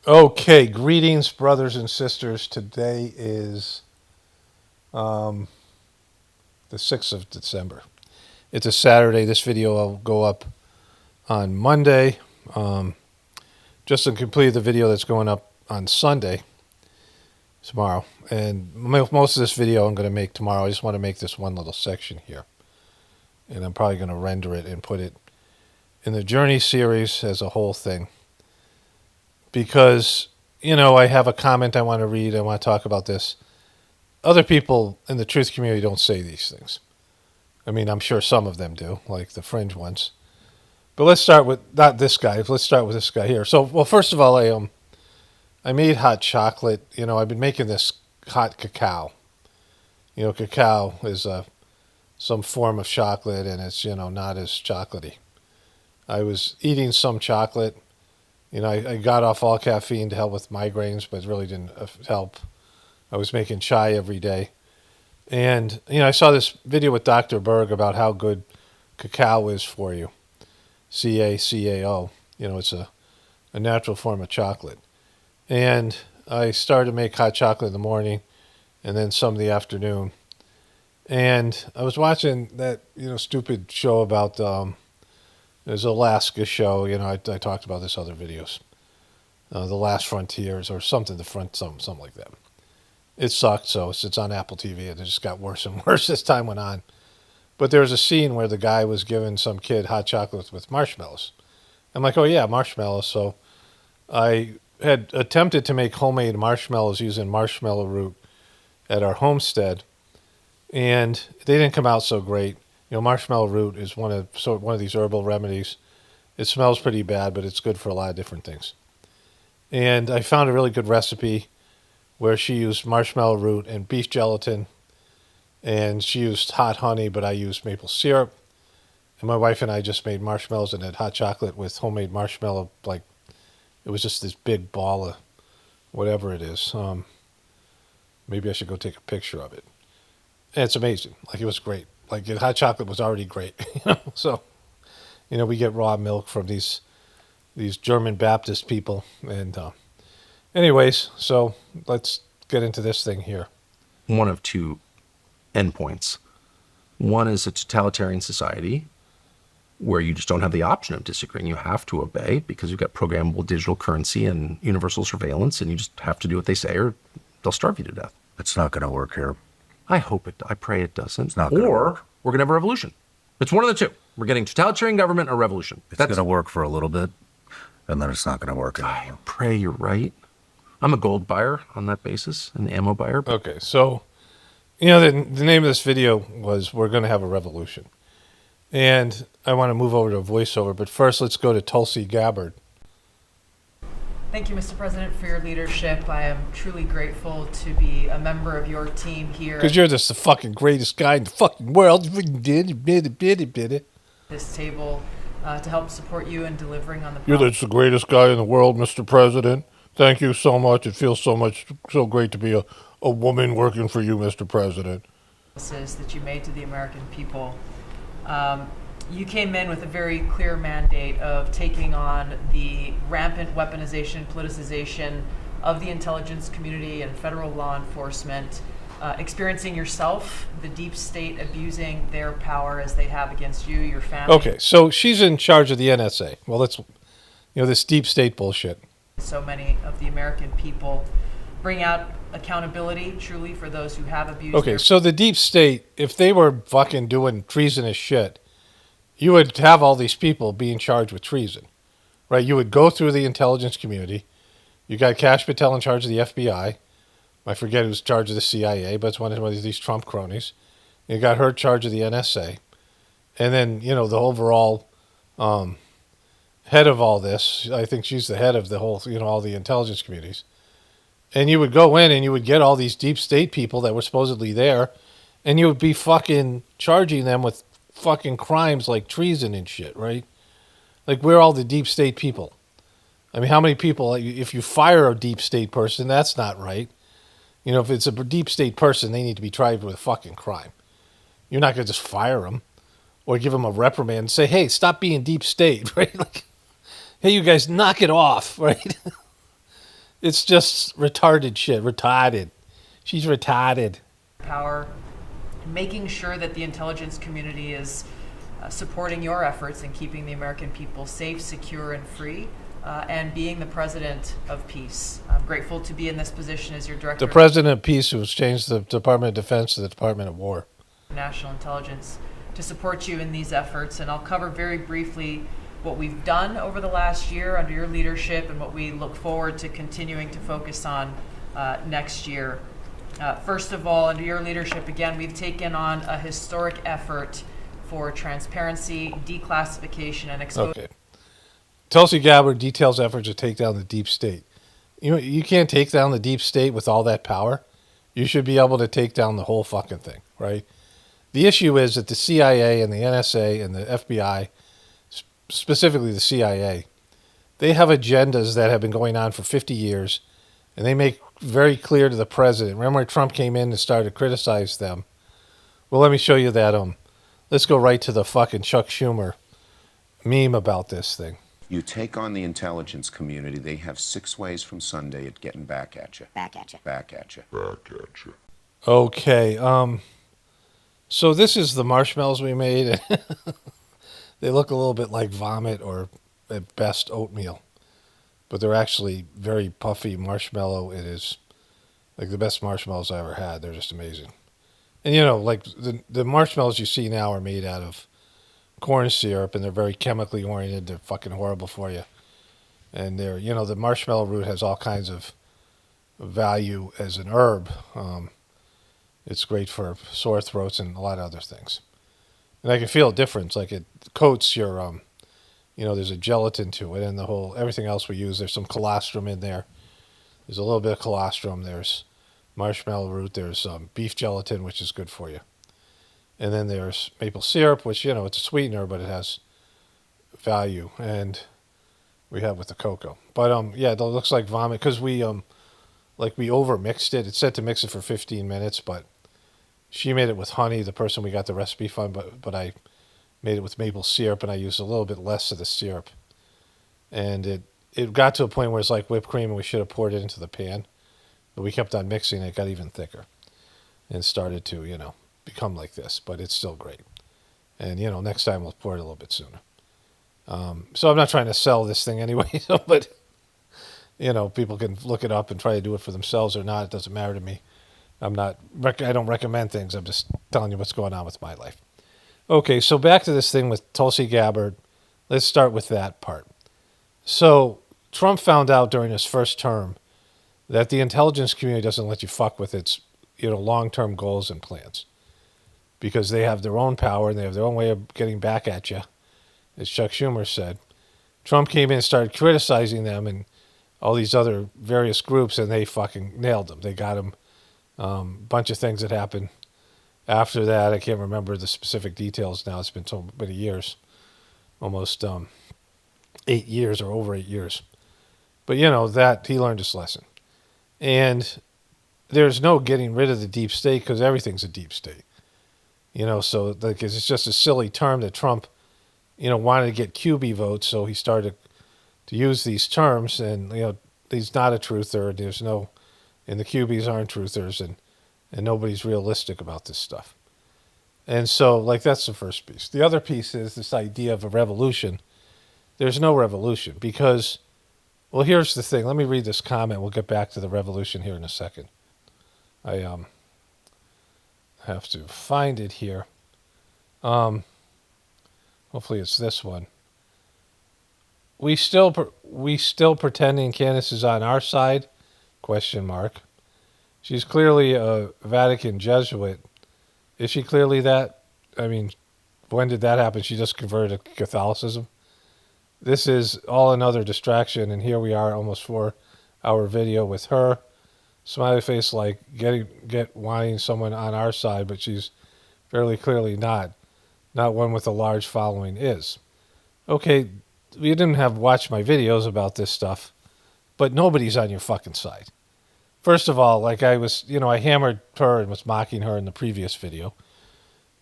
Okay, greetings, brothers and sisters. Today is um, the 6th of December. It's a Saturday. This video will go up on Monday. Um, just to complete the video that's going up on Sunday, tomorrow. And most of this video I'm going to make tomorrow. I just want to make this one little section here. And I'm probably going to render it and put it in the Journey series as a whole thing. Because, I have a comment I want to read. I want to talk about this. Other people in the truth community don't say these things. I mean, I'm sure some of them do, like the fringe ones. But let's start with not this guy. Let's start with this guy here. So, well, first of all, I made hot chocolate. I've been making this hot cacao. Cacao is some form of chocolate, and it's not as chocolatey. I was eating some chocolate. I got off all caffeine to help with migraines, but it really didn't help. I was making chai every day. And, I saw this video with Dr. Berg about how good cacao is for you. CACAO. It's a natural form of chocolate. And I started to make hot chocolate in the morning and then some in the afternoon. And I was watching that, stupid show about, there's Alaska show. I talked about this other videos. The Last Frontiers or something, something like that. It sucked, so it's on Apple TV, and it just got worse and worse as time went on. But there was a scene where the guy was giving some kid hot chocolate with marshmallows. I'm like, oh yeah, marshmallows. So I had attempted to make homemade marshmallows using marshmallow root at our homestead, and they didn't come out so great. Marshmallow root is one of these herbal remedies. It smells pretty bad, but it's good for a lot of different things. And I found a really good recipe where she used marshmallow root and beef gelatin, and she used hot honey, but I used maple syrup. And my wife and I just made marshmallows and had hot chocolate with homemade marshmallow. Like, it was just this big ball of whatever it is. Maybe I should go take a picture of it. And it's amazing. Like, it was great. Like, hot chocolate was already great. So, we get raw milk from these German Baptist people. And anyways, so let's get into this thing here. One of two endpoints. One is a totalitarian society where you just don't have the option of disagreeing. You have to obey because you've got programmable digital currency and universal surveillance, and you just have to do what they say or they'll starve you to death. It's not going to work here. I hope it. I pray it doesn't. It's not going to work. We're going to have a revolution. It's one of the two. We're getting totalitarian government or revolution. It's going to work for a little bit, and then it's not going to work anymore. I pray you're right. I'm a gold buyer on that basis, an ammo buyer. Okay, so, the name of this video was We're Going to Have a Revolution. And I want to move over to a voiceover, but first let's go to Tulsi Gabbard. Thank you, Mr. President, for your leadership. I am truly grateful to be a member of your team here. Because you're just the fucking greatest guy in the fucking world. You did it. This table to help support you in delivering on the You're the greatest guy in the world, Mr. President. Thank you so much. It feels so great to be a woman working for you, Mr. President. promises that you made to the American people. You came in with a very clear mandate of taking on the rampant weaponization, politicization of the intelligence community and federal law enforcement, experiencing yourself, the deep state abusing their power as they have against you, your family. Okay, so she's in charge of the NSA. Well, that's, this deep state bullshit. So many of the American people bring out accountability truly for those who have abused. Okay, so the deep state, if they were fucking doing treasonous shit, you would have all these people being charged with treason, right? You would go through the intelligence community. You got Kash Patel in charge of the FBI. I forget who's in charge of the CIA, but it's one of these Trump cronies. You got her in charge of the NSA. And then, the overall head of all this, I think she's the head of the whole, all the intelligence communities. And you would go in and you would get all these deep state people that were supposedly there, and you would be fucking charging them with fucking crimes like treason and shit, right? Like, we're all the deep state people. I mean, how many people, if you fire a deep state person, that's not right. If it's a deep state person, they need to be tried with a fucking crime. You're not going to just fire them or give them a reprimand and say, hey, stop being deep state, right? Like, hey, you guys, knock it off, right? It's just retarded shit. Retarded. She's retarded. power, making sure that the intelligence community is supporting your efforts in keeping the American people safe, secure, and free, and being the president of peace. I'm grateful to be in this position as your director The president of peace, who has changed the Department of Defense to the Department of War. of National Intelligence to support you in these efforts. And I'll cover very briefly what we've done over the last year under your leadership and what we look forward to continuing to focus on next year. First of all, under your leadership, again, we've taken on a historic effort for transparency, declassification, and exposure. Okay. Tulsi Gabbard details efforts to take down the deep state. You can't take down the deep state with all that power. You should be able to take down the whole fucking thing, right? The issue is that the CIA and the NSA and the FBI, specifically the CIA, they have agendas that have been going on for 50 years, and they make very clear to the president. Remember when Trump came in and started to criticize them? Well, let me show you that. Let's go right to the fucking Chuck Schumer meme about this thing. You take on the intelligence community, they have 6 ways from Sunday at getting back at you. Back at you. Back at you. Back at you. Okay. So this is the marshmallows we made. They look a little bit like vomit or at best oatmeal, but they're actually very puffy marshmallow. It is like the best marshmallows I ever had. They're just amazing. And like the marshmallows you see now are made out of corn syrup, and they're very chemically oriented. They're fucking horrible for you. And they're, the marshmallow root has all kinds of value as an herb. It's great for sore throats and a lot of other things. And I can feel a difference. Like it coats your, there's a gelatin to it, and everything else we use. There's some colostrum in there. There's a little bit of colostrum. There's marshmallow root. There's beef gelatin, which is good for you. And then there's maple syrup, which, it's a sweetener, but it has value. And we have with the cocoa. But, it looks like vomit because we over-mixed it. It said to mix it for 15 minutes, but she made it with honey, the person we got the recipe from, but I made it with maple syrup, and I used a little bit less of the syrup. And it got to a point where it's like whipped cream, and we should have poured it into the pan. But we kept on mixing, it got even thicker and started to, become like this, but it's still great. And, next time we'll pour it a little bit sooner. So I'm not trying to sell this thing anyway, but, people can look it up and try to do it for themselves or not. It doesn't matter to me. I don't recommend things. I'm just telling you what's going on with my life. Okay, so back to this thing with Tulsi Gabbard. Let's start with that part. So Trump found out during his first term that the intelligence community doesn't let you fuck with its, long-term goals and plans, because they have their own power and they have their own way of getting back at you, as Chuck Schumer said. Trump came in and started criticizing them and all these other various groups, and they fucking nailed them. They got him. A bunch of things that happened after that. I can't remember the specific details now. It's been so many years, almost 8 years or over 8 years. But, that he learned his lesson. And there's no getting rid of the deep state because everything's a deep state. So it's just a silly term that Trump, wanted to get QB votes, so he started to use these terms, and, he's not a truther. There's no, and the QBs aren't truthers, and nobody's realistic about this stuff. And so, that's the first piece. The other piece is this idea of a revolution. There's no revolution because, well, here's the thing. Let me read this comment. We'll get back to the revolution here in a second. I have to find it here. Hopefully it's this one. We still pretending Candace is on our side? ? She's clearly a Vatican Jesuit. Is she clearly that? I mean, when did that happen? She just converted to Catholicism. This is all another distraction, and here we are, almost 4-hour video with her. Smiley face like wanting someone on our side, but she's fairly clearly not. Not one with a large following is. Okay, you didn't have watched my videos about this stuff, but nobody's on your fucking side. First of all, I was, I hammered her and was mocking her in the previous video.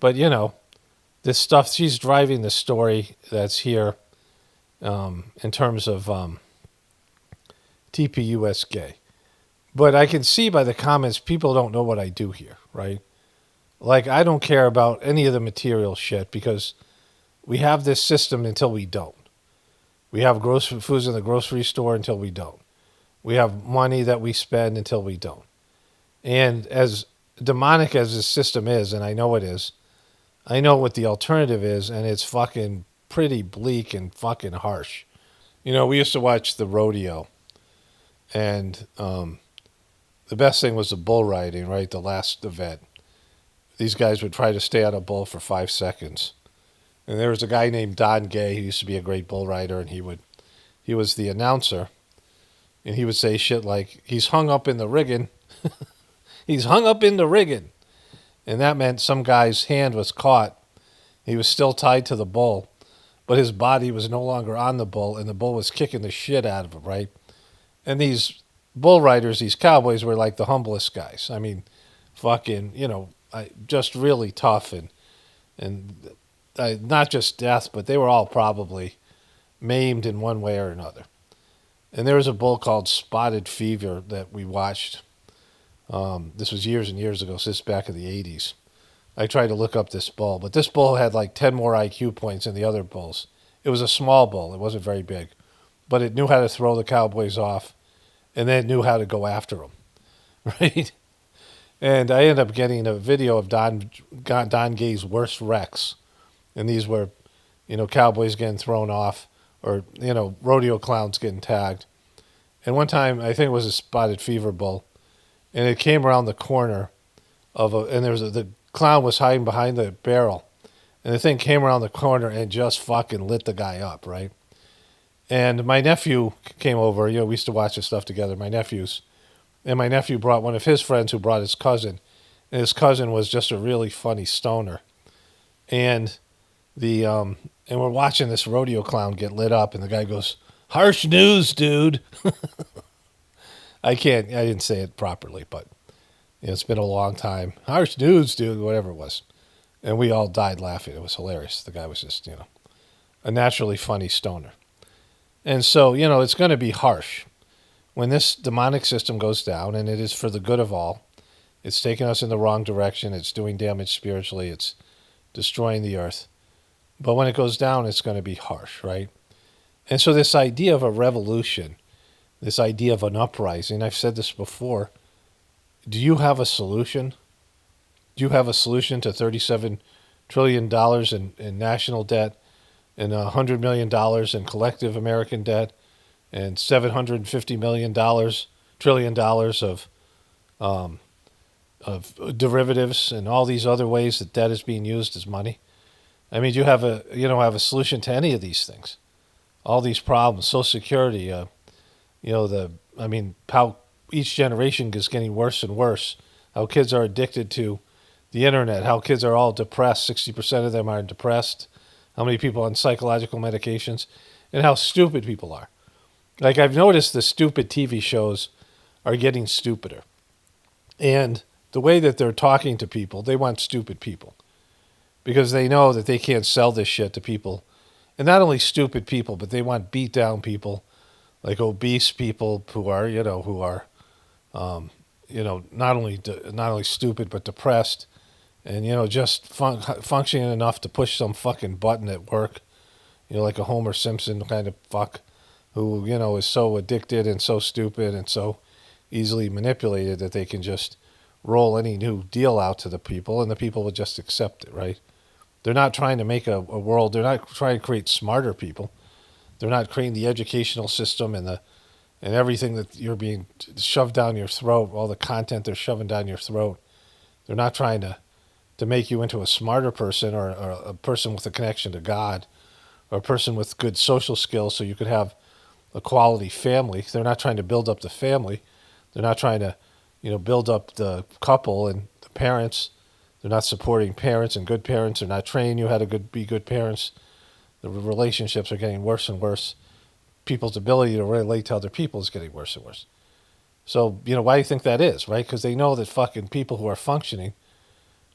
But, this stuff, she's driving the story that's here in terms of TPUS gay. But I can see by the comments, people don't know what I do here, right? Like, I don't care about any of the material shit because we have this system until we don't. We have grocery foods in the grocery store until we don't. We have money that we spend until we don't. And as demonic as this system is, and I know it is, I know what the alternative is, and it's fucking pretty bleak and fucking harsh. You know, we used to watch the rodeo, and the best thing was the bull riding, right? The last event. These guys would try to stay on a bull for 5 seconds. And there was a guy named Don Gay who used to be a great bull rider, and he was the announcer, and he would say shit like, he's hung up in the rigging. He's hung up in the rigging. And that meant some guy's hand was caught. He was still tied to the bull, but his body was no longer on the bull, and the bull was kicking the shit out of him, right? And these bull riders, these cowboys, were like the humblest guys. I mean, fucking, just really tough and not just death, but they were all probably maimed in one way or another. And there was a bull called Spotted Fever that we watched. This was years and years ago, so this is back in the 80s. I tried to look up this bull, but this bull had like 10 more IQ points than the other bulls. It was a small bull. It wasn't very big. But it knew how to throw the cowboys off, and then it knew how to go after them, right? And I ended up getting a video of Don Gay's worst wrecks. And these were, cowboys getting thrown off or, rodeo clowns getting tagged. And one time, I think it was a Spotted Fever bull, and it came around the corner and the clown was hiding behind the barrel. And the thing came around the corner and just fucking lit the guy up, right? And my nephew came over. We used to watch this stuff together, my nephews. And my nephew brought one of his friends who brought his cousin. And his cousin was just a really funny stoner. And and we're watching this rodeo clown get lit up, and the guy goes, "Harsh news, dude." I didn't say it properly, but it's been a long time. Harsh news, dude, whatever it was. And we all died laughing. It was hilarious. The guy was just, a naturally funny stoner. And so, it's going to be harsh. When this demonic system goes down, and it is for the good of all, it's taking us in the wrong direction. It's doing damage spiritually. It's destroying the earth. But when it goes down, it's going to be harsh, right? And so this idea of a revolution, this idea of an uprising, I've said this before, do you have a solution? Do you have a solution to $37 trillion in national debt and $100 million in collective American debt and $750 trillion of derivatives and all these other ways that debt is being used as money? I mean, do you have a solution to any of these things? All these problems, Social Security, how each generation is getting worse and worse, how kids are addicted to the internet, how kids are all depressed, 60% of them are depressed, how many people on psychological medications, and how stupid people are. Like, I've noticed the stupid TV shows are getting stupider. And the way that they're talking to people, they want stupid people. Because they know that they can't sell this shit to people. And not only stupid people, but they want beat down people, like obese people who are not only stupid but depressed, and just functioning enough to push some fucking button at work, like a Homer Simpson kind of fuck, who is so addicted and so stupid and so easily manipulated that they can just roll any new deal out to the people, and the people will just accept it, right? They're not trying to make a world. They're not trying to create smarter people. They're not creating the educational system and everything that you're being shoved down your throat, all the content they're shoving down your throat. They're not trying to make you into a smarter person or a person with a connection to God or a person with good social skills so you could have a quality family. They're not trying to build up the family. They're not trying to, build up the couple and the parents. They're not supporting parents and good parents. They're not training you how to be good parents. The relationships are getting worse and worse. People's ability to relate to other people is getting worse and worse. So, why do you think that is, right? Because they know that fucking people who are functioning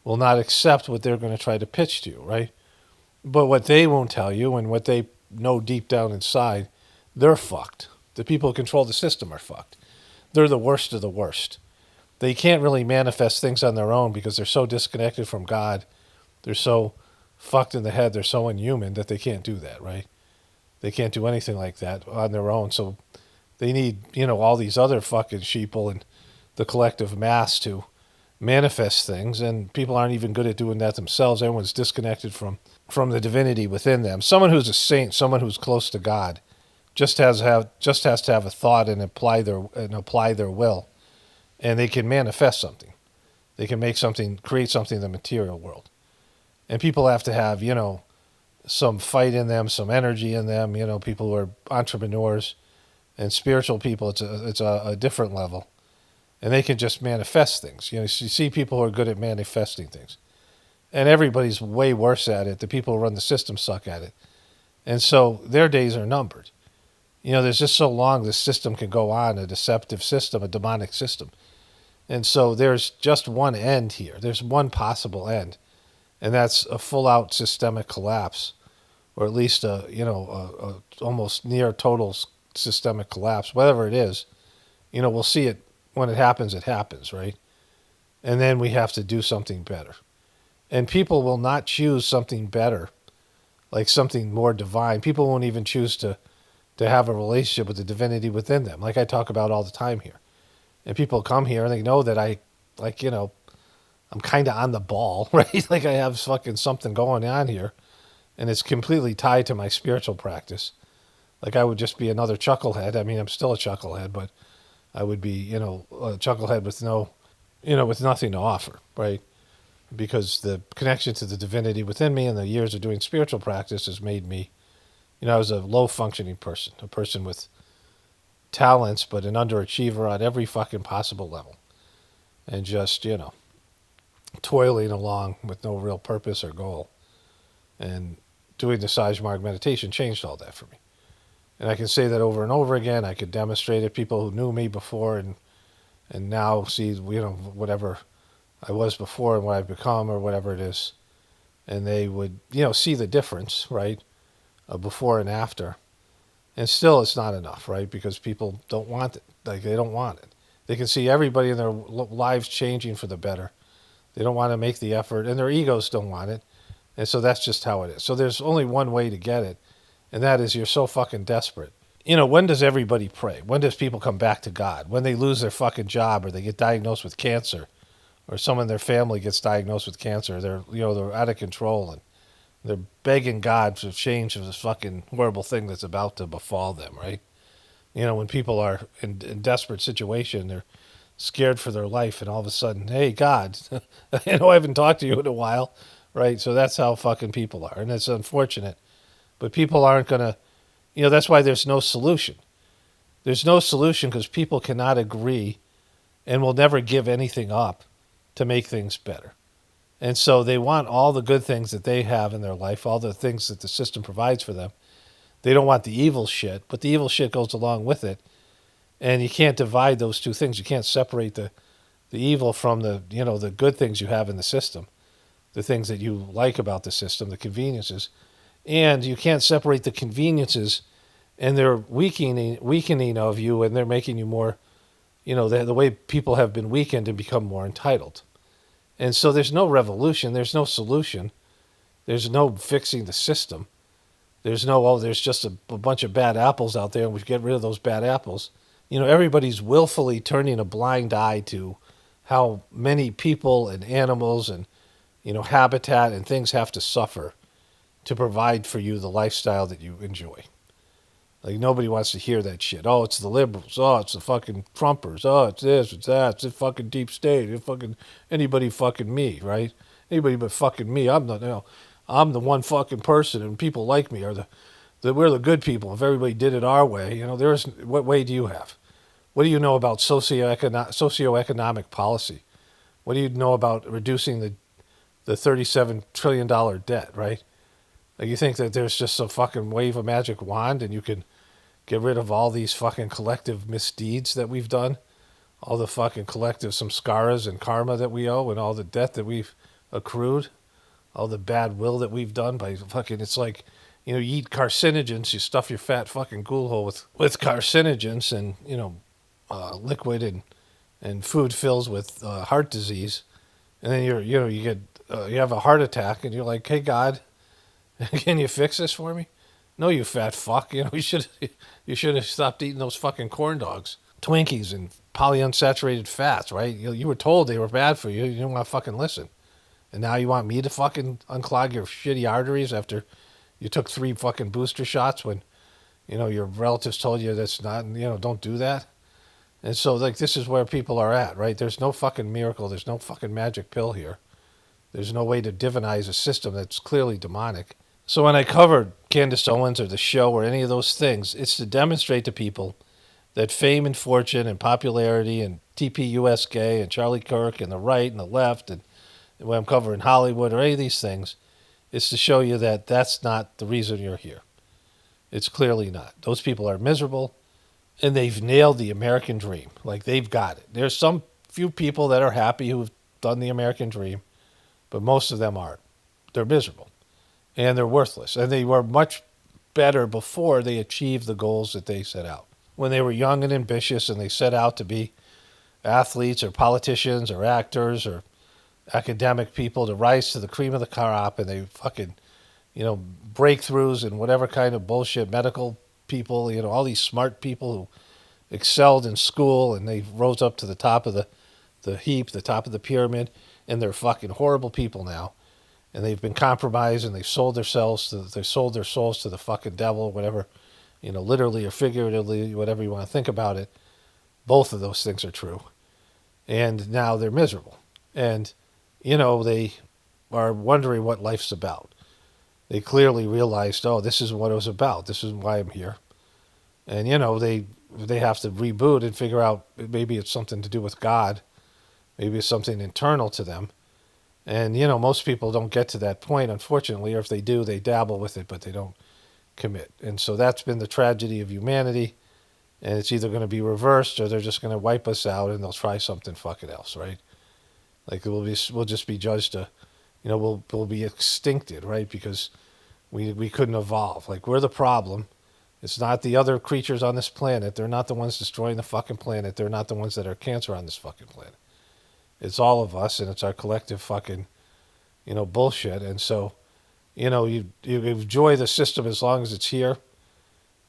will not accept what they're going to try to pitch to you, right? But what they won't tell you and what they know deep down inside, they're fucked. The people who control the system are fucked. They're the worst of the worst. They can't really manifest things on their own because they're so disconnected from God. They're so fucked in the head. They're so inhuman that they can't do that, right? They can't do anything like that on their own. So they need, all these other fucking sheeple and the collective mass to manifest things. And people aren't even good at doing that themselves. Everyone's disconnected from the divinity within them. Someone who's a saint, someone who's close to God, just has to have a thought and apply their will, and they can manifest something. They can make something, create something in the material world. And people have to have, some fight in them, some energy in them. People who are entrepreneurs and spiritual people. It's a different level, and they can just manifest things. You see people who are good at manifesting things, and everybody's way worse at it. The people who run the system suck at it, and so their days are numbered. There's just so long this system can go on, a deceptive system, a demonic system. And so there's just one end here. There's one possible end, and that's a full-out systemic collapse, or at least a almost near total systemic collapse. Whatever it is, we'll see it when it happens, right? And then we have to do something better. And people will not choose something better, like something more divine. People won't even choose to have a relationship with the divinity within them, like I talk about all the time here. And people come here and they know that I'm kind of on the ball, right? Like I have fucking something going on here, and it's completely tied to my spiritual practice. Like I would just be another chucklehead. I mean, I'm still a chucklehead, but I would be, a chucklehead with with nothing to offer, right? Because the connection to the divinity within me and the years of doing spiritual practice has made me, I was a low-functioning person, a person with talents, but an underachiever on every fucking possible level. And just, toiling along with no real purpose or goal. And doing the Sajmarg meditation changed all that for me. And I can say that over and over again. I could demonstrate it. People who knew me before and now see, whatever I was before and what I've become or whatever it is. And they would, see the difference, right? Before and after. And still it's not enough, right? Because people don't want it. Like they don't want it. They can see everybody in their lives changing for the better. They don't want to make the effort, and their egos don't want it. And so that's just how it is. So there's only one way to get it, and that is you're so fucking desperate. When does everybody pray? When does people come back to God? When they lose their fucking job or they get diagnosed with cancer or someone in their family gets diagnosed with cancer. They're out of control and they're begging God to change this fucking horrible thing that's about to befall them, right? When people are in desperate situation, they're scared for their life, and all of a sudden, hey, God, I haven't talked to you in a while, right? So that's how fucking people are, and it's unfortunate. But people aren't going to, that's why there's no solution. There's no solution because people cannot agree and will never give anything up to make things better. And so they want all the good things that they have in their life, all the things that the system provides for them. They don't want the evil shit, but the evil shit goes along with it. And you can't divide those two things. You can't separate the evil from the good things you have in the system, the things that you like about the system, the conveniences. And you can't separate the conveniences and they're weakening of you, and they're making you more, the way people have been weakened and become more entitled. And so there's no revolution, there's no solution, there's no fixing the system. There's there's just a bunch of bad apples out there, and we should get rid of those bad apples. Everybody's willfully turning a blind eye to how many people and animals and, habitat and things have to suffer to provide for you the lifestyle that you enjoy. Like, nobody wants to hear that shit. Oh, it's the liberals. Oh, it's the fucking Trumpers. Oh, it's this, it's that. It's the fucking deep state. It's fucking anybody fucking me, right? Anybody but fucking me. I'm the one fucking person, and people like me are we're the good people. If everybody did it our way, what way do you have? What do you know about socioeconomic policy? What do you know about reducing the $37 trillion debt, right? Like, you think that there's just a fucking wave a magic wand and you can get rid of all these fucking collective misdeeds that we've done, all the fucking collective samskaras and karma that we owe, and all the debt that we've accrued, all the bad will that we've done by fucking, it's like you eat carcinogens, you stuff your fat fucking ghoul hole with carcinogens and, liquid and food fills with heart disease. And then you get, you have a heart attack and you're like, hey, God, can you fix this for me? No, you fat fuck. You should have stopped eating those fucking corn dogs, Twinkies, and polyunsaturated fats, right? You were told they were bad for you. You didn't want to fucking listen. And now you want me to fucking unclog your shitty arteries after you took 3 fucking booster shots when, your relatives told you that's not, don't do that. And so, like, this is where people are at, right? There's no fucking miracle. There's no fucking magic pill here. There's no way to divinize a system that's clearly demonic. So when I covered Candace Owens or the show or any of those things, it's to demonstrate to people that fame and fortune and popularity and TPUSK and Charlie Kirk and the right and the left and when I'm covering Hollywood or any of these things, is to show you that that's not the reason you're here. It's clearly not. Those people are miserable, and they've nailed the American dream. Like, they've got it. There's some few people that are happy who've done the American dream, but most of them aren't. They're miserable, and they're worthless. And they were much better before they achieved the goals that they set out. When they were young and ambitious and they set out to be athletes or politicians or actors or academic people to rise to the cream of the crop, and they fucking, breakthroughs and whatever kind of bullshit, medical people, all these smart people who excelled in school and they rose up to the top of the heap, the top of the pyramid, and they're fucking horrible people now. And they've been compromised and they've sold their souls to the fucking devil, whatever, literally or figuratively, whatever you want to think about it. Both of those things are true. And now they're miserable. And they are wondering what life's about. They clearly realized, oh, this is what it was about. This is why I'm here. And, they have to reboot and figure out maybe it's something to do with God. Maybe it's something internal to them. And, most people don't get to that point, unfortunately, or if they do, they dabble with it, but they don't commit. And so that's been the tragedy of humanity. And it's either going to be reversed or they're just going to wipe us out and they'll try something fucking else, right? Like, we'll just be judged to, we'll be extincted, right? Because we couldn't evolve. Like, we're the problem. It's not the other creatures on this planet. They're not the ones destroying the fucking planet. They're not the ones that are cancer on this fucking planet. It's all of us, and it's our collective fucking, bullshit. And so, you enjoy the system as long as it's here.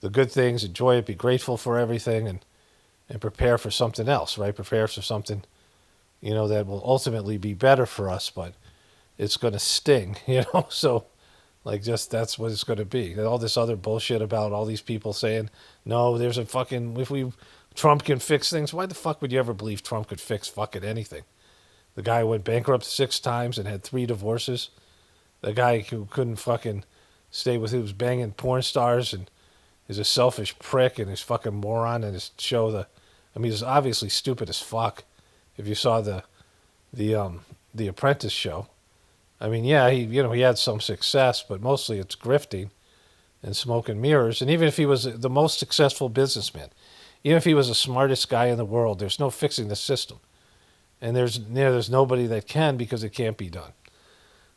The good things, enjoy it, be grateful for everything, and prepare for something else, right? Prepare for something that will ultimately be better for us, but it's going to sting, So, like, just that's what it's going to be. And all this other bullshit about all these people saying, no, there's a fucking, Trump can fix things. Why the fuck would you ever believe Trump could fix fucking anything? The guy went bankrupt 6 times and had 3 divorces. The guy who couldn't fucking stay with, who was banging porn stars and is a selfish prick and is fucking moron and his show he's obviously stupid as fuck. If you saw the Apprentice show, I mean, yeah, he had some success, but mostly it's grifting and smoke and mirrors. And even if he was the most successful businessman, even if he was the smartest guy in the world, there's no fixing the system, and there's nobody that can because it can't be done.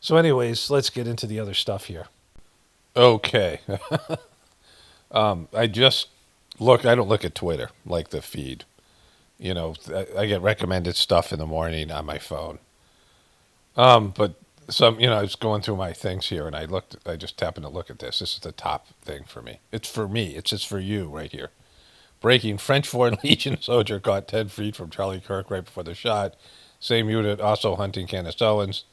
So, anyways, let's get into the other stuff here. Okay, I don't look at Twitter, like the feed. I get recommended stuff in the morning on my phone. But I was going through my things here and I just happened to look at this. This is the top thing for me. It's for me. It's just for you right here. Breaking: French Foreign Legion soldier caught 10 feet from Charlie Kirk right before the shot. Same unit also hunting Candace Owens.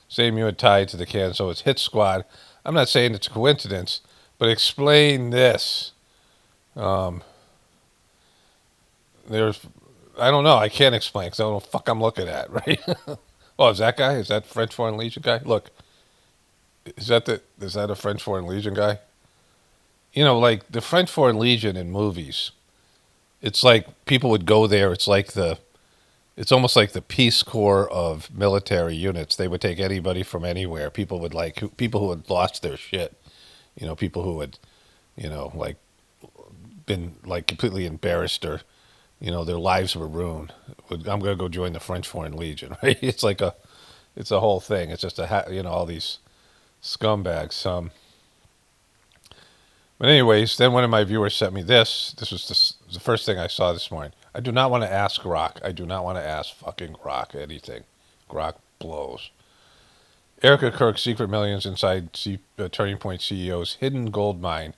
Same unit tied to the Candace Owens hit squad. I'm not saying it's a coincidence, but explain this. I don't know. I can't explain because I don't know what the fuck I'm looking at, right? Oh, is that guy? Is that French Foreign Legion guy? Look, is that a French Foreign Legion guy? Like the French Foreign Legion in movies, it's like people would go there. It's almost like the Peace Corps of military units. They would take anybody from anywhere. People who had lost their shit. People who had, like been like completely embarrassed or, their lives were ruined. I'm going to go join the French Foreign Legion, right? It's a whole thing. It's just all these scumbags. But anyways, then one of my viewers sent me this. This was the first thing I saw this morning. I do not want to ask Grok. I do not want to ask fucking Grok anything. Grok blows. Erica Kirk's secret millions inside Turning Point CEO's hidden gold mine,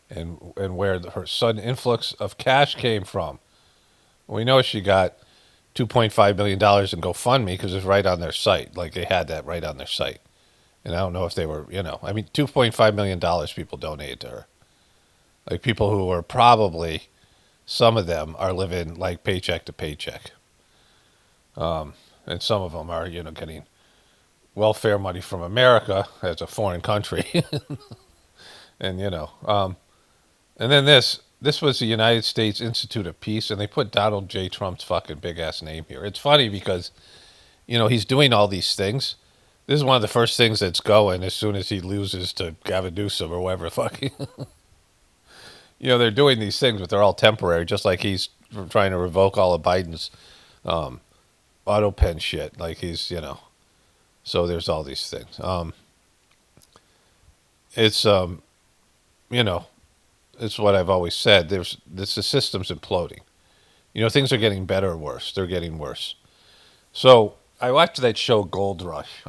and where her sudden influx of cash came from. We know she got $2.5 million in GoFundMe because it's right on their site. Like they had that right on their site. And I don't know if they were, I mean, $2.5 million people donated to her. Like people who are probably, some of them are living like paycheck to paycheck. And some of them are, getting welfare money from America as a foreign country. And, and then this was the United States Institute of Peace, and they put Donald J. Trump's fucking big ass name here. It's funny because, he's doing all these things. This is one of the first things that's going as soon as he loses to Gavin Newsom or whatever fucking. They're doing these things, but they're all temporary, just like he's trying to revoke all of Biden's auto pen shit. Like he's, so there's all these things. It's, it's what I've always said. The system's imploding. Things are getting better or worse. They're getting worse. So I watched that show Gold Rush.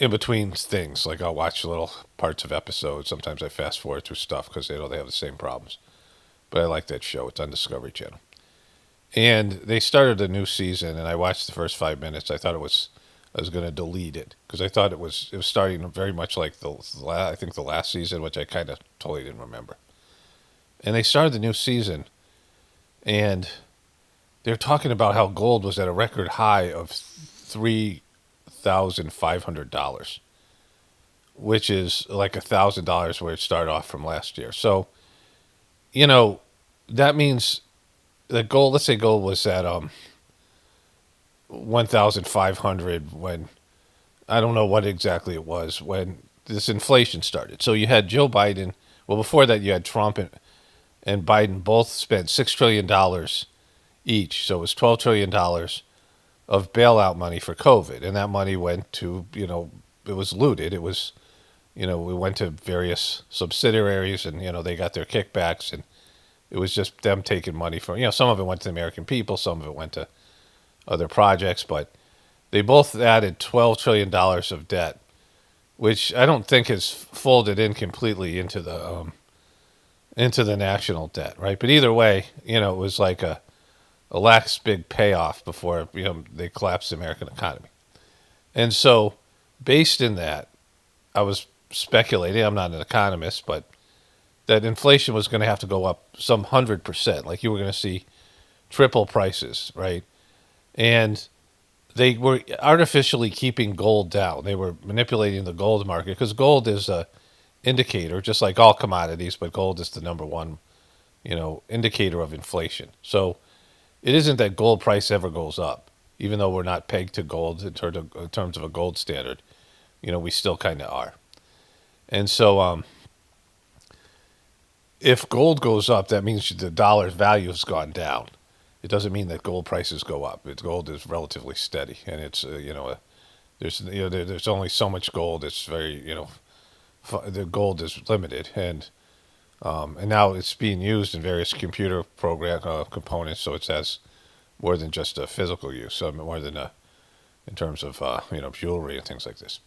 In between things, like I'll watch little parts of episodes. Sometimes I fast forward through stuff because they have the same problems. But I like that show. It's on Discovery Channel. And they started a new season, and I watched the first 5 minutes. I thought I was going to delete it because I thought it was starting very much like the last season, which I kind of totally didn't remember. And they started the new season, and they're talking about how gold was at a record high of $3,500, which is like $1,000 where it started off from last year. So, that means that gold. Let's say gold was at 1,500 when, I don't know what exactly it was when this inflation started. So you had Joe Biden. Well, before that you had Trump and Biden both spent $6 trillion each. So it was $12 trillion of bailout money for COVID. And that money went to, it was looted. It was, we went to various subsidiaries and, they got their kickbacks, and it was just them taking money from, some of it went to the American people, some of it went to other projects, but they both added $12 trillion of debt, which I don't think has folded in completely into the national debt, right? But either way, it was like a last big payoff before, they collapsed the American economy. And so based in that, I was speculating, I'm not an economist, but that inflation was going to have to go up some 100%. Like you were going to see triple prices, right? And they were artificially keeping gold down. They were manipulating the gold market because gold is a indicator, just like all commodities, but gold is the number one, indicator of inflation. So it isn't that gold price ever goes up, even though we're not pegged to gold in terms of a gold standard. We still kind of are. And so if gold goes up, that means the dollar's value has gone down. It doesn't mean that gold prices go up. Gold is relatively steady, and it's there's only so much gold. It's very the gold is limited, and now it's being used in various computer program components, so it has more than just a physical use, more than in terms of jewelry and things like this.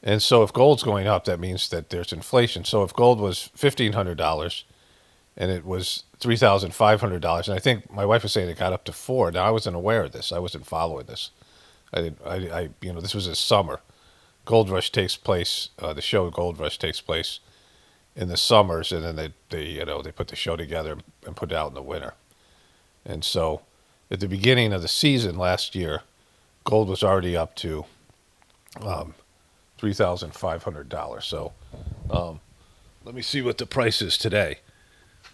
And so if gold's going up, that means that there's inflation. So if gold was $1,500 and it was $3,500, and I think my wife was saying it got up to $4,000. Now I wasn't aware of this. I wasn't following this. This was this summer. Gold Rush takes place. The show Gold Rush takes place in the summers, and then they put the show together and put it out in the winter. And so at the beginning of the season last year, gold was already up to $3,500. So let me see what the price is today.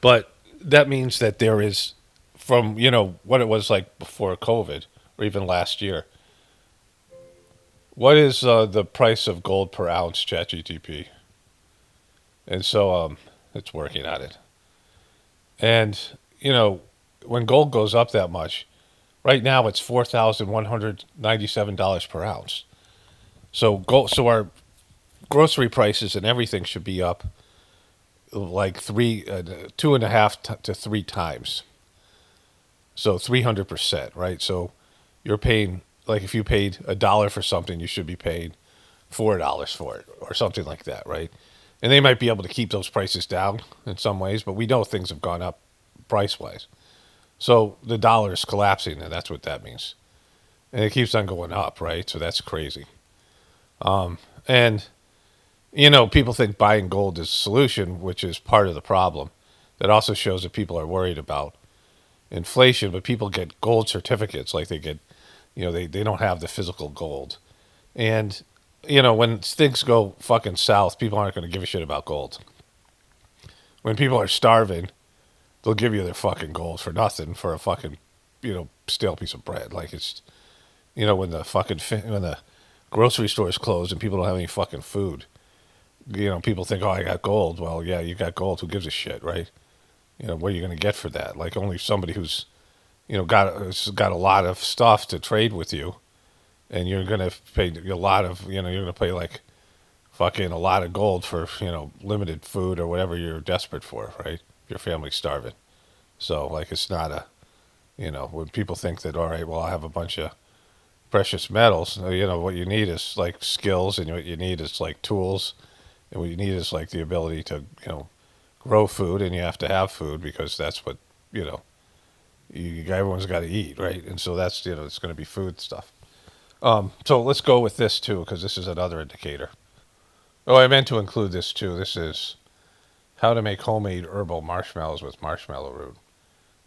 But that means that there is, from what it was like before COVID or even last year. What is the price of gold per ounce, ChatGTP? And so it's working on it. And when gold goes up that much, right now it's $4,197 per ounce. So our grocery prices and everything should be up like 2.5 to 3 times. So 300%, right? So you're paying, like if you paid $1 for something, you should be paying $4 for it or something like that, right? And they might be able to keep those prices down in some ways, but we know things have gone up price-wise. So the dollar is collapsing, and that's what that means. And it keeps on going up, right? So that's crazy. And, people think buying gold is a solution, which is part of the problem. That also shows that people are worried about inflation, but people get gold certificates, like they get, they don't have the physical gold. And, when things go fucking south, people aren't going to give a shit about gold. When people are starving, they'll give you their fucking gold for nothing, for a fucking, stale piece of bread. Like it's, when the grocery stores closed and people don't have any fucking food, people think, oh, I got gold. Well, yeah, you got gold. Who gives a shit, right? What are you going to get for that? Like only somebody who's, got a lot of stuff to trade with you, and you're going to pay a lot of, you're going to pay like fucking a lot of gold for, limited food or whatever you're desperate for, right? Your family's starving. So like it's not a, when people think that, all right, well, I have a bunch of precious metals, what you need is like skills, and what you need is like tools, and what you need is like the ability to, grow food, and you have to have food because that's what, everyone's got to eat, right? And so that's, it's going to be food stuff. So let's go with this too, because this is another indicator. Oh, I meant to include this too. This is how to make homemade herbal marshmallows with marshmallow root.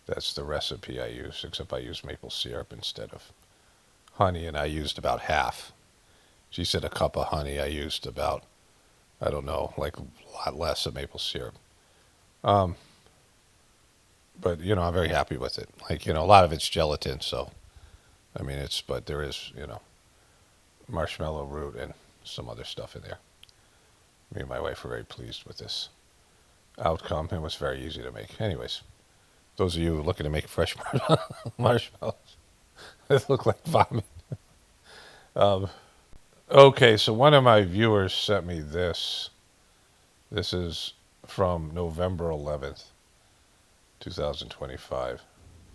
That's the recipe I use, except I use maple syrup instead of honey, and I used about half. She said a cup of honey. I used about, I don't know, like a lot less of maple syrup. But, I'm very happy with it. Like, a lot of it's gelatin, so, I mean, but there is, marshmallow root and some other stuff in there. Me and my wife were very pleased with this outcome. It was very easy to make. Anyways, those of you looking to make fresh marshmallows, it look like vomit. Okay, so one of my viewers sent me this. This is from November 11th, 2025.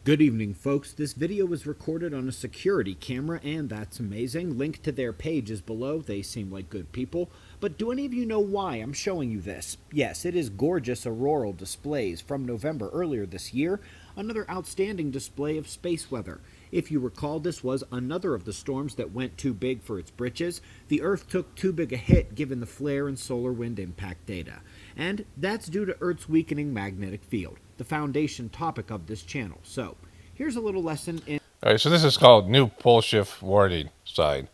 Good evening, folks. This video was recorded on a security camera, and that's amazing. Link to their page is below. They seem like good people. But do any of you know why I'm showing you this? Yes, it is gorgeous auroral displays from November earlier this year. Another outstanding display of space weather. If you recall, this was another of the storms that went too big for its britches. The Earth took too big a hit given the flare and solar wind impact data. And that's due to Earth's weakening magnetic field, the foundation topic of this channel. So, here's a little lesson in... All right, so this is called New Pole Shift Warning Sign.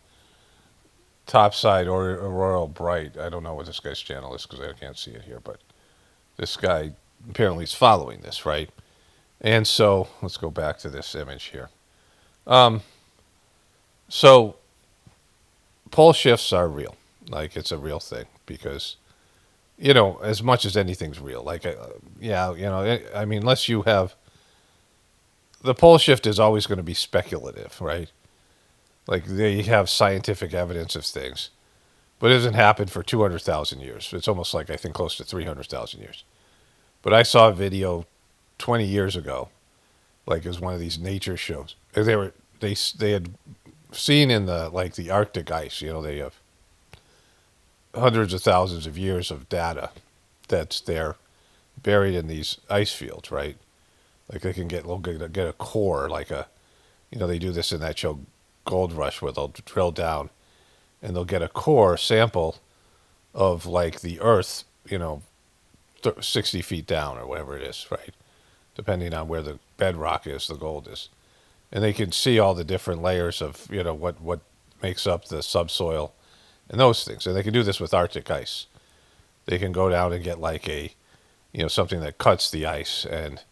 Top side or auroral bright. I don't know what this guy's channel is because I can't see it here, but this guy apparently is following this, right? And so, let's go back to this image here. So, pole shifts are real. Like, it's a real thing because, as much as anything's real. Like, I mean, unless you have... The pole shift is always going to be speculative, right? Like, they have scientific evidence of things. But it hasn't happened for 200,000 years. It's almost like, I think, close to 300,000 years. But I saw a video 20 years ago, like it was one of these nature shows. They had seen in the Arctic ice, they have hundreds of thousands of years of data that's there buried in these ice fields, right? Like they can get a core, they do this in that show Gold Rush, where they'll drill down and they'll get a core sample of like the Earth, 60 feet down or whatever it is, right? Depending on where the bedrock is, the gold is. And they can see all the different layers of, what makes up the subsoil and those things. And they can do this with Arctic ice. They can go down and get like something that cuts the ice, and,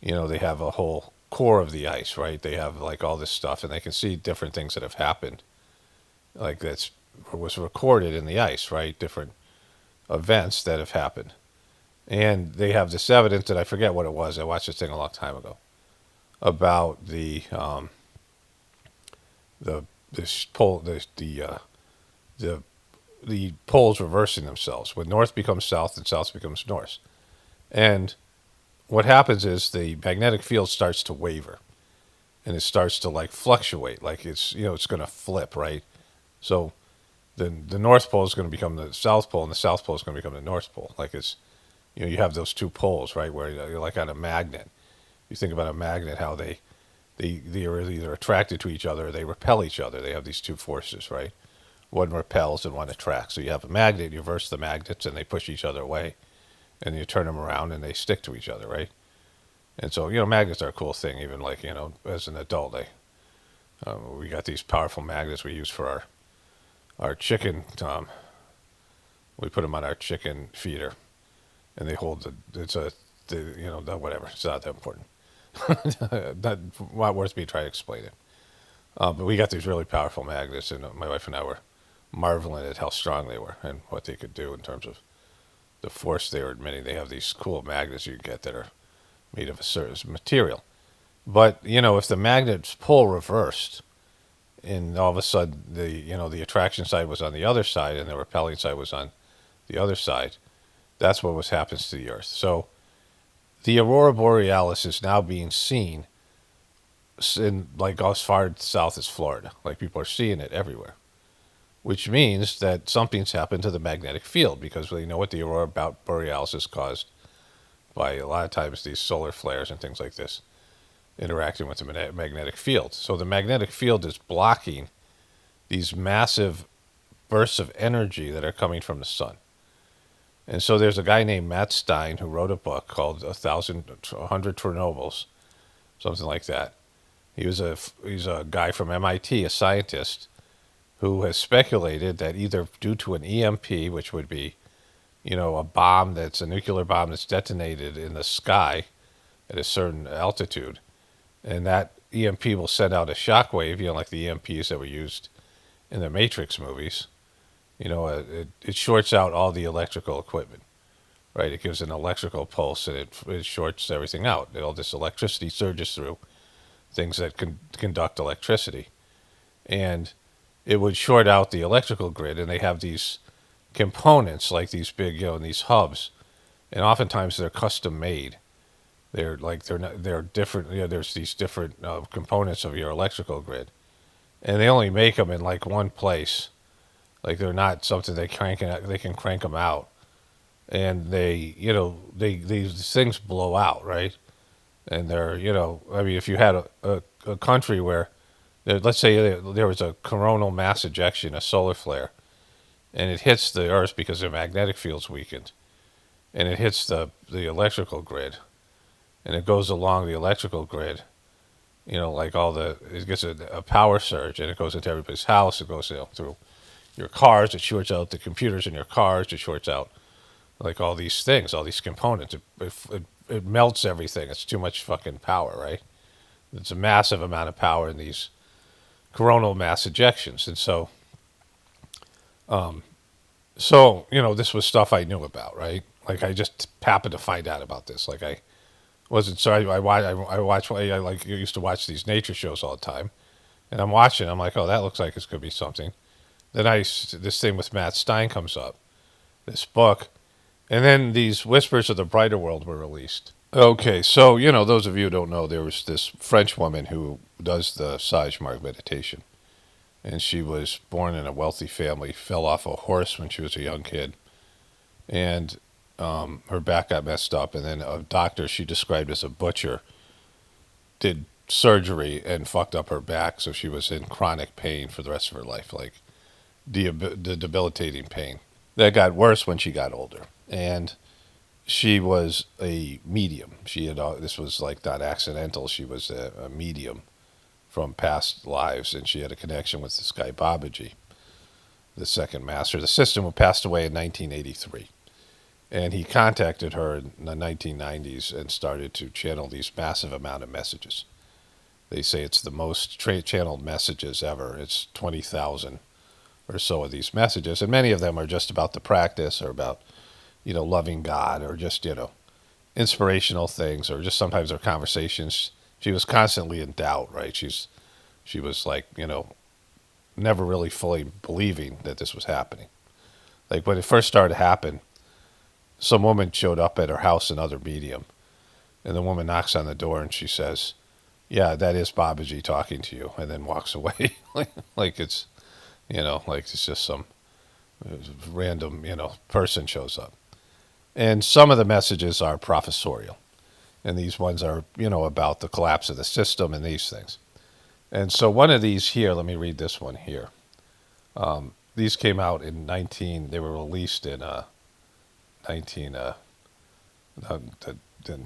they have a whole core of the ice, right? They have like all this stuff, and they can see different things that have happened. Like was recorded in the ice, right? Different events that have happened. And they have this evidence that I forget what it was. I watched this thing a long time ago about the the poles reversing themselves, when north becomes south and south becomes north. And what happens is the magnetic field starts to waver, and it starts to like fluctuate, like it's going to flip, right? So then the North Pole is going to become the South Pole, and the South Pole is going to become the North Pole. Like you have those two poles, right, where you're like on a magnet. You think about a magnet, how they are either attracted to each other or they repel each other. They have these two forces, right? One repels and one attracts. So you have a magnet, you reverse the magnets, and they push each other away, and you turn them around and they stick to each other, right? And so, magnets are a cool thing. Even like, as an adult, we got these powerful magnets we use for our chicken. We put them on our chicken feeder, and they hold whatever. It's not that important. Not worth me trying to explain it. But we got these really powerful magnets, and my wife and I were marveling at how strong they were and what they could do in terms of the force they were emitting. They have these cool magnets you can get that are made of a certain material. But, if the magnet's pull reversed, and all of a sudden the attraction side was on the other side and the repelling side was on the other side, that's what happens to the Earth. So the aurora borealis is now being seen in like as far south as Florida. Like people are seeing it everywhere, which means that something's happened to the magnetic field, because we know what the aurora borealis is caused by a lot of times these solar flares and things like this interacting with the magnetic field. So the magnetic field is blocking these massive bursts of energy that are coming from the sun. And so there's a guy named Matt Stein who wrote a book called 100 Chernobyls, something like that. He's a guy from MIT, a scientist, who has speculated that either due to an EMP, which would be, a bomb that's a nuclear bomb that's detonated in the sky at a certain altitude, and that EMP will send out a shockwave, like the EMPs that were used in the Matrix movies. It shorts out all the electrical equipment, right? It gives an electrical pulse, and it shorts everything out. All this electricity surges through things that can conduct electricity, and it would short out the electrical grid. And they have these components like these big, these hubs, and oftentimes they're custom made. They're different. There's these different components of your electrical grid, and they only make them in like one place. Like they're not something they can crank them out, and these things blow out, right? And they're if you had a country where, let's say there was a coronal mass ejection, a solar flare, and it hits the Earth because the magnetic field's weakened, and it hits the electrical grid, and it goes along the electrical grid, it gets a power surge, and it goes into everybody's house. It goes through your cars. It shorts out the computers in your cars. It shorts out like all these things, all these components. It melts everything. It's too much fucking power, right? It's a massive amount of power in these coronal mass ejections. And so this was stuff I knew about, right? Like I just happened to find out about this. Like I wasn't sorry. I used to watch these nature shows all the time, and I'm watching. I'm like, oh, that looks like it's going to be something. Then this thing with Matt Stein comes up, this book, and then these Whispers of the Brighter World were released. Okay, so those of you who don't know, there was this French woman who does the Sagemark meditation, and she was born in a wealthy family, fell off a horse when she was a young kid, and her back got messed up, and then a doctor she described as a butcher did surgery and fucked up her back, so she was in chronic pain for the rest of her life, like the debilitating pain. That got worse when she got older, and she was a medium. This was like not accidental. She was a medium from past lives, and she had a connection with this guy Babaji, the second master. The system passed away in 1983, and he contacted her in the 1990s and started to channel these massive amount of messages. They say it's the most channeled messages ever. It's 20,000 or so of these messages, and many of them are just about the practice or about loving God, or just inspirational things, or just sometimes they're conversations. She was constantly in doubt, right? She was like never really fully believing that this was happening. Like when it first started to happen, some woman showed up at her house, another medium, and the woman knocks on the door and she says, "Yeah, that is Babaji talking to you," and then walks away. Like it's, like it's just some random, person shows up. And some of the messages are professorial, and these ones are, about the collapse of the system and these things. And so one of these here, let me read this one here. These came out they were released in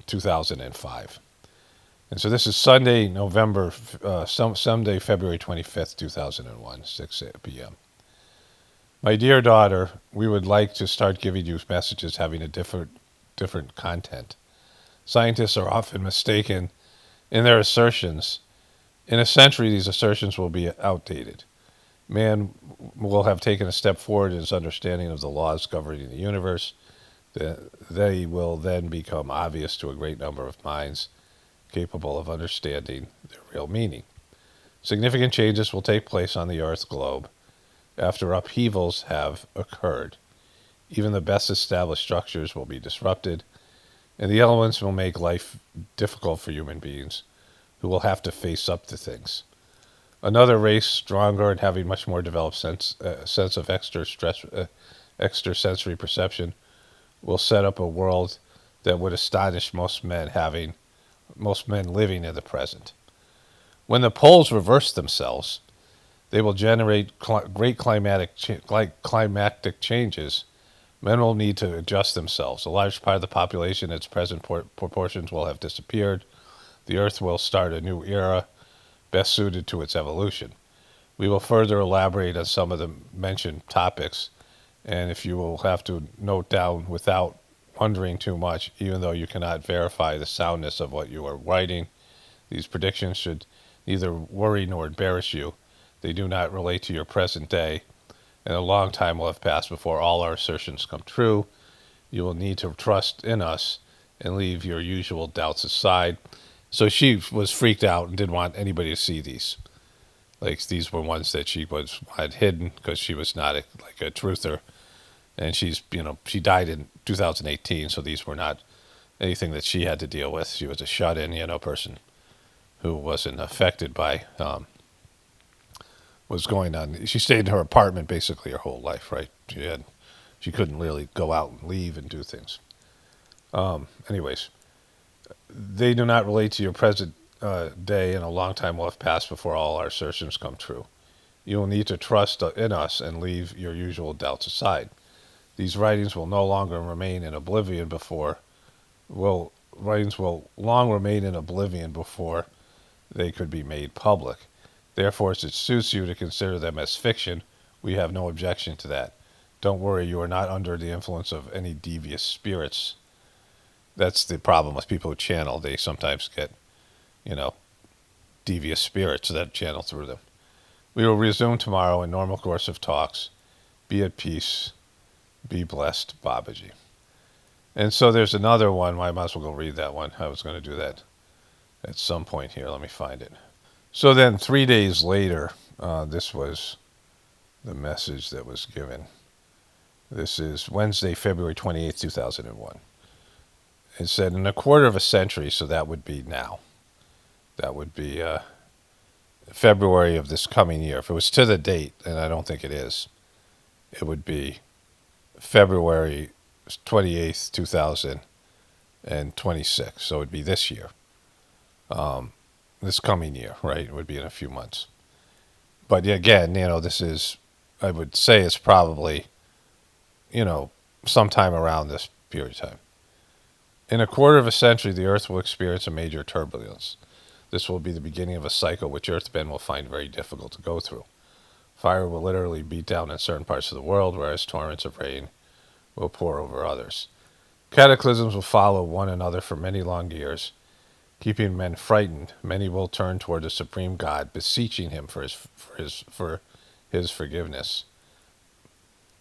2005. And so this is Sunday, Sunday, February 25th, 2001, 6 p.m. My dear daughter, we would like to start giving you messages having a different content. Scientists are often mistaken in their assertions. In a century, these assertions will be outdated. Man will have taken a step forward in his understanding of the laws governing the universe. They will then become obvious to a great number of minds capable of understanding their real meaning. Significant changes will take place on the Earth globe after upheavals have occurred. Even the best established structures will be disrupted, and the elements will make life difficult for human beings who will have to face up to things. Another race, stronger and having much more developed sense of extrasensory perception, will set up a world that would astonish most men living in the present. When the poles reverse themselves, they will generate great climactic changes. Men will need to adjust themselves. A large part of the population in its present proportions will have disappeared. The Earth will start a new era, best suited to its evolution. We will further elaborate on some of the mentioned topics, and if you will have to note down without wondering too much, even though you cannot verify the soundness of what you are writing, these predictions should neither worry nor embarrass you. They do not relate to your present day, and a long time will have passed before all our assertions come true. You will need to trust in us and leave your usual doubts aside. So she was freaked out and didn't want anybody to see these. Like these were ones that she had hidden because she was not a truther, and she died in 2018. So these were not anything that she had to deal with. She was a shut-in, person who wasn't affected by what's going on. She stayed in her apartment basically her whole life, right? She couldn't really go out and leave and do things. Anyways, they do not relate to your present day, and a long time will have passed before all our assertions come true. You will need to trust in us and leave your usual doubts aside. These writings will no longer remain in oblivion before they could be made public. Therefore, if it suits you to consider them as fiction, we have no objection to that. Don't worry, you are not under the influence of any devious spirits. That's the problem with people who channel. They sometimes get, devious spirits that channel through them. We will resume tomorrow in normal course of talks. Be at peace. Be blessed, Babaji. And so there's another one. I might as well go read that one. I was going to do that at some point here. Let me find it. So then 3 days later, this was the message that was given. This is Wednesday, February 28th, 2001. It said, in a quarter of a century, so that would be now. That would be February of this coming year. If it was to the date, and I don't think it is, it would be February 28th, 2026. So it would be this year. This coming year, right? It would be in a few months. But again, this is, I would say it's probably, sometime around this period of time. In a quarter of a century, the Earth will experience a major turbulence. This will be the beginning of a cycle which Earthmen will find very difficult to go through. Fire will literally beat down in certain parts of the world, whereas torrents of rain will pour over others. Cataclysms will follow one another for many long years. Keeping men frightened, many will turn toward the Supreme God, beseeching him for his forgiveness.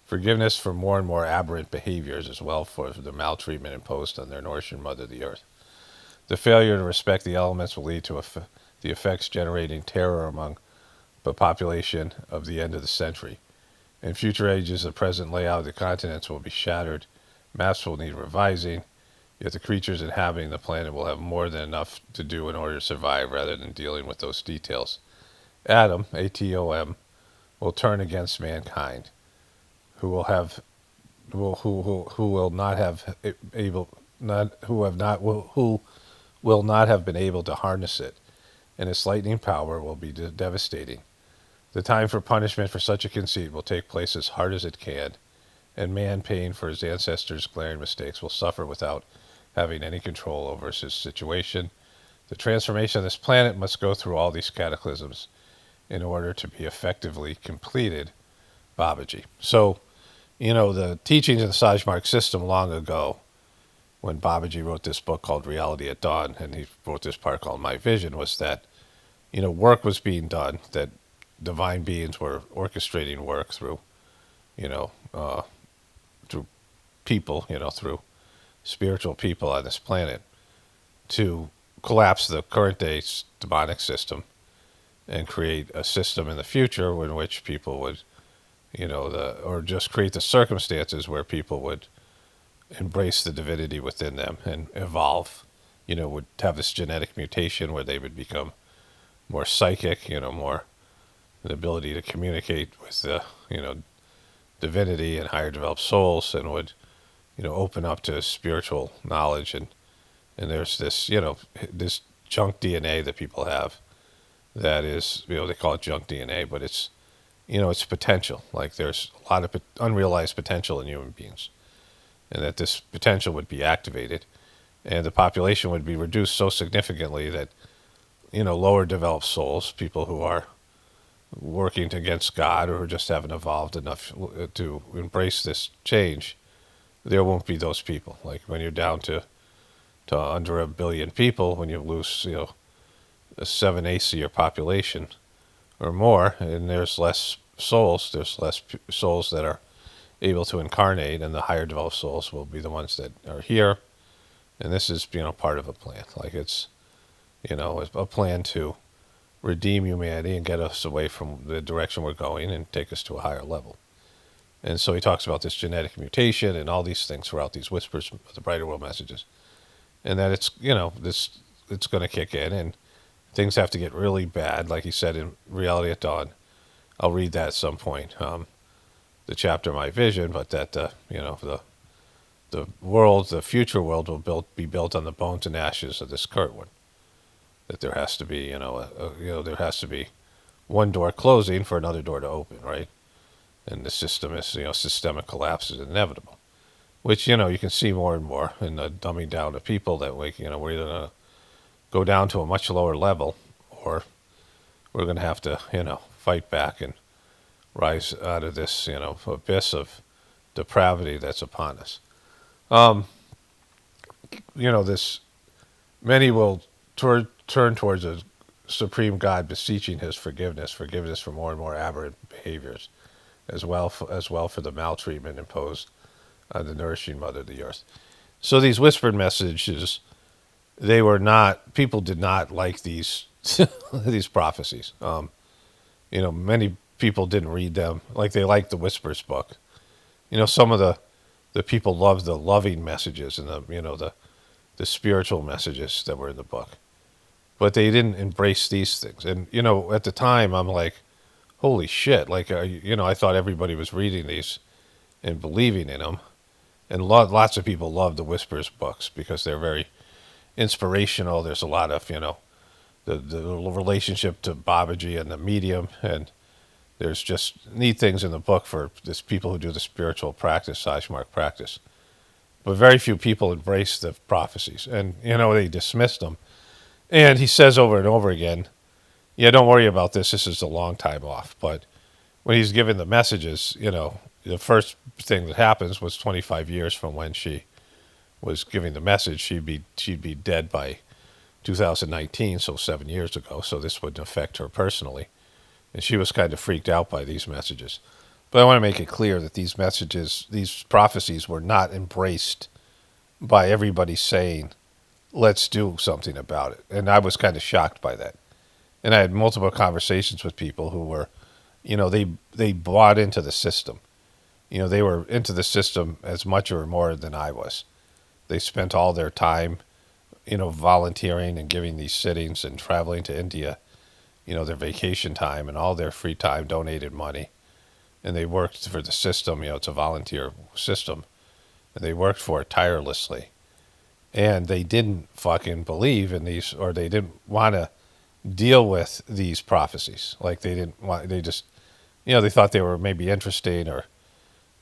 Forgiveness for more and more aberrant behaviors, as well for the maltreatment imposed on their nourishing mother, the Earth. The failure to respect the elements will lead to the effects generating terror among the population of the end of the century. In future ages, the present layout of the continents will be shattered. Maps will need revising. Yet the creatures inhabiting the planet will have more than enough to do in order to survive rather than dealing with those details. Adam, Atom, will turn against mankind, who will have who will not have able not who have not who will not have been able to harness it, and its lightning power will be devastating. The time for punishment for such a conceit will take place as hard as it can, and man, paying for his ancestors' glaring mistakes, will suffer without having any control over his situation. The transformation of this planet must go through all these cataclysms in order to be effectively completed. Babaji. So, the teachings of the Sajmark system long ago, when Babaji wrote this book called Reality at Dawn, and he wrote this part called My Vision, was that, work was being done, that divine beings were orchestrating work through, through people, through spiritual people on this planet to collapse the current day demonic system and create a system in the future in which people would, or just create the circumstances where people would embrace the divinity within them and evolve, would have this genetic mutation where they would become more psychic, more the ability to communicate with the, divinity and higher developed souls, and would, open up to spiritual knowledge. And there's this, this junk DNA that people have that is, they call it junk DNA, but it's, it's potential. Like there's a lot of unrealized potential in human beings, and that this potential would be activated, and the population would be reduced so significantly that, lower developed souls, people who are working against God or who just haven't evolved enough to embrace this change, there won't be those people. Like when you're down to under 1 billion people, when you lose, 7/8 of your population or more, and there's less souls, souls that are able to incarnate, and the higher developed souls will be the ones that are here. And this is, part of a plan. Like it's, a plan to redeem humanity and get us away from the direction we're going and take us to a higher level. And so he talks about this genetic mutation and all these things throughout these whispers of the brighter world messages, and that it's, it's going to kick in, and things have to get really bad, like he said in Reality at Dawn. I'll read that at some point, the chapter My Vision, but that the world, the future world, will be built on the bones and ashes of this current one. That there has to be, there has to be one door closing for another door to open, right? And the system is, systemic collapse is inevitable, which, you can see more and more in the dumbing down of people that we're either going to go down to a much lower level, or we're going to have to, fight back and rise out of this, abyss of depravity that's upon us. This, many will turn towards a supreme God, beseeching his forgiveness for more and more aberrant behaviors, as well for the maltreatment imposed on the nourishing mother of the earth. So these whispered messages, people did not like these these prophecies. Many people didn't read them. Like they liked the Whispers book. Some of the people loved the loving messages and the spiritual messages that were in the book, but they didn't embrace these things. And at the time, I'm like, holy shit! Like I thought everybody was reading these and believing in them, and lots of people love the Whispers books because they're very inspirational. There's a lot of the relationship to Babaji and the medium, and there's just neat things in the book for this people who do the spiritual practice, Sajmark practice. But very few people embrace the prophecies, and they dismiss them. And he says over and over again, yeah, don't worry about this. This is a long time off. But when he's given the messages, the first thing that happens was 25 years from when she was giving the message. She'd be dead by 2019, so 7 years ago. So this wouldn't affect her personally. And she was kind of freaked out by these messages. But I want to make it clear that these messages, these prophecies, were not embraced by everybody saying, let's do something about it. And I was kind of shocked by that. And I had multiple conversations with people who were they bought into the system. They were into the system as much or more than I was. They spent all their time, volunteering and giving these sittings and traveling to India, their vacation time and all their free time, donated money. And they worked for the system. It's a volunteer system. And they worked for it tirelessly. And they didn't fucking believe in these, or they didn't want to deal with these prophecies. Like they just, they thought they were maybe interesting,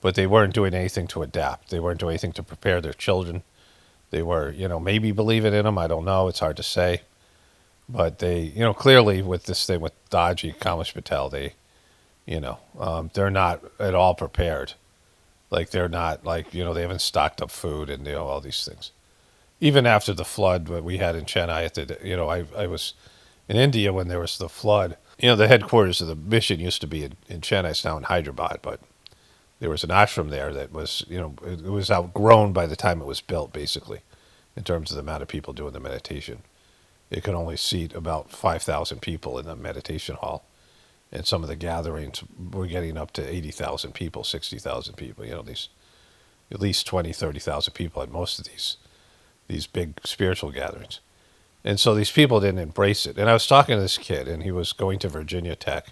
but they weren't doing anything to adapt. They weren't doing anything to prepare their children. They were, maybe believing in them. I don't know. It's hard to say. But they, clearly with this thing with Daji, Kamish Patel, they're not at all prepared. Like they're not they haven't stocked up food and, all these things. Even after the flood that we had in Chennai, I was in India when there was the flood. The headquarters of the mission used to be in Chennai. It's now in Hyderabad, but there was an ashram there that was, it was outgrown by the time it was built, basically, in terms of the amount of people doing the meditation. It could only seat about 5,000 people in the meditation hall. And some of the gatherings were getting up to 80,000 people, 60,000 people, these at least 20, 30,000 people at most of these big spiritual gatherings. And so these people didn't embrace it. And I was talking to this kid, and he was going to Virginia Tech.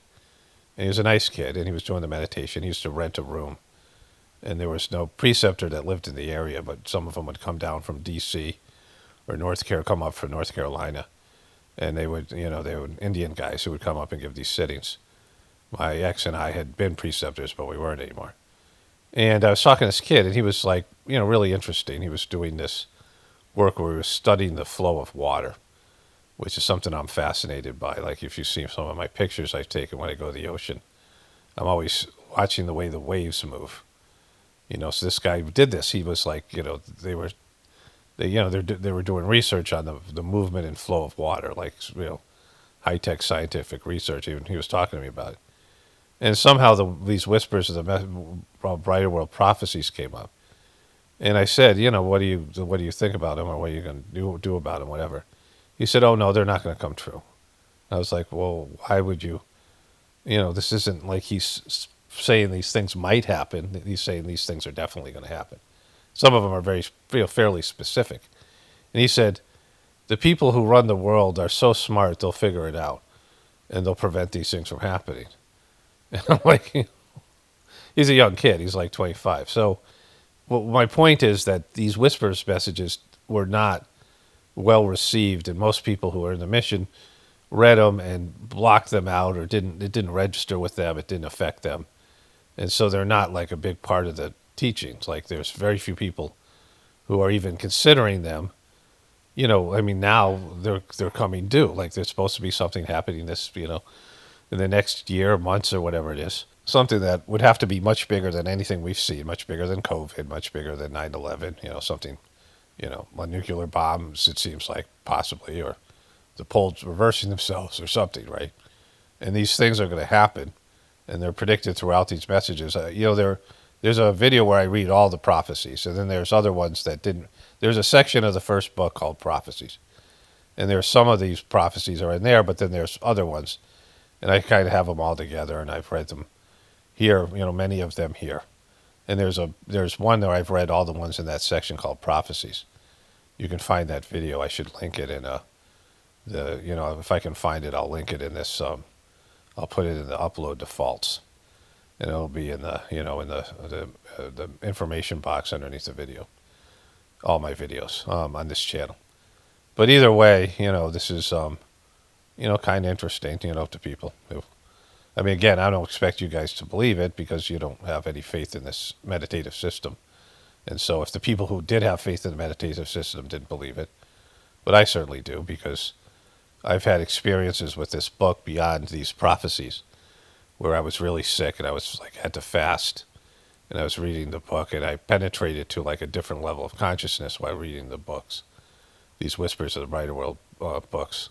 And he was a nice kid, and he was doing the meditation. He used to rent a room. And there was no preceptor that lived in the area, but some of them would come down from D.C. or come up from North Carolina. And they would, they were Indian guys who would come up and give these sittings. My ex and I had been preceptors, but we weren't anymore. And I was talking to this kid, and he was like, really interesting. He was doing this work where he was studying the flow of water, which is something I'm fascinated by. Like if you see some of my pictures I've taken when I go to the ocean, I'm always watching the way the waves move. So this guy who did this, he was like, they were doing research on the movement and flow of water, like high-tech scientific research. Even he was talking to me about it. And somehow these whispers of the brighter world prophecies came up. And I said, what do you think about them, or what are you going to do about them, whatever. He said, oh, no, they're not going to come true. I was like, well, why would you? This isn't like he's saying these things might happen. He's saying these things are definitely going to happen. Some of them are very fairly specific. And he said, the people who run the world are so smart, they'll figure it out, and they'll prevent these things from happening. And I'm like, he's a young kid. He's like 25. So my point is that these whispers messages were not well received, and most people who are in the mission read them and blocked them out, or it didn't register with them. It didn't affect them. And so they're not like a big part of the teachings. Like there's very few people who are even considering them. Now they're coming due. Like there's supposed to be something happening in the next year, months, or whatever it is. Something that would have to be much bigger than anything we've seen, much bigger than COVID, much bigger than 9/11, something, a nuclear bombs, it seems like, possibly, or the poles reversing themselves or something, right? And these things are going to happen, and they're predicted throughout these messages. There's a video where I read all the prophecies, and then there's other ones that didn't. There's a section of the first book called Prophecies, and there's some of these prophecies are in there, but then there's other ones, and I kind of have them all together, and I've read them here, many of them here. And there's one where I've read all the ones in that section called Prophecies. You can find that video. I should link it in if I can find it, I'll link it in this. I'll put it in the upload defaults, and it'll be in the the information box underneath the video. All my videos on this channel. But either way, this is kind of interesting, to people. Again, I don't expect you guys to believe it because you don't have any faith in this meditative system. And so if the people who did have faith in the meditative system didn't believe it, but I certainly do, because I've had experiences with this book beyond these prophecies where I was really sick and I was had to fast, and I was reading the book, and I penetrated to a different level of consciousness while reading the books, these Whispers of the Brighter World books.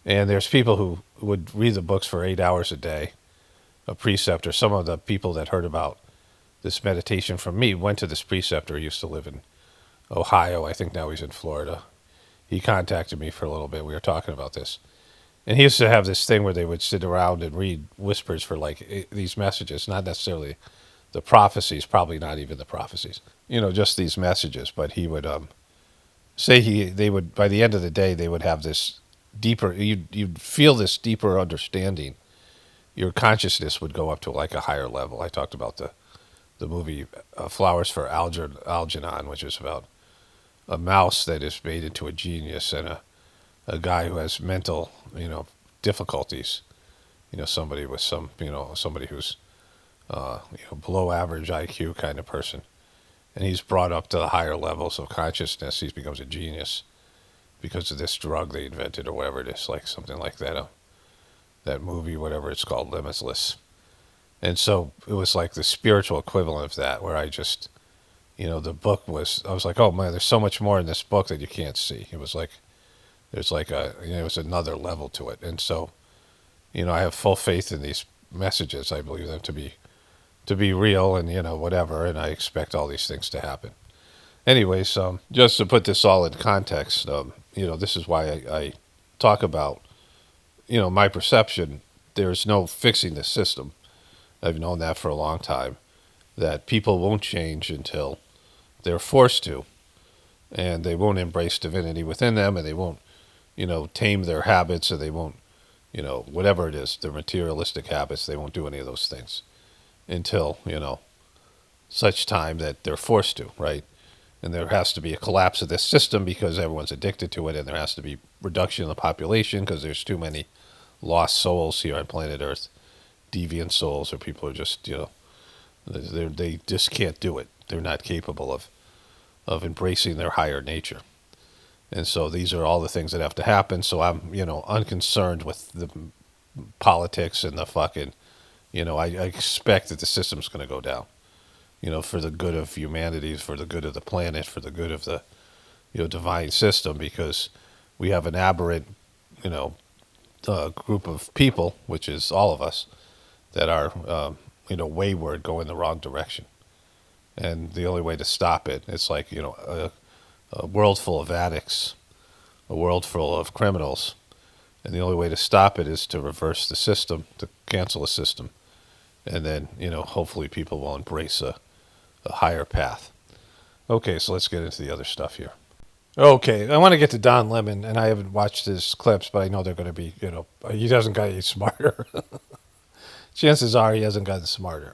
And there's people who would read the books for 8 hours a day, a preceptor. Some of the people that heard about this meditation from me went to this preceptor who used to live in Ohio. I think now he's in Florida. He contacted me for a little bit. We were talking about this. And he used to have this thing where they would sit around and read whispers for like these messages, not necessarily the prophecies, probably not even the prophecies, just these messages. But he would say they would, by the end of the day, they would have this deeper, you'd feel this deeper understanding. Your consciousness would go up to like a higher level. I talked about the movie Flowers for Algernon, which is about a mouse that is made into a genius, and a guy who has mental, difficulties. Somebody with somebody who's, below average IQ kind of person. And he's brought up to the higher levels of consciousness. He becomes a genius because of this drug they invented or whatever it is, like something like that. That movie, whatever it's called, Limitless. And so it was like the spiritual equivalent of that, where I just, the book was, I was like, oh man, there's so much more in this book that you can't see. It was like, there's like it was another level to it. And so, I have full faith in these messages. I believe them to be real and, whatever. And I expect all these things to happen. Anyways, just to put this all in context, this is why I talk about, my perception. There's no fixing the system. I've known that for a long time, that people won't change until they're forced to, and they won't embrace divinity within them, and they won't, tame their habits, or they won't, whatever it is, their materialistic habits, they won't do any of those things until, such time that they're forced to, right? And there has to be a collapse of this system because everyone's addicted to it, and there has to be reduction in the population because there's too many lost souls here on planet Earth, deviant souls, or people who are just, they just can't do it. They're not capable of embracing their higher nature. And so these are all the things that have to happen. So I'm, unconcerned with the politics and the fucking, I expect that the system's going to go down, for the good of humanity, for the good of the planet, for the good of the, divine system, because we have an aberrant, group of people, which is all of us, that are, wayward, going the wrong direction. And the only way to stop it, it's like, a world full of addicts, a world full of criminals. And the only way to stop it is to reverse the system, to cancel the system. And then, hopefully people will embrace a higher path. Okay, so let's get into the other stuff here. Okay, I want to get to Don Lemon, and I haven't watched his clips, but I know they're going to be, he hasn't got any smarter. Chances are he hasn't gotten smarter.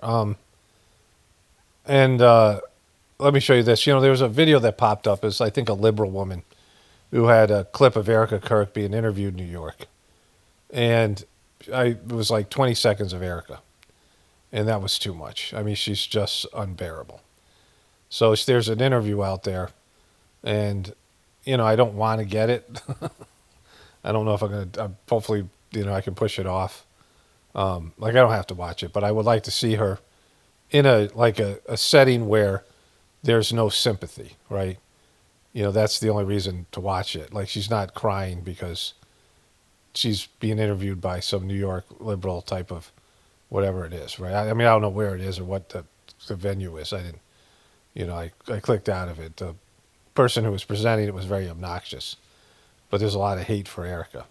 Let me show you this. There was a video that popped up. It's, I think, a liberal woman who had a clip of Erica Kirk being interviewed in New York. And it was like 20 seconds of Erica. And that was too much. I mean, she's just unbearable. So there's an interview out there. And, I don't want to get it. I don't know if I'm going to, hopefully, I can push it off. I don't have to watch it, but I would like to see her in a setting where there's no sympathy, right? That's the only reason to watch it. Like, she's not crying because she's being interviewed by some New York liberal type of whatever it is, right? I mean, I don't know where it is or what the venue is. I didn't, I clicked out of it. The person who was presenting it was very obnoxious, but there's a lot of hate for Erica.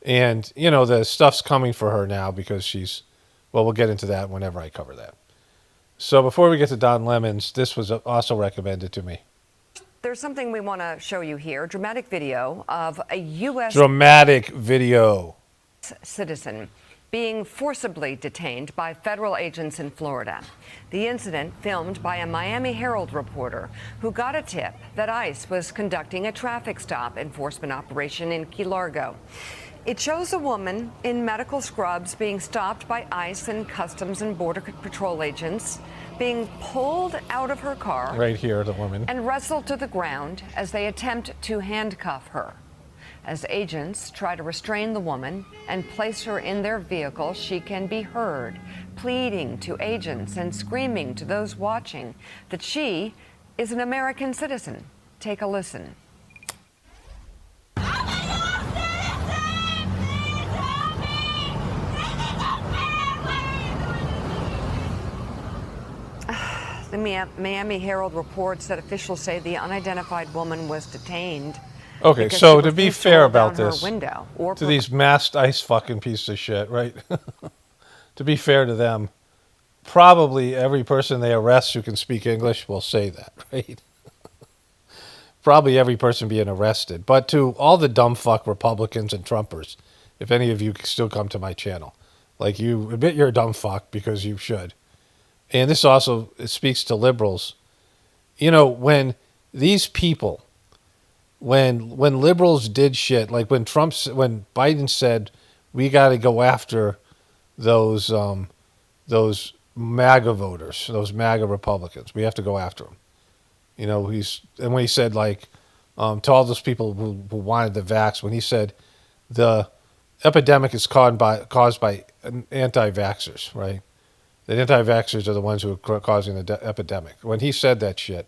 And, the stuff's coming for her now because we'll get into that whenever I cover that. So before we get to Don Lemon's, this was also recommended to me. There's something we want to show you here. Dramatic video of a U.S. Citizen being forcibly detained by federal agents in Florida. The incident filmed by a Miami Herald reporter who got a tip that ICE was conducting a traffic stop enforcement operation in Key Largo. It shows a woman in medical scrubs being stopped by ICE and Customs and Border Patrol agents, being pulled out of her car. Right here, the woman. And wrestled to the ground as they attempt to handcuff her. As agents try to restrain the woman and place her in their vehicle, she can be heard pleading to agents and screaming to those watching that she is an American citizen. Take a listen. The Miami Herald reports that officials say the unidentified woman was detained Okay, because so she to be refused fair roll down about her this, window or to these masked ICE fucking pieces of shit, right? To be fair to them, probably every person they arrest who can speak English will say that, right? Probably every person being arrested. But to all the dumb fuck Republicans and Trumpers, if any of you still come to my channel, like, you admit you're a dumb fuck because you should. And this also speaks to liberals. You know, when these people, when liberals did shit, like when Biden said we got to go after those those MAGA voters, those MAGA Republicans, we have to go after them. You know, when he said, like, to all those people who wanted the vax, when he said the epidemic is caused by anti-vaxxers, right? That anti-vaxxers are the ones who are causing the epidemic. When he said that shit,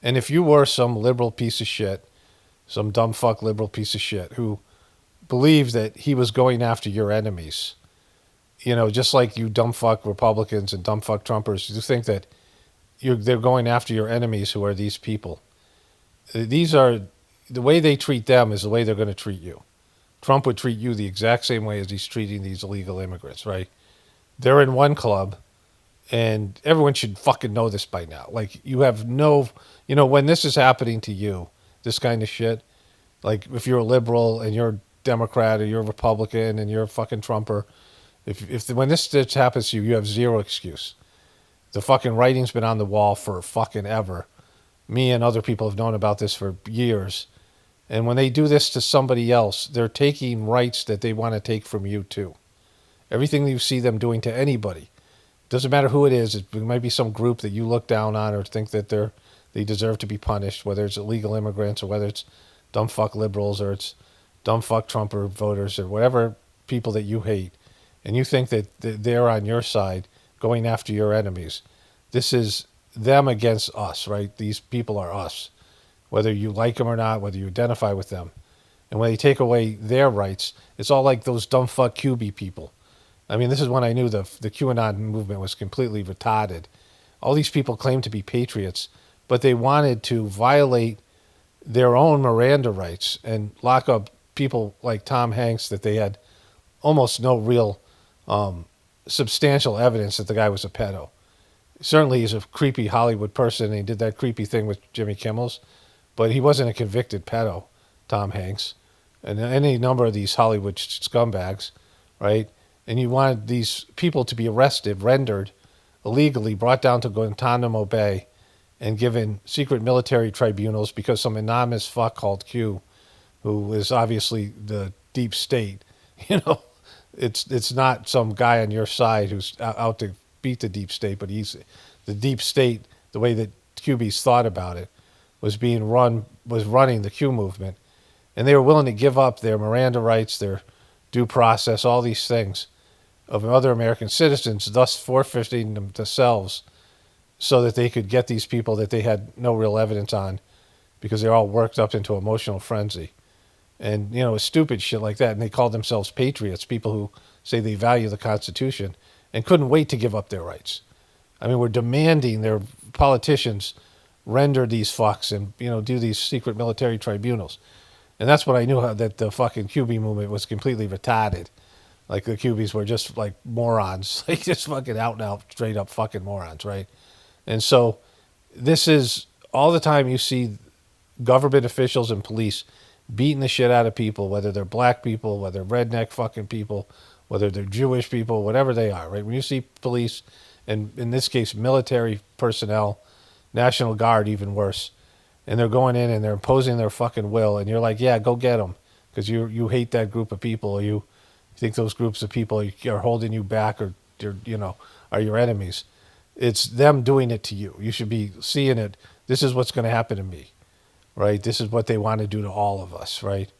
and if you were some liberal piece of shit, some dumb fuck liberal piece of shit who believed that he was going after your enemies, you know, just like you dumb fuck Republicans and dumb fuck Trumpers, you think that they're going after your enemies, who are these people. These are, the way they treat them is the way they're going to treat you. Trump would treat you the exact same way as he's treating these illegal immigrants, right? They're in one club, and everyone should fucking know this by now. Like, you have no, you know, when this is happening to you, this kind of shit, like if you're a liberal and you're a Democrat or you're a Republican and you're a fucking Trumper, when this shit happens to you, you have zero excuse. The fucking writing's been on the wall for fucking ever. Me and other people have known about this for years. And when they do this to somebody else, they're taking rights that they want to take from you too. Everything you see them doing to anybody, doesn't matter who it is. It might be some group that you look down on or think that they deserve to be punished, whether it's illegal immigrants or whether it's dumb fuck liberals or it's dumb fuck Trumper voters or whatever people that you hate. And you think that they're on your side going after your enemies. This is them against us, right? These people are us, whether you like them or not, whether you identify with them. And when they take away their rights, it's all like those dumb fuck QB people. I mean, this is when I knew the QAnon movement was completely retarded. All these people claim to be patriots, but they wanted to violate their own Miranda rights and lock up people like Tom Hanks that they had almost no real substantial evidence that the guy was a pedo. Certainly he's a creepy Hollywood person, and he did that creepy thing with Jimmy Kimmel's, but he wasn't a convicted pedo, Tom Hanks, and any number of these Hollywood scumbags, right? And you wanted these people to be arrested, rendered illegally, brought down to Guantanamo Bay, and given secret military tribunals because some anonymous fuck called Q, who is obviously the deep state, you know, it's not some guy on your side who's out to beat the deep state, but he's the deep state. The way that QBs thought about it was running the Q movement, and they were willing to give up their Miranda rights, their due process, all these things of other American citizens, thus forfeiting themselves so that they could get these people that they had no real evidence on because they're all worked up into emotional frenzy. And, you know, stupid shit like that. And they called themselves patriots, people who say they value the Constitution and couldn't wait to give up their rights. I mean, we're demanding their politicians render these fucks and, you know, do these secret military tribunals. And that's when I knew that the fucking QB movement was completely retarded. Like, the QBs were just like morons, like just fucking out and out, straight up fucking morons, right? And so this is all the time you see government officials and police beating the shit out of people, whether they're black people, whether they're redneck fucking people, whether they're Jewish people, whatever they are, right? When you see police, and in this case, military personnel, National Guard, even worse, and they're going in and they're imposing their fucking will, and you're like, yeah, go get them, because you hate that group of people, or you think those groups of people are holding you back, or you know, are your enemies. It's them doing it to you. You should be seeing it. This is what's going to happen to me, right? This is what they want to do to all of us, right?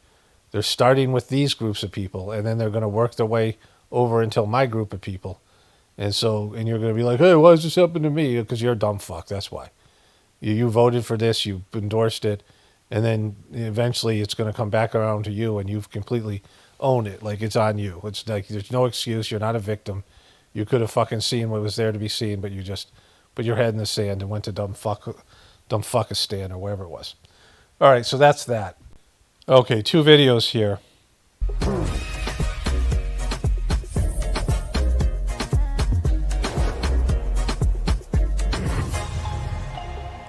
They're starting with these groups of people, and then they're going to work their way over until my group of people. And you're going to be like, hey, why is this happening to me? Because you're a dumb fuck, that's why. You voted for this, you endorsed it, and then eventually it's going to come back around to you, and you've completely owned it. Like, it's on you. It's like there's no excuse. You're not a victim. You could have fucking seen what was there to be seen, but you just put your head in the sand and went to dumb fuckistan or wherever it was. All right, so that's that. Okay, 2 videos here.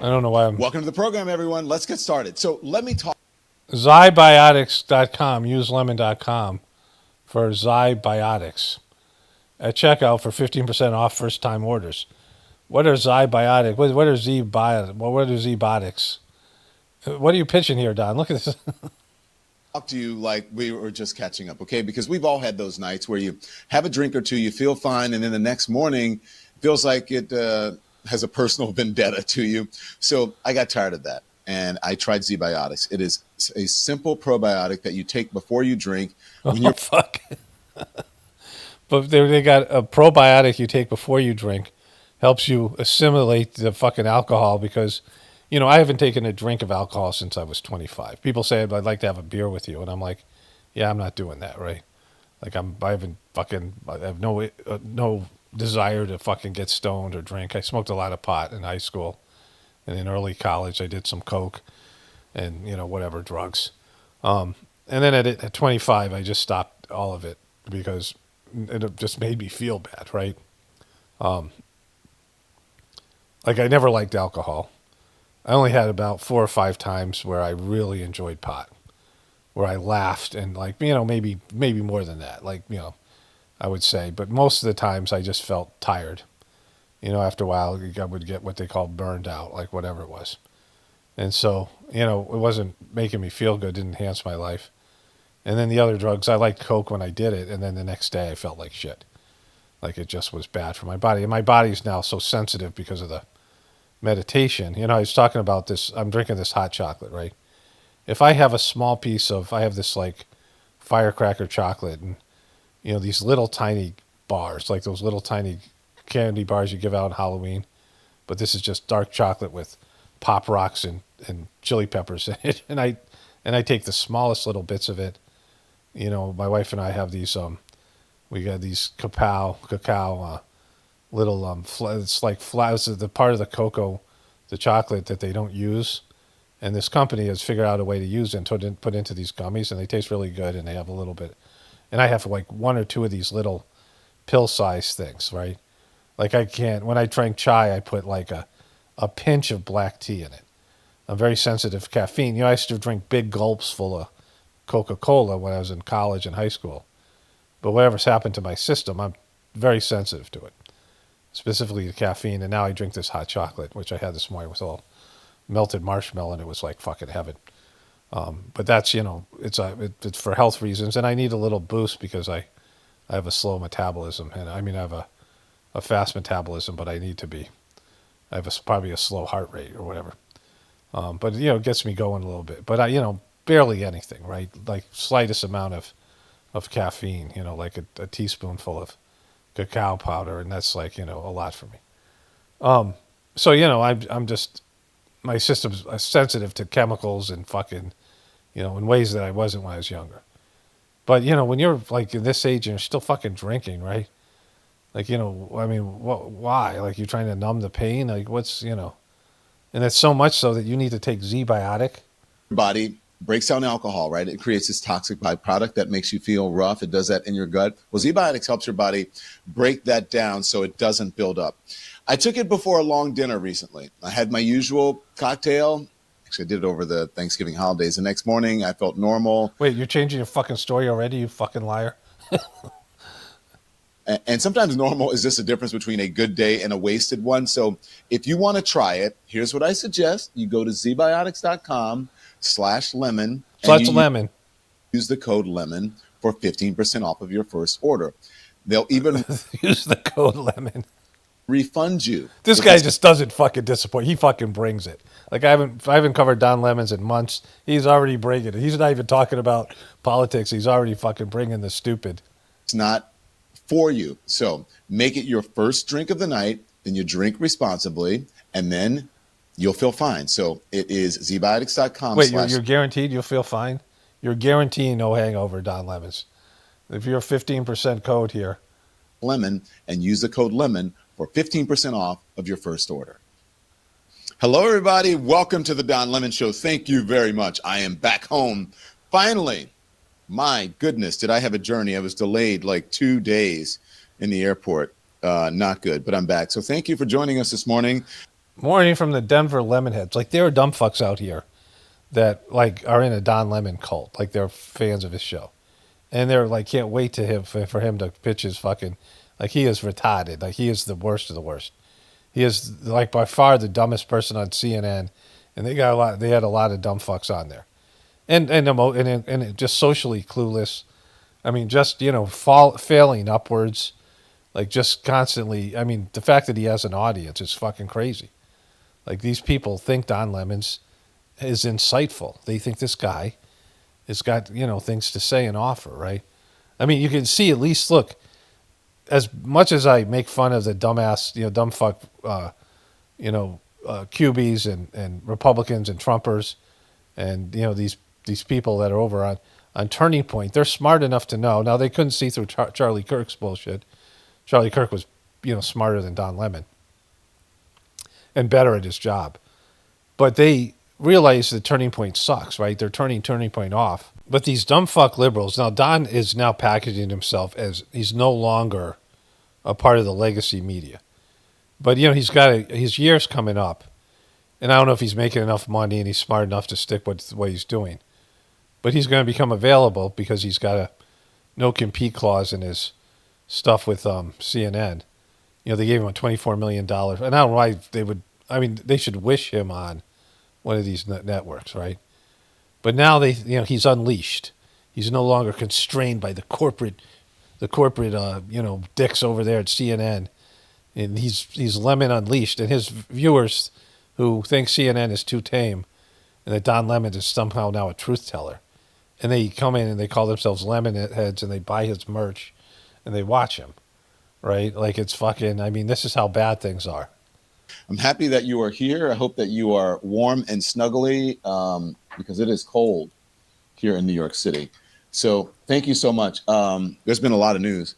I don't know why I'm... Welcome to the program, everyone. Let's get started. So let me talk. Zybiotics.com. Use lemon.com for Zybiotics at checkout for 15% off first-time orders. What are Zybiotics? What are Zbiotics? What are Zbotics? What are you pitching here, Don? Look at this. Talk to you like we were just catching up, okay? Because we've all had those nights where you have a drink or two, you feel fine, and then the next morning it feels like it has a personal vendetta to you. So I got tired of that, and I tried Zbiotics. It is a simple probiotic that you take before you drink. When Oh, you're fuck. But they got a probiotic you take before you drink. Helps you assimilate the fucking alcohol because, I haven't taken a drink of alcohol since I was 25. People say I'd like to have a beer with you, and I'm like, yeah, I'm not doing that, right? Like I have no desire to fucking get stoned or drink. I smoked a lot of pot in high school, and in early college I did some coke, and whatever drugs. And then at 25 I just stopped all of it because it just made me feel bad, right? Like I never liked alcohol. I only had about 4 or 5 times where I really enjoyed pot, where I laughed and maybe more than that, I would say. But most of the times I just felt tired. After a while I would get what they call burned out, like whatever it was. And so, it wasn't making me feel good, didn't enhance my life. And then the other drugs, I liked coke when I did it, and then the next day I felt like shit. Like it just was bad for my body. And my body's now so sensitive because of the meditation. I was talking about this. I'm drinking this hot chocolate, right? If I have a small piece I have this like firecracker chocolate and, these little tiny bars, like those little tiny candy bars you give out on Halloween. But this is just dark chocolate with Pop Rocks and chili peppers in it. And I take the smallest little bits of it. My wife and I have these, we got these cacao, little it's like flowers, the part of the cocoa, the chocolate that they don't use, and this company has figured out a way to use it and put into these gummies, and they taste really good, and they have a little bit, and I have like 1 or 2 of these little pill-sized things, right? Like when I drank chai, I put like a pinch of black tea in it. I'm very sensitive to caffeine. I used to drink big gulps full of Coca-Cola when I was in college and high school, but whatever's happened to my system, I'm very sensitive to it. Specifically to caffeine, and now I drink this hot chocolate, which I had this morning with all melted marshmallow, and it was like fucking heaven. But that's it's for health reasons, and I need a little boost because I have a slow metabolism, and I have a fast metabolism, but I have probably a slow heart rate or whatever. But it gets me going a little bit, but I barely anything, right? Like slightest amount of caffeine, like a teaspoonful of cacao powder, and that's like a lot for me. So I'm just, my system's sensitive to chemicals and fucking in ways that I wasn't when I was younger. But when you're like in this age and you're still fucking drinking, right? Like why? Like you're trying to numb the pain? Like what's and it's so much so that you need to take Zbiotic. body breaks down alcohol, right? It creates this toxic byproduct that makes you feel rough. It does that in your gut. Well, Zbiotics helps your body break that down so it doesn't build up. I took it before a long dinner recently. I had my usual cocktail. Actually, I did it over the Thanksgiving holidays. The next morning, I felt normal. Wait, you're changing your fucking story already, you fucking liar? And sometimes normal is just a difference between a good day and a wasted one. So if you want to try it, here's what I suggest. You go to zbiotics.com/lemon. So that's lemon. Use the code lemon for 15% off of your first order. They'll even Use the code lemon. refund you. This guy just doesn't fucking disappoint. He fucking brings it. Like I haven't covered Don Lemons in months. He's already bringing it. He's not even talking about politics. He's already fucking bringing the stupid. It's not for you. So make it your first drink of the night, then you drink responsibly, and then you'll feel fine. So it is zbiotics.com. Wait, you're guaranteed you'll feel fine? You're guaranteeing no hangover, Don Lemons. If you're a 15% code here. Lemon, and use the code lemon for 15% off of your first order. Hello, everybody. Welcome to the Don Lemon Show. Thank you very much. I am back home Finally, my goodness, did I have a journey. I was delayed like 2 days in the airport. Not good, but I'm back. So thank you for joining us this morning. Morning from the Denver Lemonheads. Like, there are dumb fucks out here that like are in a Don Lemon cult. Like, they're fans of his show, and they're like can't wait for him to pitch his fucking. Like, he is retarded. Like, he is the worst of the worst. He is like by far the dumbest person on CNN, and they got a lot. They had a lot of dumb fucks on there, and just socially clueless. I mean, just failing upwards, like just constantly. I mean, the fact that he has an audience is fucking crazy. Like, these people think Don Lemons is insightful. They think this guy has got things to say and offer, right? I mean, you can see at least look. As much as I make fun of the dumbass, dumb fuck, QBs and Republicans and Trumpers, and these people that are over on Turning Point, they're smart enough to know. Now, they couldn't see through Charlie Kirk's bullshit. Charlie Kirk was smarter than Don Lemon and better at his job, but they realize that Turning Point sucks, right? They're turning Turning Point off. But these dumb fuck liberals, now Don is now packaging himself as he's no longer a part of the legacy media. But, he's got his years coming up. And I don't know if he's making enough money and he's smart enough to stick with what he's doing. But he's going to become available because he's got a no compete clause in his stuff with CNN. They gave him a $24 million. And I don't know why they should wish him on one of these networks, right? But now he's unleashed. He's no longer constrained by the corporate dicks over there at CNN, and he's Lemon unleashed. And his viewers, who think CNN is too tame, and that Don Lemon is somehow now a truth teller, and they come in and they call themselves Lemon heads, and they buy his merch, and they watch him, right? Like, it's fucking. I mean, this is how bad things are. I'm happy that you are here. I hope that you are warm and snuggly because it is cold here in New York City. So thank you so much. There's been a lot of news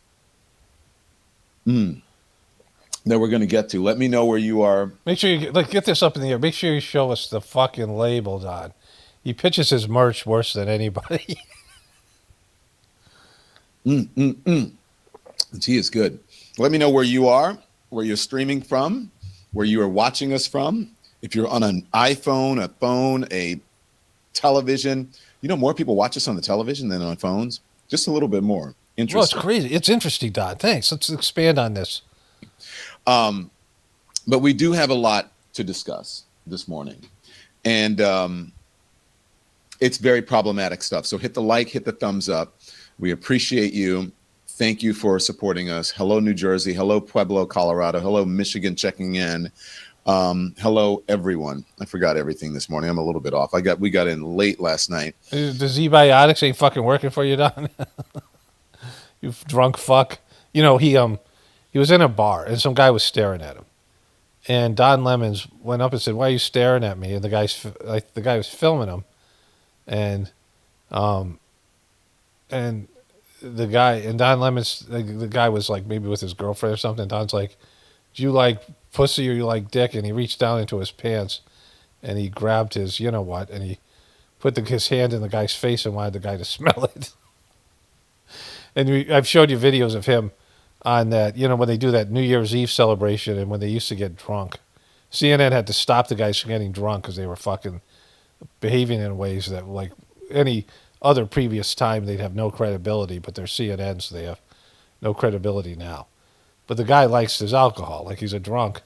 that we're going to get to. Let me know where you are. Make sure you get this up in the air. Make sure you show us the fucking label, Don. He pitches his merch worse than anybody. The tea is good. Let me know where you are, where you're streaming from, where you are watching us from. If you're on an iPhone, a phone, a television, more people watch us on the television than on phones. Just a little bit more. Interesting. Well, it's crazy. It's interesting, Don. Thanks. Let's expand on this. But we do have a lot to discuss this morning. And it's very problematic stuff. So hit the like, hit the thumbs up. We appreciate you. Thank you for supporting us. Hello, New Jersey. Hello, Pueblo, Colorado. Hello, Michigan checking in. Hello, everyone. I forgot everything this morning. I'm a little bit off. We got in late last night. The Z-Biotics ain't fucking working for you, Don. You drunk fuck. He was in a bar and some guy was staring at him, and Don Lemons went up and said, "Why are you staring at me?" And the guy was filming him, and Don Lemons, the guy was like maybe with his girlfriend or something. Don's like, "Do you like pussy or you like dick?" And he reached down into his pants and he grabbed his and he put his hand in the guy's face and wanted the guy to smell it. And I've showed you videos of him on that, when they do that New Year's Eve celebration and when they used to get drunk. CNN had to stop the guys from getting drunk because they were fucking behaving in ways that, like, any other previous time they'd have no credibility, but they're CNN, so they have no credibility now. But the guy likes his alcohol, like he's a drunk.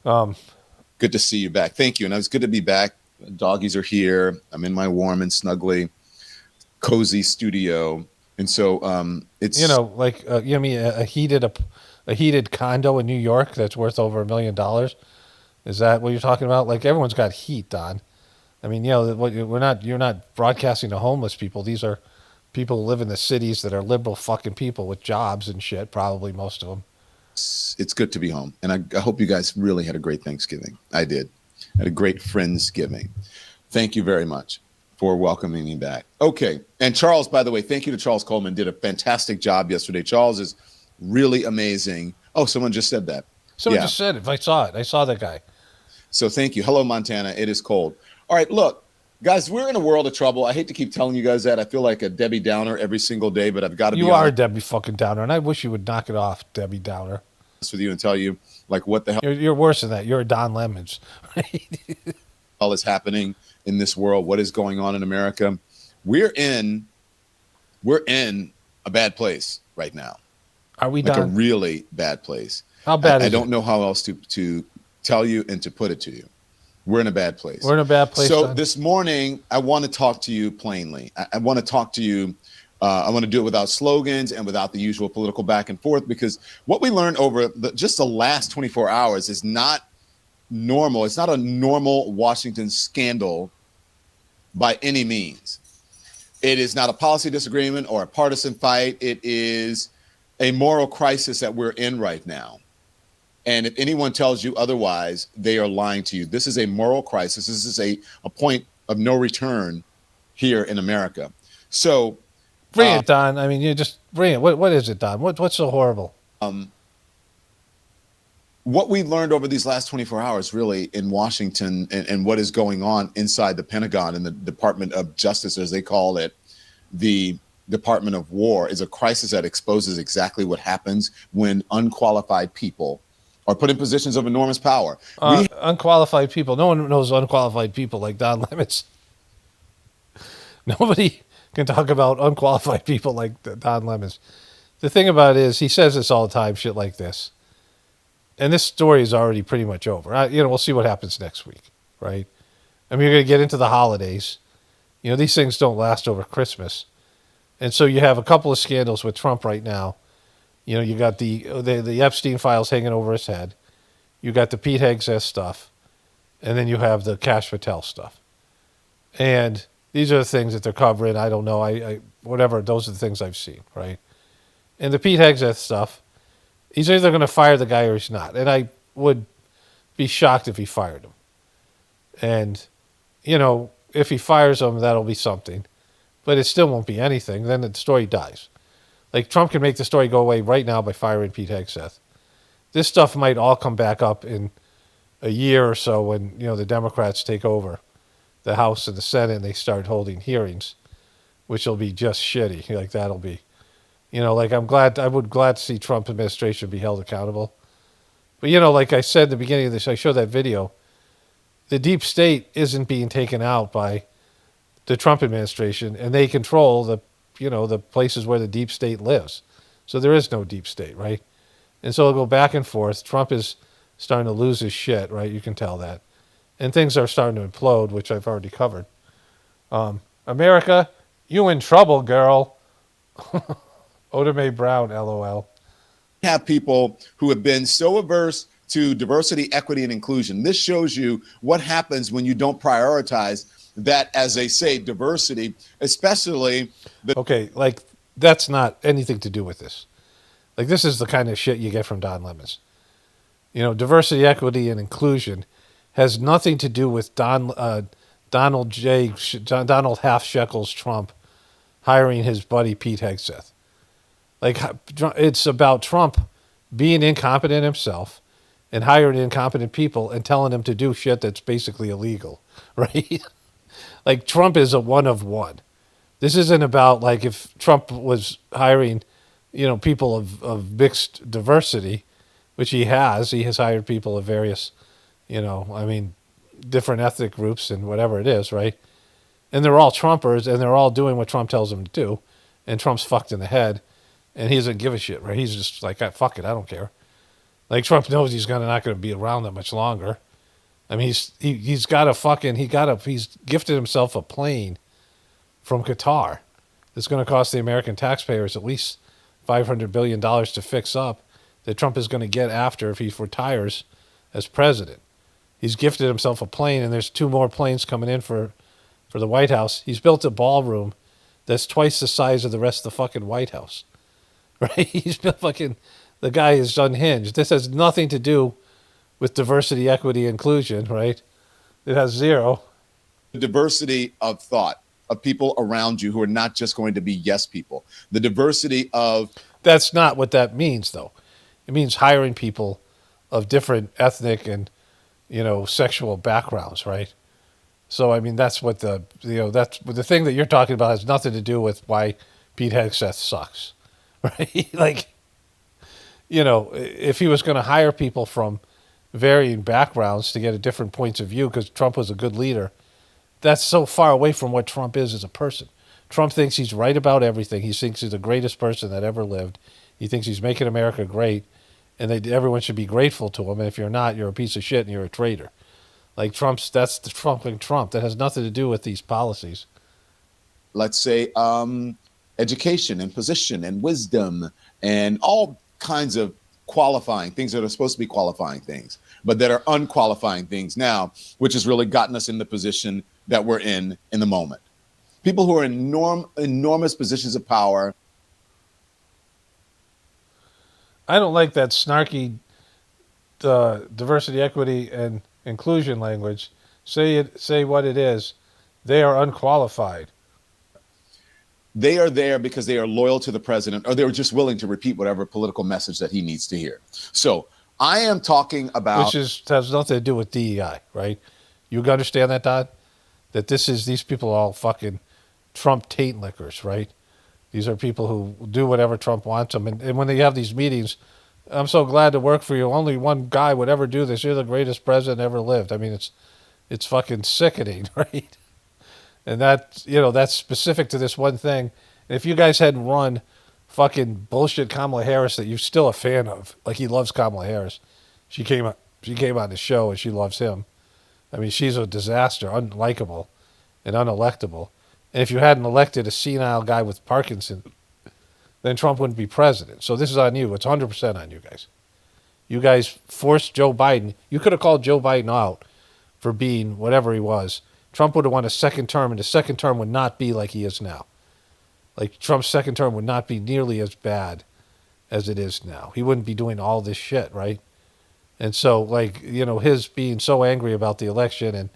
Good to see you back. Thank you. And it's good to be back. Doggies are here. I'm in my warm and snuggly, cozy studio. And so it's a heated condo in New York that's worth over $1 million. Is that what you're talking about? Like, everyone's got heat, Don. I mean, you're not broadcasting to homeless people. These are people who live in the cities that are liberal fucking people with jobs and shit. Probably most of them. It's good to be home, and I hope you guys really had a great Thanksgiving. I did. I had a great Friendsgiving. Thank you very much for welcoming me back. Okay. And Charles, by the way, thank you to Charles Coleman. Did a fantastic job yesterday. Charles is really amazing. Oh, someone just said that. Someone just said it. I saw it. I saw that guy. So thank you. Hello, Montana. It is cold. All right, look, Guys, we're in a world of trouble. I hate to keep telling you guys that. I feel like a Debbie Downer every single day, but I've got to be You are honest Debbie fucking Downer, and I wish you would knock it off, Debbie Downer. with you and tell you like what the You're worse than that. You're a Don Lemons. hell is happening in this world. What is going on in America? We're in a bad place right now. Are we Like done? a really bad place. How bad is I don't it? know how else to tell you and to put it to you. We're in a bad place. We're in a bad place, So Don? this morning, I want to talk to you plainly. I want to talk to you. I want to do it without slogans and without the usual political back and forth, because what we learned over just the last 24 hours is not normal. It's not a normal Washington scandal by any means. It is not a policy disagreement or a partisan fight. It is a moral crisis that we're in right now. And if anyone tells you otherwise, they are lying to you. This is a moral crisis. This is a point of no return here in America. So Bring it, Don. I mean, you just bring it. What is it, Don? What's so horrible? what we learned over these last 24 hours, really, in Washington and what is going on inside the Pentagon and the Department of Justice, as they call it, the Department of War, is a crisis that exposes exactly what happens when unqualified people are put in positions of enormous power. Unqualified people. No one knows unqualified people like Don Lemons. Nobody can talk about unqualified people like Don Lemons. The thing about it is, he says this all the time, shit like this. And this story is already pretty much over. We'll see what happens next week, right? I mean, you're going to get into the holidays. These things don't last over Christmas. And so you have a couple of scandals with Trump right now. You got the Epstein files hanging over his head. You got the Pete Hegseth stuff. And then you have the Kash Patel stuff. And these are the things that they're covering. I don't know. Whatever. Those are the things I've seen, right? And the Pete Hegseth stuff, he's either going to fire the guy or he's not. And I would be shocked if he fired him. And, if he fires him, that'll be something. But it still won't be anything. Then the story dies. Like, Trump can make the story go away right now by firing Pete Hegseth. This stuff might all come back up in a year or so when, the Democrats take over the House and the Senate and they start holding hearings, which will be just shitty. Like, that'll be, I would glad to see Trump administration be held accountable. But, like I said at the beginning of this, I showed that video, the deep state isn't being taken out by the Trump administration, and they control the places where the deep state lives. So there is no deep state, right? And so it'll go back and forth. Trump is starting to lose his shit, right? You can tell that. And things are starting to implode, which I've already covered. America, you in trouble, girl. Oda Mae Brown, LOL. Have people who have been so averse to diversity, equity, and inclusion. This shows you what happens when you don't prioritize that, as they say, diversity, especially Okay, that's not anything to do with this. This is the kind of shit you get from Don Lemons. Diversity, equity, and inclusion has nothing to do with Donald Half Shekels Trump hiring his buddy Pete Hegseth. It's about Trump being incompetent himself and hiring incompetent people and telling them to do shit that's basically illegal, right? Trump is a one of one. This isn't about if Trump was hiring, people of mixed diversity, which he has. He has hired people of various, different ethnic groups and whatever it is, right? And they're all Trumpers, and they're all doing what Trump tells them to do. And Trump's fucked in the head, and he doesn't give a shit, right? He's just like, fuck it, I don't care. Trump knows he's not going to be around that much longer. I mean, he's gifted himself a plane from Qatar that's going to cost the American taxpayers at least $500 billion to fix up, that Trump is going to get after if he retires as president. He's gifted himself a plane, and there's 2 more planes coming in for the White House. He's built a ballroom that's twice the size of the rest of the fucking White House. Right? He's built the guy is unhinged. This has nothing to do with diversity, equity, inclusion, right? It has zero. the diversity of thought of people around you who are not just going to be yes people. The diversity of That's not what that means, though. It means hiring people of different ethnic and, sexual backgrounds, right? So I mean, that's what that's the thing that you're talking about has nothing to do with why Pete Hegseth sucks, right? Like, if he was going to hire people from varying backgrounds to get a different points of view because Trump was a good leader, that's so far away from what Trump is as a person. Trump thinks he's right about everything. He thinks he's the greatest person that ever lived. He thinks he's making America great, and everyone should be grateful to him. And if you're not, you're a piece of shit and you're a traitor. Like that's the Trump. That has nothing to do with these policies. Let's say education and position and wisdom and all kinds of qualifying things that are supposed to be qualifying things, but that are unqualifying things now, which has really gotten us in the position that we're in the moment. People who are in enormous positions of power. I don't like that snarky diversity, equity, and inclusion language. Say what it is. They are unqualified. They are there because they are loyal to the president, or they're just willing to repeat whatever political message that he needs to hear. So I am talking about, Which has nothing to do with DEI, right? You understand that, Todd? That these people are all fucking Trump taint lickers, right? These are people who do whatever Trump wants them. And when they have these meetings, I'm so glad to work for you. Only one guy would ever do this. You're the greatest president ever lived. I mean, it's fucking sickening, right? And that's specific to this one thing. And if you guys hadn't run fucking bullshit Kamala Harris that you're still a fan of, like he loves Kamala Harris, she came on the show and she loves him. I mean, she's a disaster, unlikable and unelectable. And if you hadn't elected a senile guy with Parkinson, then Trump wouldn't be president. So this is on you. It's 100% on you guys. You guys forced Joe Biden. You could have called Joe Biden out for being whatever he was. Trump would have won a second term, and the second term would not be like he is now. Like, Trump's second term would not be nearly as bad as it is now. He wouldn't be doing all this shit, right? And so, like, his being so angry about the election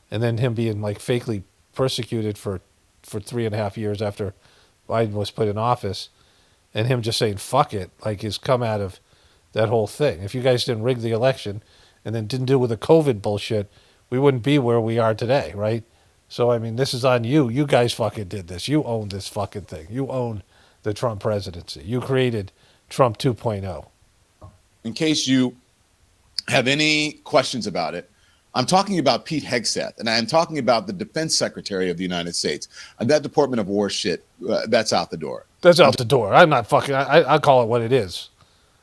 and then him being, like, fakely persecuted for 3.5 years after Biden was put in office, and him just saying, fuck it, like, has come out of that whole thing. If you guys didn't rig the election and then didn't deal with the COVID bullshit, we wouldn't be where we are today, right? So, I mean, this is on you. You guys fucking did this. You own this fucking thing. You own the Trump presidency. You created Trump 2.0. in case you have any questions about it, I'm talking about Pete Hegseth, and I'm talking about the Defense Secretary of the United States. That Department of War shit, that's out the door. That's out the door. I'm not fucking, I call it what it is.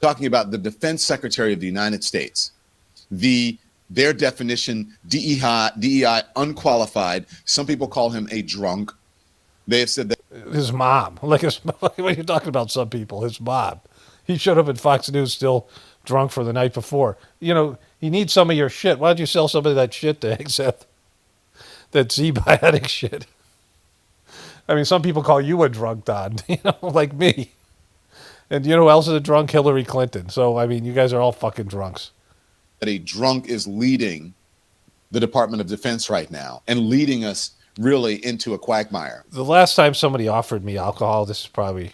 Talking about the Defense Secretary of the United States. Their definition, DEI, unqualified. Some people call him a drunk. They have said that His mom. Like, what are you talking about, some people? His mom. He showed up at Fox News still drunk for the night before. He needs some of your shit. Why don't you sell some of that shit to Hegseth? That Z-biotic shit. I mean, some people call you a drunk, Don, like me. And you know who else is a drunk? Hillary Clinton. So, I mean, you guys are all fucking drunks. a drunk is leading the Department of Defense right now and leading us really into a quagmire. The last time somebody offered me alcohol, this is probably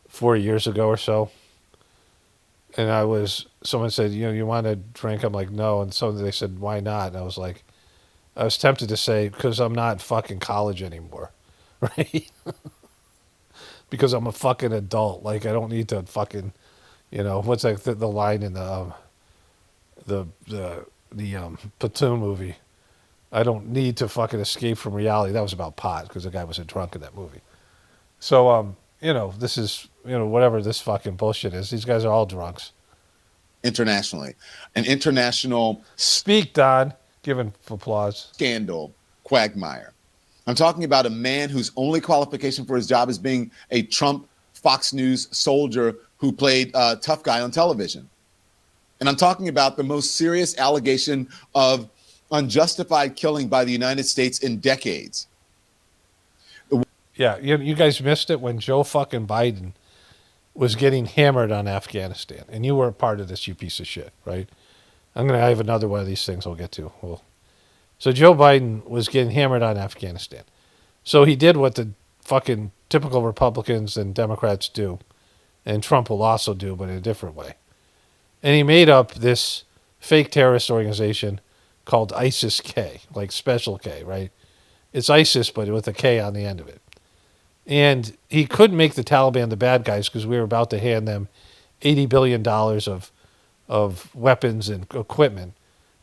4 years ago or so. And someone said, you want to drink? I'm like, no. And so they said, why not? And I was tempted to say, because I'm not in fucking college anymore, right? Because I'm a fucking adult. Like, I don't need to fucking, what's like the line in the Platoon movie? I don't need to fucking escape from reality. That was about pot, because the guy was a drunk in that movie. So, this is, whatever this fucking bullshit is. These guys are all drunks. Internationally. An international Speak, Don. Giving applause. Scandal quagmire. I'm talking about a man whose only qualification for his job is being a Trump Fox News soldier who played tough guy on television. And I'm talking about the most serious allegation of unjustified killing by the United States in decades. Yeah, you guys missed it when Joe fucking Biden was getting hammered on Afghanistan. And you were a part of this, you piece of shit, right? I have another one of these things I'll get to. So Joe Biden was getting hammered on Afghanistan. So he did what the fucking typical Republicans and Democrats do, and Trump will also do, but in a different way. And he made up this fake terrorist organization called ISIS K, like Special K, right? It's ISIS, but with a K on the end of it. And he couldn't make the Taliban the bad guys because we were about to hand them $80 billion of weapons and equipment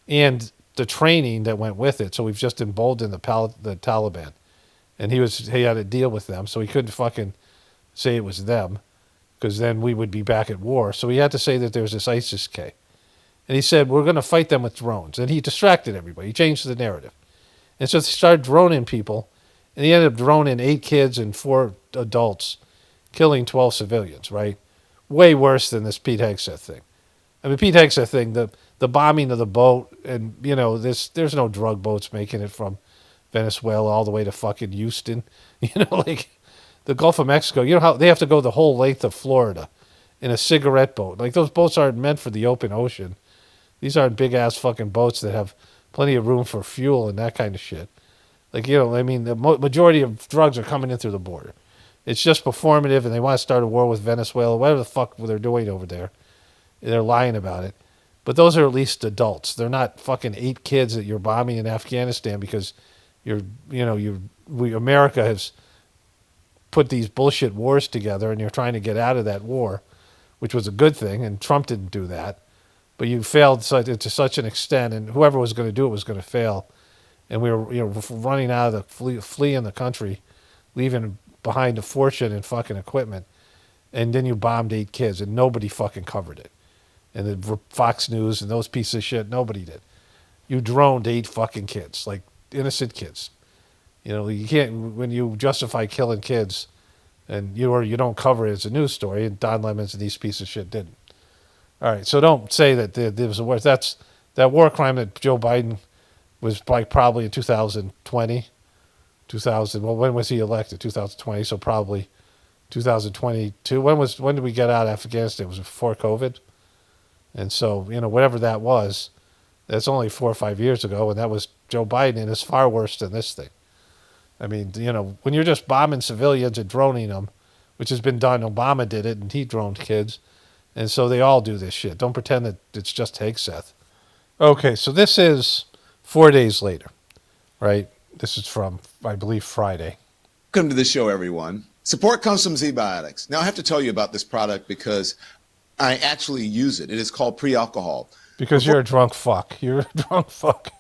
and the training that went with it. So we've just emboldened the Taliban. And he had to deal with them, so he couldn't fucking say it was them because then we would be back at war. So he had to say that there was this ISIS K. And he said, we're going to fight them with drones. And he distracted everybody. He changed the narrative. And so they started droning people. And he ended up droning 8 kids and 4 adults, killing 12 civilians, right? Way worse than this Pete Hegseth thing. I mean, Pete Hegseth thing, the bombing of the boat, and, you know, there's no drug boats making it from Venezuela all the way to fucking Houston. You know, like the Gulf of Mexico, you know how they have to go the whole length of Florida in a cigarette boat. Like those boats aren't meant for the open ocean. These aren't big-ass fucking boats that have plenty of room for fuel and that kind of shit. Like, you know, I mean, the majority of drugs are coming in through the border. It's just performative, and they want to start a war with Venezuela, whatever the fuck they're doing over there. They're lying about it. But those are at least adults. They're not fucking 8 kids that you're bombing in Afghanistan because America has put these bullshit wars together, and you're trying to get out of that war, which was a good thing, and Trump didn't do that. But you failed to such an extent, and whoever was going to do it was going to fail. And we were running out of fleeing the country, leaving behind a fortune in fucking equipment. And then you bombed 8 kids, and nobody fucking covered it. And the Fox News and those pieces of shit, nobody did. You droned 8 fucking kids, like innocent kids. You know, you can't, when you justify killing kids, and you don't cover it as a news story, and Don Lemons and these pieces of shit didn't. All right, so don't say that there was a war. That's that war crime that Joe Biden was like probably in 2020, well, when was he elected? 2020, so probably 2022. When did we get out of Afghanistan? Was it before COVID? And so, you know, whatever that was, that's only 4 or 5 years ago, and that was Joe Biden, and it's far worse than this thing. I mean, you know, when you're just bombing civilians and droning them, which has been done, Obama did it, and he droned kids, and so they all do this shit. Don't pretend that it's just Hegseth. Okay, so this is 4 days later, right? This is from, I believe, Friday. Welcome to the show, everyone. Support comes from ZBiotics. Now, I have to tell you about this product because I actually use it. It is called pre-alcohol. Because you're a drunk fuck. You're a drunk fuck.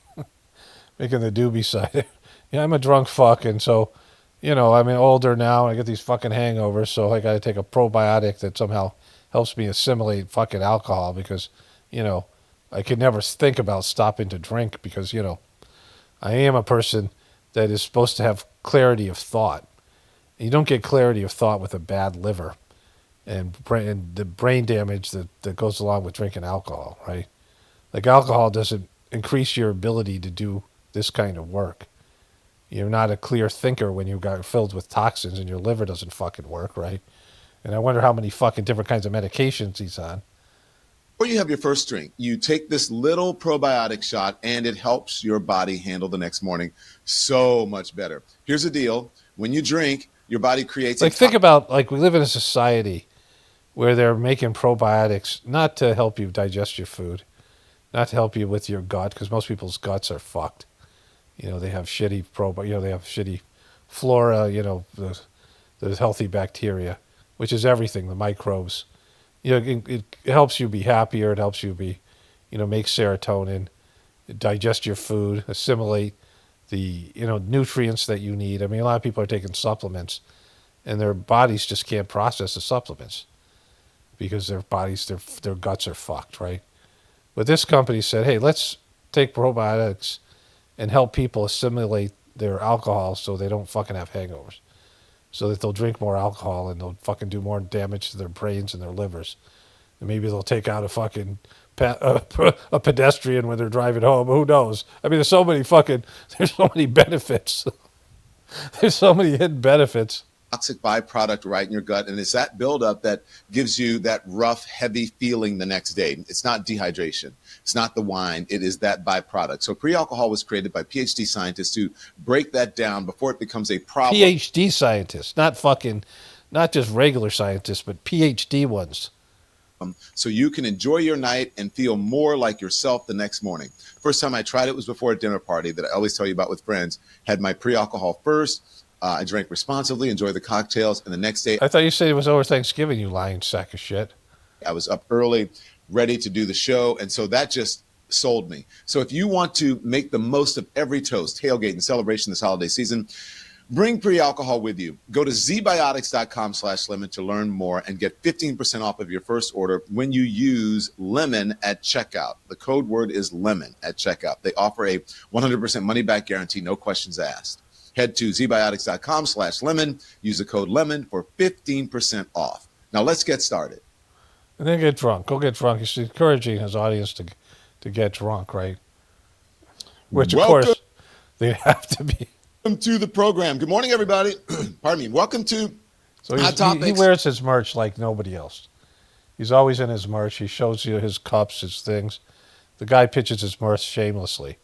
Making the doobie side. Yeah, I'm a drunk fuck, and so, you know, I'm older now, and I get these fucking hangovers, so I got to take a probiotic that somehow helps me assimilate fucking alcohol because, you know, I could never think about stopping to drink because, you know, I am a person that is supposed to have clarity of thought. You don't get clarity of thought with a bad liver and the brain damage that goes along with drinking alcohol, right? Like alcohol doesn't increase your ability to do this kind of work. You're not a clear thinker when you got filled with toxins and your liver doesn't fucking work, right? And I wonder how many fucking different kinds of medications he's on. Before you have your first drink, you take this little probiotic shot, and it helps your body handle the next morning so much better. Here's the deal. When you drink, your body creates... Like, think about, like, we live in a society where they're making probiotics not to help you digest your food, not to help you with your gut, because most people's guts are fucked. You know, they have shitty they have shitty flora, you know, the healthy bacteria, which is everything, the microbes. You know, it helps you be happier. It helps you be, you know, make serotonin, digest your food, assimilate the, you know, nutrients that you need. I mean, a lot of people are taking supplements, and their bodies just can't process the supplements because their bodies, their guts are fucked, right? But this company said, hey, let's take probiotics and help people assimilate their alcohol so they don't fucking have hangovers, so that they'll drink more alcohol and they'll fucking do more damage to their brains and their livers. And maybe they'll take out a fucking a pedestrian when they're driving home. Who knows? I mean, there's so many benefits. There's so many hidden benefits. Toxic byproduct right in your gut, and it's that buildup that gives you that rough, heavy feeling the next day. It's not dehydration. It's not the wine. It is that byproduct. So pre-alcohol was created by PhD scientists to break that down before it becomes a problem. PhD scientists, not just regular scientists, but PhD ones. so you can enjoy your night and feel more like yourself the next morning. First time I tried it was before a dinner party that I always tell you about with friends. Had my pre-alcohol first. I drank responsibly, enjoyed the cocktails, and the next day I thought you said it was over Thanksgiving, you lying sack of shit. I was up early, ready to do the show, and so that just sold me. So if you want to make the most of every toast, tailgate, and celebration this holiday season, bring pre-alcohol with you. Go to zbiotics.com/lemon to learn more and get 15% off of your first order when you use lemon at checkout. The code word is lemon at checkout. They offer a 100% money-back guarantee, no questions asked. Head to zbiotics.com/lemon. Use the code lemon for 15% off. Now let's get started. And then get drunk. Go get drunk. He's encouraging his audience to get drunk, right? Which, of course, they'd have to be. Welcome to the program. Good morning, everybody. Pardon me. Welcome to So Hot Topics. he wears his merch like nobody else. He's always in his merch. He shows you his cups, his things. The guy pitches his merch shamelessly.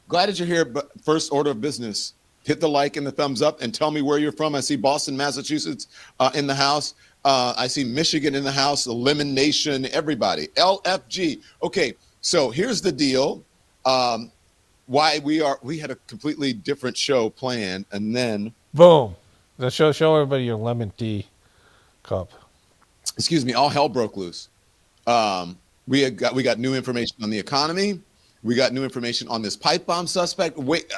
Glad that you're here, but first order of business. Hit the like and the thumbs up and tell me where you're from. I see Boston, Massachusetts in the house. I see Michigan in the house, the Lemon Nation, everybody. LFG. Okay, so here's the deal. Why we had a completely different show planned, and then Boom. Then show everybody your lemon tea cup. excuse me, all hell broke loose. We got new information on the economy. We got new information on this pipe bomb suspect. Wait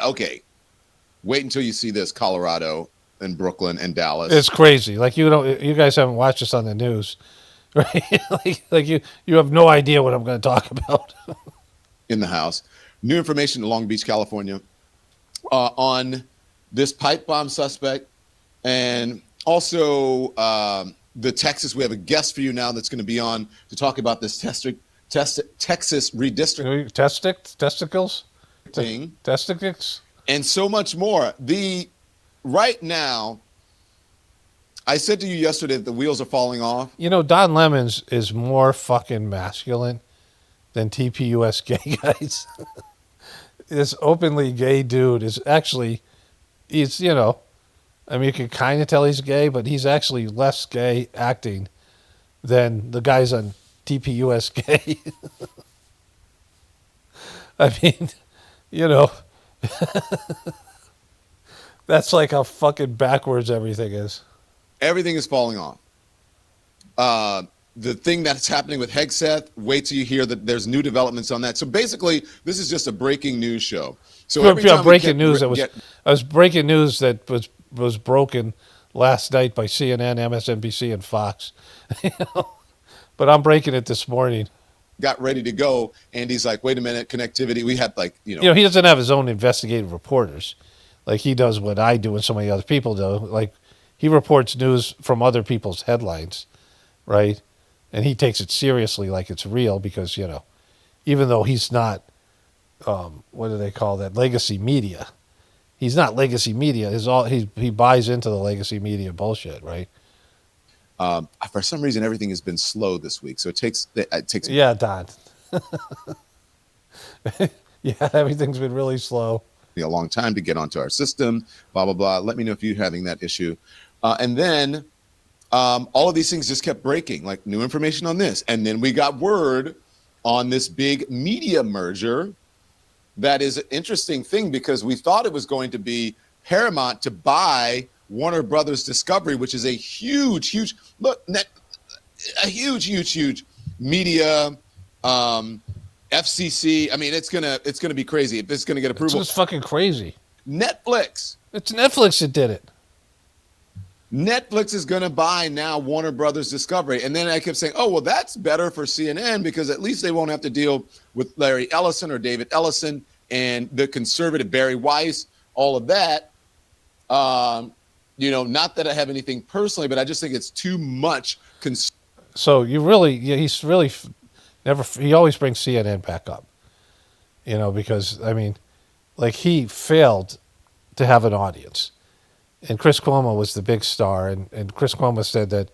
until you see this, Colorado and Brooklyn and Dallas. It's crazy. Like you guys haven't watched this on the news, right? like you have no idea what I'm going to talk about. In the house. New information in Long Beach, California, on this pipe bomb suspect, and also the Texas. We have a guest for you now that's going to be on to talk about this Texas redistricting. Testicles? Testicles? And so much more. Right now, I said to you yesterday that the wheels are falling off. You know, Don Lemons is more fucking masculine than TPUS gay guys. This openly gay dude is actually, he's, you know, I mean, you can kind of tell he's gay, but he's actually less gay acting than the guys on TPUS gay. I mean, you know, that's like how fucking backwards everything is. Everything is falling off. The thing that's happening with Hegseth, wait till you hear that there's new developments on that. So basically, this is just a breaking news show. So every time breaking news breaking news that was broken last night by CNN, MSNBC, and Fox. You know? But I'm breaking it this morning. Got ready to go, and he's like, wait a minute, connectivity. We had he doesn't have his own investigative reporters. Like he does what I do and so many other people do. Like he reports news from other people's headlines, right? And he takes it seriously like it's real because, you know, even though he's not, what do they call that, legacy media. He's not legacy media. He buys into the legacy media bullshit, right? For some reason, everything has been slow this week. So it takes. Yeah, Don. Yeah, everything's been really slow. A long time to get onto our system, blah, blah, blah. Let me know if you're having that issue. And then all of these things just kept breaking, like new information on this. And then we got word on this big media merger. That is an interesting thing because we thought it was going to be Paramount to buy Warner Brothers Discovery, which is a huge media, FCC. I mean, it's gonna be crazy if it's gonna get approval. It's just fucking crazy. Netflix. It's Netflix that did it. Netflix is going to buy now Warner Brothers Discovery. And then I kept saying, oh, well, that's better for CNN because at least they won't have to deal with Larry Ellison or David Ellison and the conservative Barry Weiss, all of that. Not that I have anything personally, but I just think it's too much. So he's really he always brings CNN back up, because, I mean, like he failed to have an audience. And Chris Cuomo was the big star, and Chris Cuomo said that,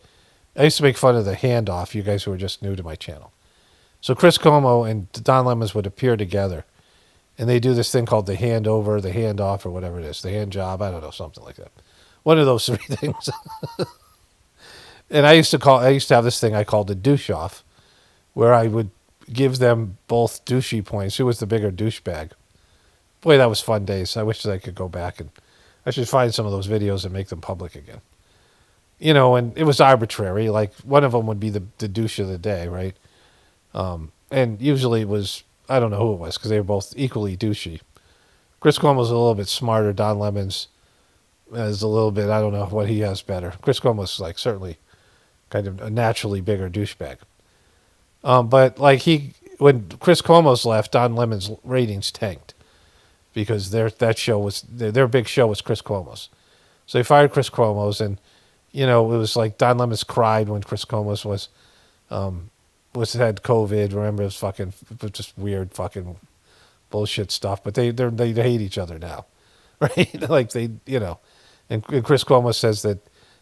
I used to make fun of the handoff, you guys who are just new to my channel. So Chris Cuomo and Don Lemons would appear together, and they do this thing called the handover, the handoff, or whatever it is, the hand job, I don't know, something like that. One of those three things. And I used to have this thing I called the douche off, where I would give them both douchey points. Who was the bigger douchebag? Boy, that was fun days. I wish that I could go back, and I should find some of those videos and make them public again. And it was arbitrary. Like, one of them would be the douche of the day, right? And usually it was, I don't know who it was, because they were both equally douchey. Chris Cuomo's a little bit smarter. Don Lemon's is a little bit, I don't know what he has better. Chris Cuomo's like certainly kind of a naturally bigger douchebag. But like when Chris Cuomo's left, Don Lemon's ratings tanked because their big show was Chris Cuomo's. So they fired Chris Cuomo's, and it was like Don Lemon's cried when Chris Cuomo's had COVID. Remember, it was just weird fucking bullshit stuff. But they hate each other now, right? Like and Chris Cuomo says that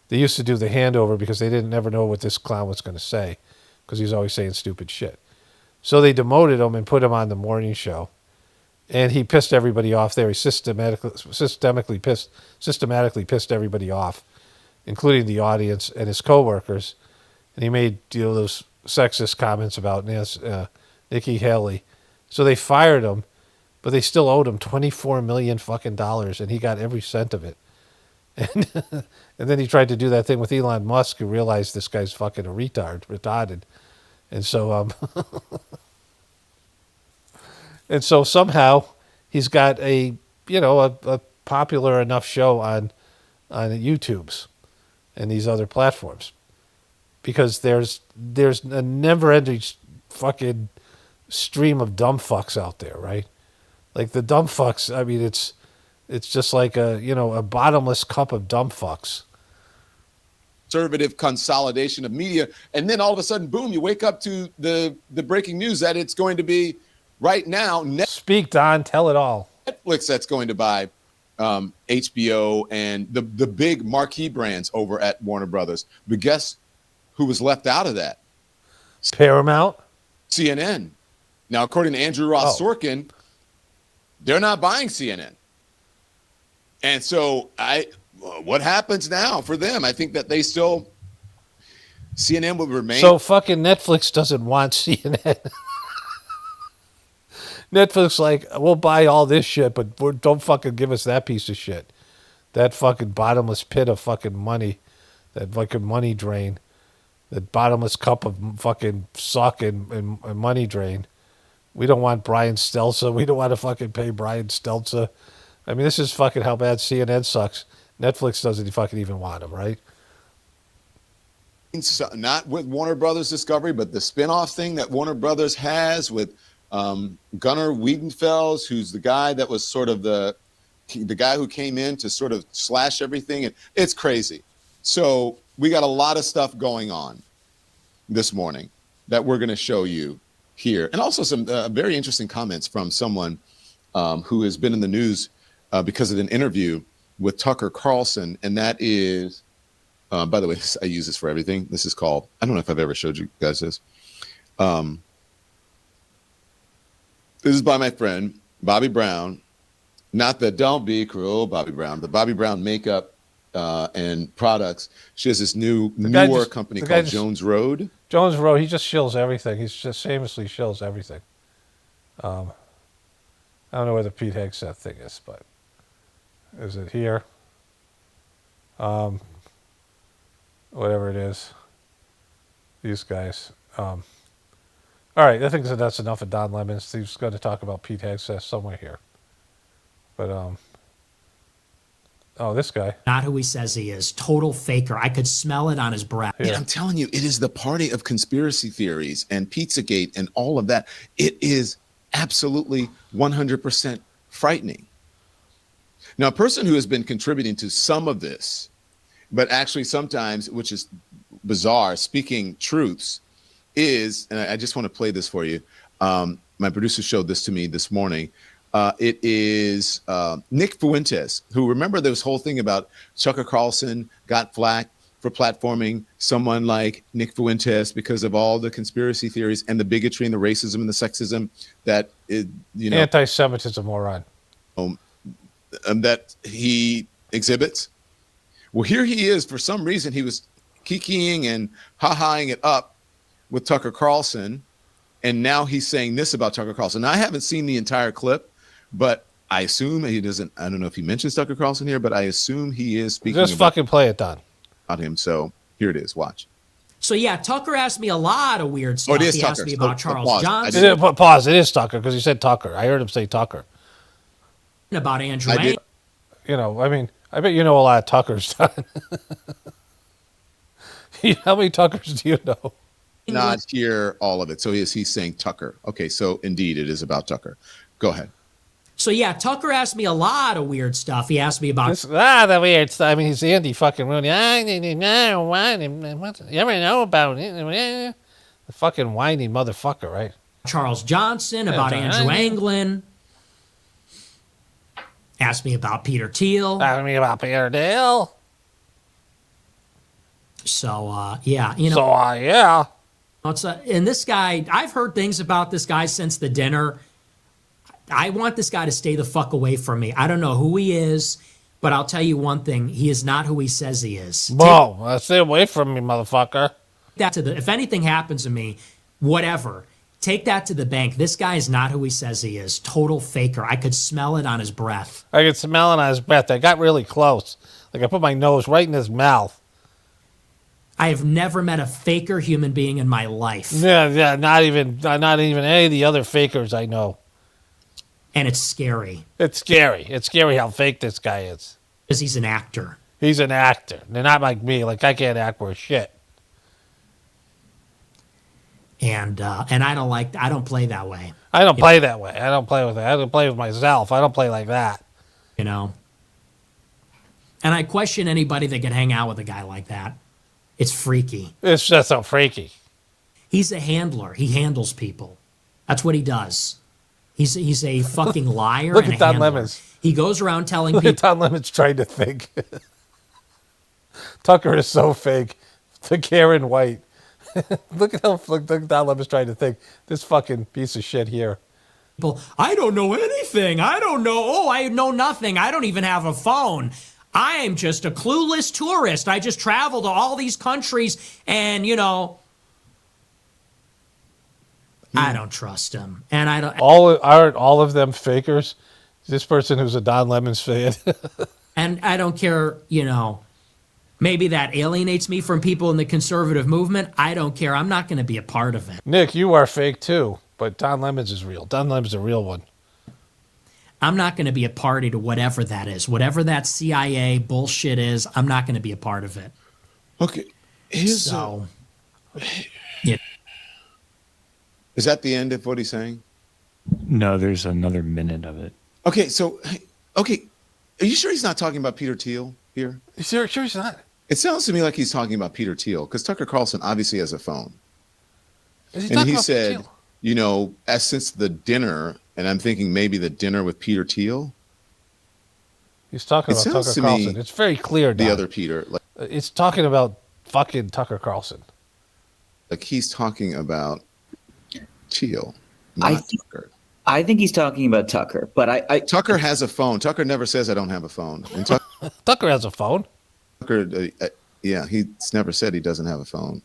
they used to do the handover because they didn't never know what this clown was going to say, because he was always saying stupid shit. So they demoted him and put him on the morning show, and he pissed everybody off there. He systematically pissed everybody off, including the audience and his coworkers. And he made those sexist comments about Nikki Haley. So they fired him, but they still owed him $24 million fucking dollars, and he got every cent of it. And then he tried to do that thing with Elon Musk, who realized this guy's fucking retarded. And so and so somehow he's got a popular enough show on YouTube's and these other platforms, because there's a never-ending fucking stream of dumb fucks out there, right? Like the dumb fucks. I mean, it's just like a bottomless cup of dumb fucks. Conservative consolidation of media, and then all of a sudden, boom! You wake up to the breaking news that it's going to be right now. Speak, Don. Tell it all. Netflix that's going to buy HBO and the big marquee brands over at Warner Brothers. But guess who was left out of that? Paramount? CNN. Now, according to Andrew Ross Sorkin, they're not buying CNN. And so what happens now for them? I think that CNN will remain. So fucking Netflix doesn't want CNN. Netflix like, we'll buy all this shit, but don't fucking give us that piece of shit. That fucking bottomless pit of fucking money. That fucking money drain. That bottomless cup of fucking suck and money drain. We don't want Brian Stelza. We don't want to fucking pay Brian Stelza. I mean, this is fucking how bad CNN sucks. Netflix doesn't fucking even want them, right? Not with Warner Brothers Discovery, but the spinoff thing that Warner Brothers has with Gunnar Wiedenfels, who's the guy that was sort of the guy who came in to sort of slash everything. And it's crazy. So we got a lot of stuff going on this morning that we're going to show you here. And also some very interesting comments from someone who has been in the news because of an interview with Tucker Carlson. And that is, by the way, I use this for everything. This is called, I don't know if I've ever showed you guys this. This is by my friend, Bobby Brown. Not the Don't Be Cruel Bobby Brown, but Bobby Brown makeup and products. She has this newer company called Jones Road. Jones Road, he just shills everything. He's just shamelessly shills everything. I don't know where the Pete Hegseth thing is, but is it here? Whatever it is. These guys. All right, I think that's enough of Don Lemon. Steve's going to talk about Pete Hegseth somewhere here. But, this guy. Not who he says he is. Total faker. I could smell it on his breath. And I'm telling you, it is the party of conspiracy theories and Pizzagate and all of that. It is absolutely 100% frightening. Now, a person who has been contributing to some of this, but actually sometimes, which is bizarre, speaking truths, is, and I just want to play this for you. My producer showed this to me this morning. It is Nick Fuentes, who, remember this whole thing about Tucker Carlson got flack for platforming someone like Nick Fuentes because of all the conspiracy theories and the bigotry and the racism and the sexism that anti-Semitism moron that he exhibits. Well, here he is. For some reason, he was kikiing and ha-haing it up with Tucker Carlson, and now he's saying this about Tucker Carlson. Now, I haven't seen the entire clip, but I assume he doesn't. I don't know if he mentions Tucker Carlson here, but I assume he is speaking Just fucking play it, Don. about him. So here it is. Watch. So yeah, Tucker asked me a lot of weird stuff. it is He Tucker. asked me about So, Charles pause. Johnson, Pause. It is Tucker because he said Tucker. I heard him say Tucker. about Andrew I did. Yang. You know, I mean, I bet you know a lot of Tuckers, Don. How many Tuckers do you know? Not hear all of it. So he's saying Tucker. Okay, so indeed it is about Tucker. Go ahead. So yeah, Tucker asked me a lot of weird stuff. He asked me about The weird stuff. I mean, he's Andy fucking Rooney. You ever know about it? The fucking whiny motherfucker, right? Charles Johnson, about Andrew Anglin. Asked me about Peter Thiel. Ask me about Peter Thiel. So yeah, you know. So yeah. And this guy, I've heard things about this guy since the dinner. I want this guy to stay the fuck away from me. I don't know who he is, but I'll tell you one thing: he is not who he says he is. Whoa, stay away from me, motherfucker. If anything happens to me, whatever, take that to the bank. This guy is not who he says he is. Total faker. I could smell it on his breath. I could smell it on his breath. I got really close. Like I put my nose right in his mouth. I have never met a faker human being in my life. Yeah, not even any of the other fakers I know. And it's scary. It's scary. It's scary how fake this guy is. Because he's an actor. He's an actor. They're not like me. Like I can't act worth shit. And I don't play that way. I don't play that way. I don't play with that. I don't play with myself. I don't play like that. You know? And I question anybody that can hang out with a guy like that. It's freaky. It's just so freaky. He's a handler. He handles people. That's what he does. He's a fucking liar. Look and at a Don handler. Lemons. He goes around telling Look people. at Don Lemons trying to think. Tucker is so fake. To Karen White. Look at Don Lemons trying to think. This fucking piece of shit here. I don't know anything. I don't know. Oh, I know nothing. I don't even have a phone. I am just a clueless tourist. I just travel to all these countries and, you know, I don't trust him. And I don't. Aren't all of them fakers? This person who's a Don Lemons fan. And I don't care, you know, maybe that alienates me from people in the conservative movement. I don't care. I'm not going to be a part of it. Nick, you are fake too, but Don Lemons is real. Don Lemons is a real one. I'm not going to be a party to whatever that is. Whatever that CIA bullshit is, I'm not going to be a part of it. Okay. Is that the end of what he's saying? No, there's another minute of it. Okay, so, okay. Are you sure he's not talking about Peter Thiel here? Sure he's not. It sounds to me like he's talking about Peter Thiel, because Tucker Carlson obviously has a phone. Is he And talking he about said, Thiel? you know, since the dinner, and I'm thinking maybe the dinner with Peter Thiel, He's talking It about sounds Tucker to me Carlson. It's very clear, the Don. other Peter, It's talking about fucking Tucker Carlson. like he's talking about Thiel, I not think- Tucker. I think he's talking about Tucker, but I Tucker has a phone. Tucker never says I don't have a phone. And Tucker has a phone. Tucker, yeah, he's never said he doesn't have a phone.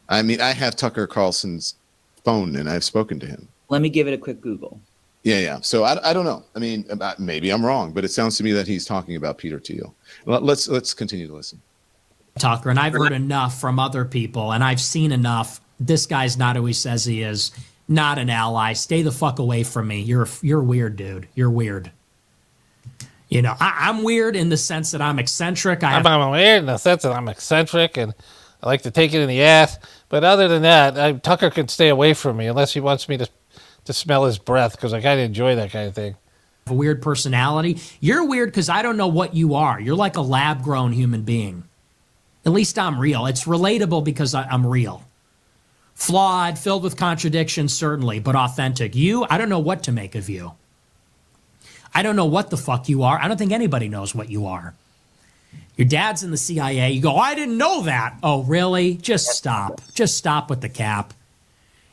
I mean, I have Tucker Carlson's phone, and I've spoken to him. let me give it a quick Google. Yeah. So I don't know. I mean, maybe I'm wrong, but it sounds to me that he's talking about Peter Thiel. Let's continue to listen. Tucker, and I've heard enough from other people, and I've seen enough. This guy's not who he says he is. Not an ally. Stay the fuck away from me. You're weird, dude. You're weird. You know, I'm weird in the sense that I'm eccentric. I'm weird in the sense that I'm eccentric and I like to take it in the ass. But other than that, Tucker can stay away from me unless he wants me to smell his breath, because I kind of enjoy that kind of thing. a weird personality. You're weird because I don't know what you are. You're like a lab-grown human being. At least I'm real. It's relatable because I'm real. Flawed, filled with contradictions, certainly, but authentic. You, I don't know what to make of you. I don't know what the fuck you are. I don't think anybody knows what you are. Your dad's in the CIA. You go, I didn't know that. Oh, really? Just stop. Just stop with the cap.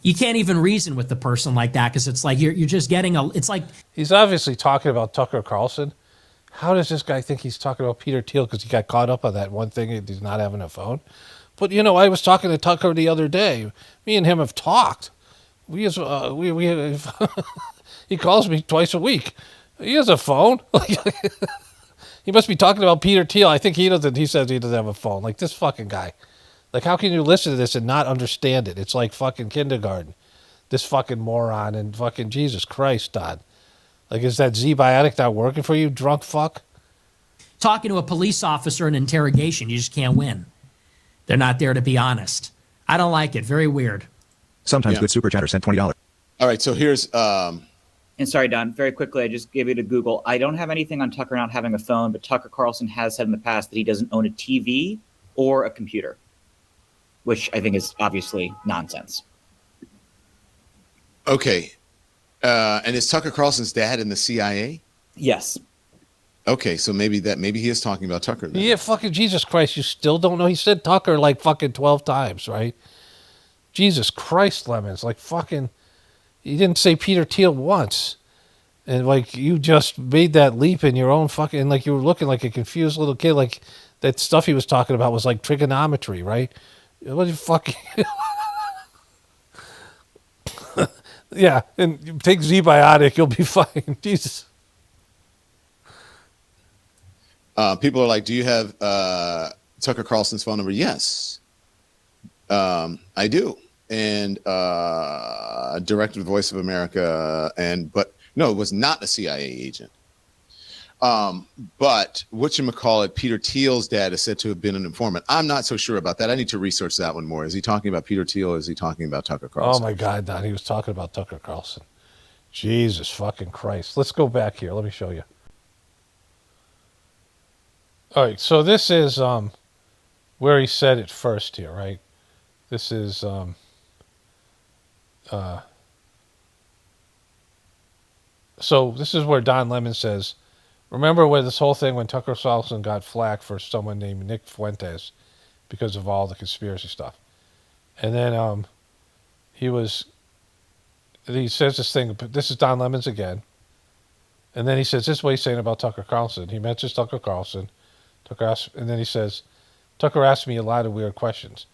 You can't even reason with the person like that because it's like you're just getting it's like. He's obviously talking about Tucker Carlson. how does this guy think he's talking about Peter Thiel because he got caught up on that one thing, he's not having a phone? But, I was talking to Tucker the other day. Me and him have talked. We he calls me twice a week. He has a phone. He must be talking about Peter Thiel. I think he doesn't. He says he doesn't have a phone. Like, this fucking guy. Like, how can you listen to this and not understand it? It's like fucking kindergarten. This fucking moron and fucking Jesus Christ, Don. Like, is that Z-Biotic not working for you, drunk fuck? Talking to a police officer in interrogation, you just can't win. They're not there to be honest. I don't like it. Very weird. Sometimes good super chatter sent $20. All right, so here's And sorry, Don, very quickly, I just gave you to Google. I don't have anything on Tucker not having a phone, but Tucker Carlson has said in the past that he doesn't own a TV or a computer, which I think is obviously nonsense. okay. And is Tucker Carlson's dad in the CIA? Yes. Okay, so maybe he is talking about Tucker then. Yeah, fucking Jesus Christ. You still don't know? He said Tucker like fucking 12 times, right? Jesus Christ, Lemons. Like fucking, he didn't say Peter Thiel once. And like, you just made that leap in your own fucking, like you were looking like a confused little kid. Like that stuff he was talking about was like trigonometry, right? What the fuck? Yeah, and you take Z-Biotic, you'll be fine. Jesus. People are like, do you have Tucker Carlson's phone number? Yes, I do. And director of Voice of America, but no, it was not a CIA agent. But whatchamacallit, Peter Thiel's dad is said to have been an informant. I'm not so sure about that. I need to research that one more. Is he talking about Peter Thiel or is he talking about Tucker Carlson? Oh my God, Don, he was talking about Tucker Carlson. Jesus fucking Christ. Let's go back here. Let me show you. All right, so this is where he said it first here, right? This is so this is where Don Lemon says, remember where this whole thing when Tucker Carlson got flack for someone named Nick Fuentes because of all the conspiracy stuff. And then he says this thing, this is Don Lemons again. And then he says, this is what he's saying about Tucker Carlson. He mentions Tucker Carlson. And then he says, Tucker asked me a lot of weird questions.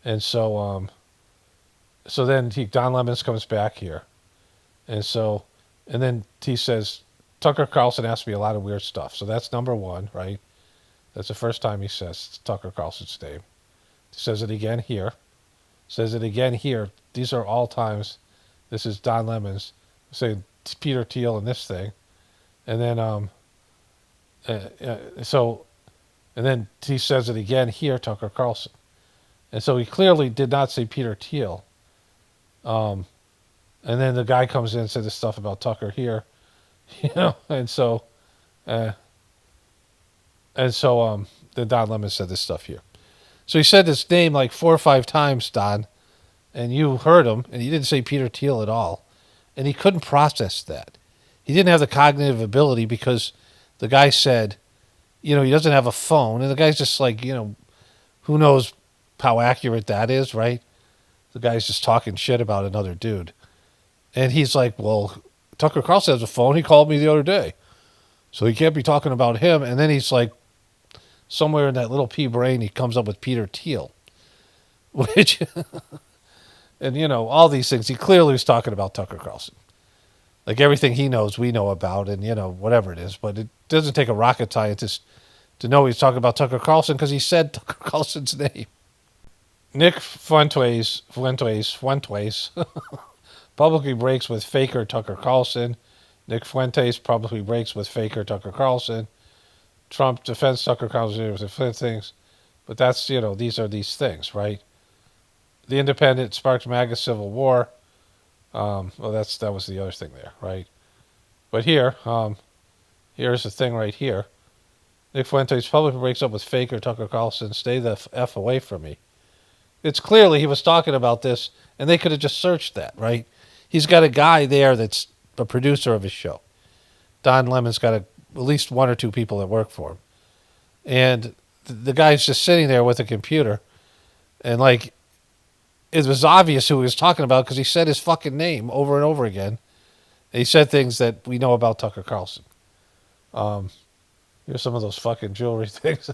And so then Don Lemons comes back here. And then he says, Tucker Carlson asked me a lot of weird stuff. So that's number one, right? That's the first time he says Tucker Carlson's name. He says it again here. Says it again here. These are all times. This is Don Lemons saying Peter Thiel and this thing. And then and then he says it again here, Tucker Carlson. And so he clearly did not say Peter Thiel. And then the guy comes in and said this stuff about Tucker here, and so then Don Lemon said this stuff here. So he said his name like 4 or 5 times, Don, and you heard him, and he didn't say Peter Thiel at all. And he couldn't process that. He didn't have the cognitive ability because the guy said, he doesn't have a phone. And the guy's just like, who knows how accurate that is, right? The guy's just talking shit about another dude. And he's like, well, Tucker Carlson has a phone. He called me the other day. So he can't be talking about him. And then he's like, somewhere in that little pea brain, he comes up with Peter Thiel. Which, and all these things. He clearly was talking about Tucker Carlson. Like everything he knows, we know about, and whatever it is. But it doesn't take a rocket scientist to know he's talking about Tucker Carlson because he said Tucker Carlson's name. Nick Fuentes publicly breaks with faker Tucker Carlson. Nick Fuentes publicly breaks with faker Tucker Carlson. Trump defends Tucker Carlson with the things. But that's, these are these things, right? The Independent sparks MAGA civil war. Well, that was the other thing there, right? But here, here's the thing right here. Nick Fuentes publicly breaks up with faker Tucker Carlson. Stay the F away from me. It's clearly he was talking about this, and they could have just searched that, right? He's got a guy there that's a producer of his show. Don Lemon's got at least 1 or 2 people that work for him. And the guy's just sitting there with a computer, and like, it was obvious who he was talking about because he said his fucking name over and over again. And he said things that we know about Tucker Carlson. Here's some of those fucking jewelry things.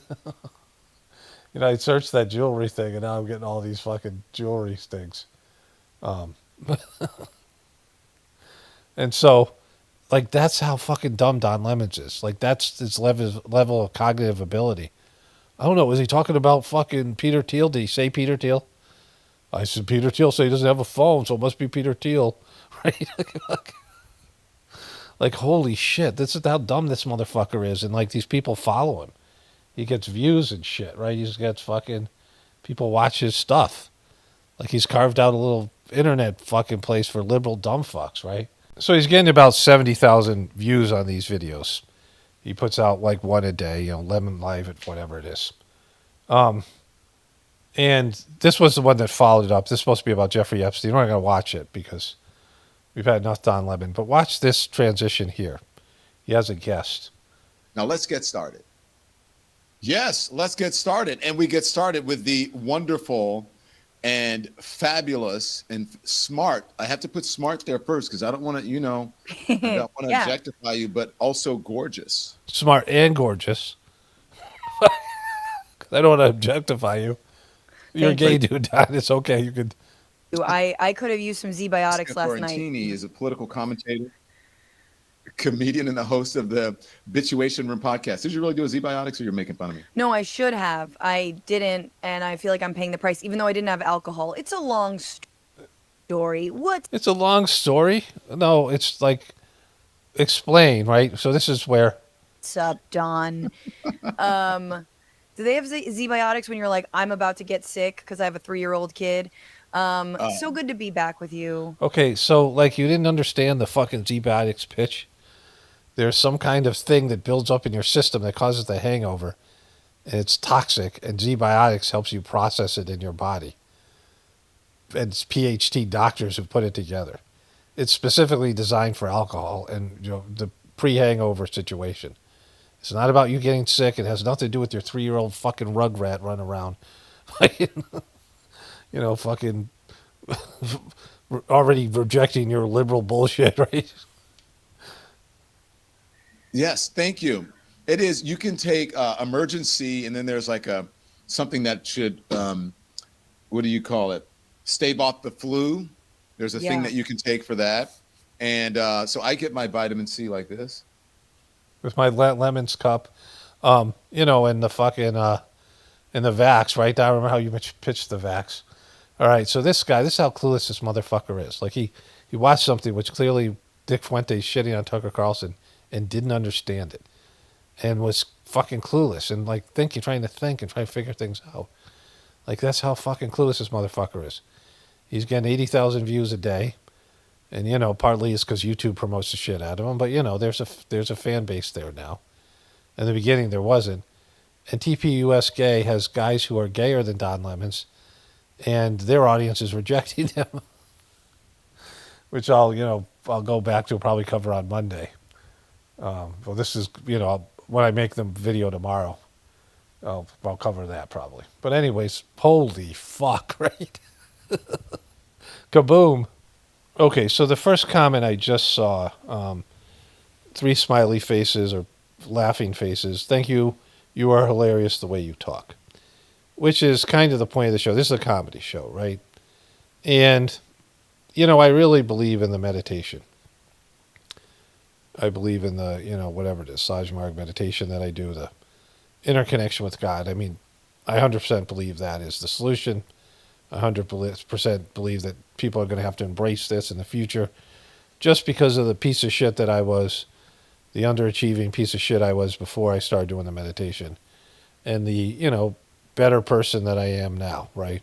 I searched that jewelry thing, and now I'm getting all these fucking jewelry things. And so, like, that's how fucking dumb Don Lemons is. Like, that's his level of cognitive ability. I don't know. Was he talking about fucking Peter Thiel? Did he say Peter Thiel? I said Peter Thiel said he doesn't have a phone, so it must be Peter Thiel. Right? Like, holy shit. This is how dumb this motherfucker is. And, like, these people follow him. He gets views and shit, right? He gets fucking... People watch his stuff. Like, he's carved out a little internet fucking place for liberal dumb fucks, right? So he's getting about 70,000 views on these videos. He puts out like one a day, Lemon Live at whatever it is. And this was the one that followed it up. This is supposed to be about Jeffrey Epstein. We're not going to watch it because we've had enough Don Lemon. But watch this transition here. He has a guest. Now let's get started. Yes, let's get started. And we get started with the wonderful and fabulous and smart. I have to put smart there first because I don't want to, I don't want to Yeah. objectify you, but also gorgeous. Smart and gorgeous. I don't want to objectify you. You're Thank a gay you. dude, Don. It's okay. You could... I could have used some Z-Biotics last night. Florentini is a political commentator, comedian, and the host of the Bituation Room podcast. Did you really do a Z-Biotics or you're making fun of me? No, I should have. I didn't, and I feel like I'm paying the price, even though I didn't have alcohol. It's a long story. What? It's a long story. No, it's like... Explain, right? So this is where... What's up, Don? Do they have Z-Biotics when you're like, I'm about to get sick because I have a 3-year-old kid? So good to be back with you. Okay, so like you didn't understand the fucking Z-Biotics pitch. There's some kind of thing that builds up in your system that causes the hangover, and it's toxic, and Z-Biotics helps you process it in your body. And it's PhD doctors who put it together. It's specifically designed for alcohol and the pre-hangover situation. It's not about you getting sick. It has nothing to do with your 3-year-old fucking rugrat running around. Fucking already rejecting your liberal bullshit, right? Yes, thank you. It is. You can take emergency, and then there's like something that should, what do you call it? Stave off the flu. There's a thing that you can take for that. And so I get my vitamin C like this. With my lemons cup, and the fucking, in the Vax, right? I remember how you pitched the Vax. All right, so this guy, this is how clueless this motherfucker is. Like, he watched something which clearly Dick Fuente's shitting on Tucker Carlson and didn't understand it and was fucking clueless and, like, trying to think and try to figure things out. Like, that's how fucking clueless this motherfucker is. He's getting 80,000 views a day. And, partly it's because YouTube promotes the shit out of him. But, there's a fan base there now. In the beginning, there wasn't. And TPUS Gay has guys who are gayer than Don Lemons. And their audience is rejecting them. Which I'll go back to probably cover on Monday. Well, this is, when I make the video tomorrow, I'll cover that probably. But anyways, holy fuck, right? Kaboom. Okay, so the first comment I just saw, 3 smiley faces or laughing faces. Thank you. You are hilarious the way you talk. Which is kind of the point of the show. This is a comedy show, right? And, I really believe in the meditation. I believe in the, whatever it is, Sajmarg meditation that I do, the interconnection with God. I mean, I 100% believe that is the solution. 100% believe that people are going to have to embrace this in the future just because of the piece of shit that I was, the underachieving piece of shit I was before I started doing the meditation, and the, better person that I am now, right?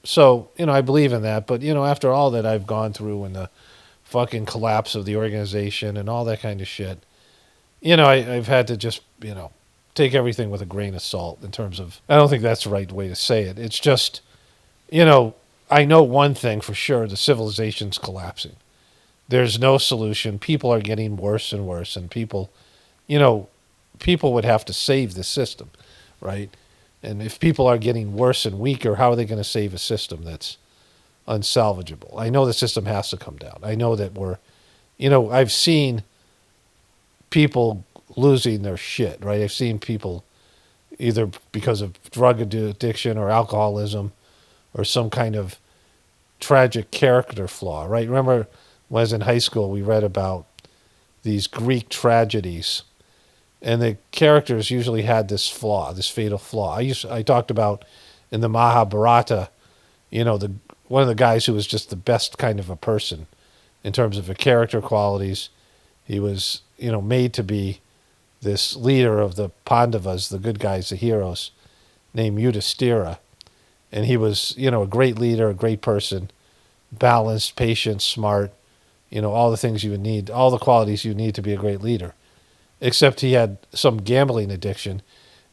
So, I believe in that, but, after all that I've gone through and the fucking collapse of the organization and all that kind of shit, I've had to just, take everything with a grain of salt in terms of, I don't think that's the right way to say it. It's just, I know one thing for sure, the civilization's collapsing. There's no solution. People are getting worse and worse, and people would have to save the system, right? And if people are getting worse and weaker, how are they going to save a system that's unsalvageable? I know the system has to come down. I know that I've seen people losing their shit, right? I've seen people either because of drug addiction or alcoholism or some kind of tragic character flaw, right? Remember when I was in high school, we read about these Greek tragedies, and the characters usually had this flaw, this fatal flaw. I talked about in the Mahabharata, one of the guys who was just the best kind of a person in terms of the character qualities. He was, made to be this leader of the Pandavas, the good guys, the heroes, named Yudhishthira. And he was, a great leader, a great person, balanced, patient, smart, all the things you would need, all the qualities you need to be a great leader. Except he had some gambling addiction,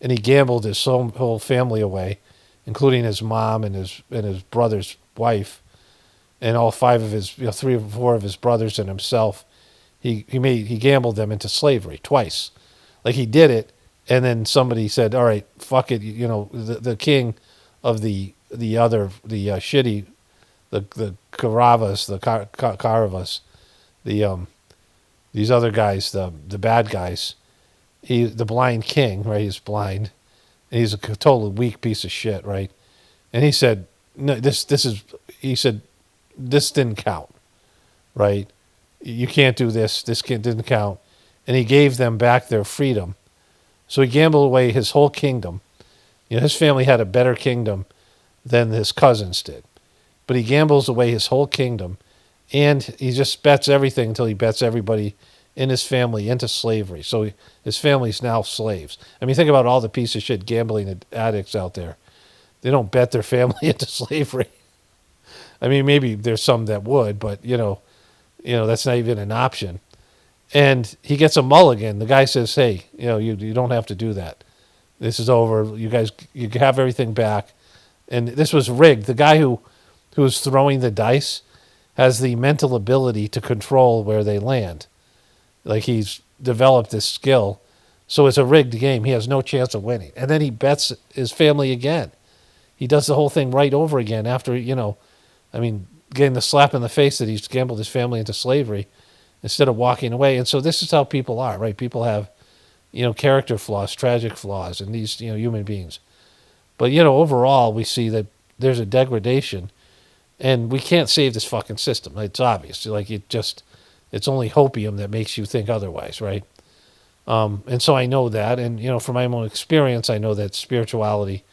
and he gambled his whole family away, including his mom and his brother's wife, and all five of his, 3 or 4 of his brothers and himself. He gambled them into slavery twice. Like, he did it, and then somebody said, "All right, fuck it." The king of the shitty, the Kauravas, the Kauravas, these other guys, the bad guys. The blind king, right? He's blind, and he's a totally weak piece of shit, right? And he said, "No, he said, this didn't count, right? You can't do this. This didn't count." And he gave them back their freedom. So he gambled away his whole kingdom. His family had a better kingdom than his cousins did. But he gambles away his whole kingdom, and he just bets everything until he bets everybody in his family into slavery. So his family's now slaves. I mean, think about all the piece of shit gambling addicts out there. They don't bet their family into slavery. I mean, maybe there's some that would, but, that's not even an option. And he gets a mulligan. The guy says, "Hey, you don't have to do that. This is over. You guys, you have everything back." And this was rigged. The guy who was throwing the dice has the mental ability to control where they land. Like, he's developed this skill. So it's a rigged game. He has no chance of winning. And then he bets his family again. He does the whole thing right over again after, getting the slap in the face that he's gambled his family into slavery instead of walking away. And so this is how people are, right? People have, character flaws, tragic flaws in these, human beings. But, overall, we see that there's a degradation, and we can't save this fucking system. It's obvious. Like, it's only hopium that makes you think otherwise, right? And so I know that, and, from my own experience, I know that spirituality,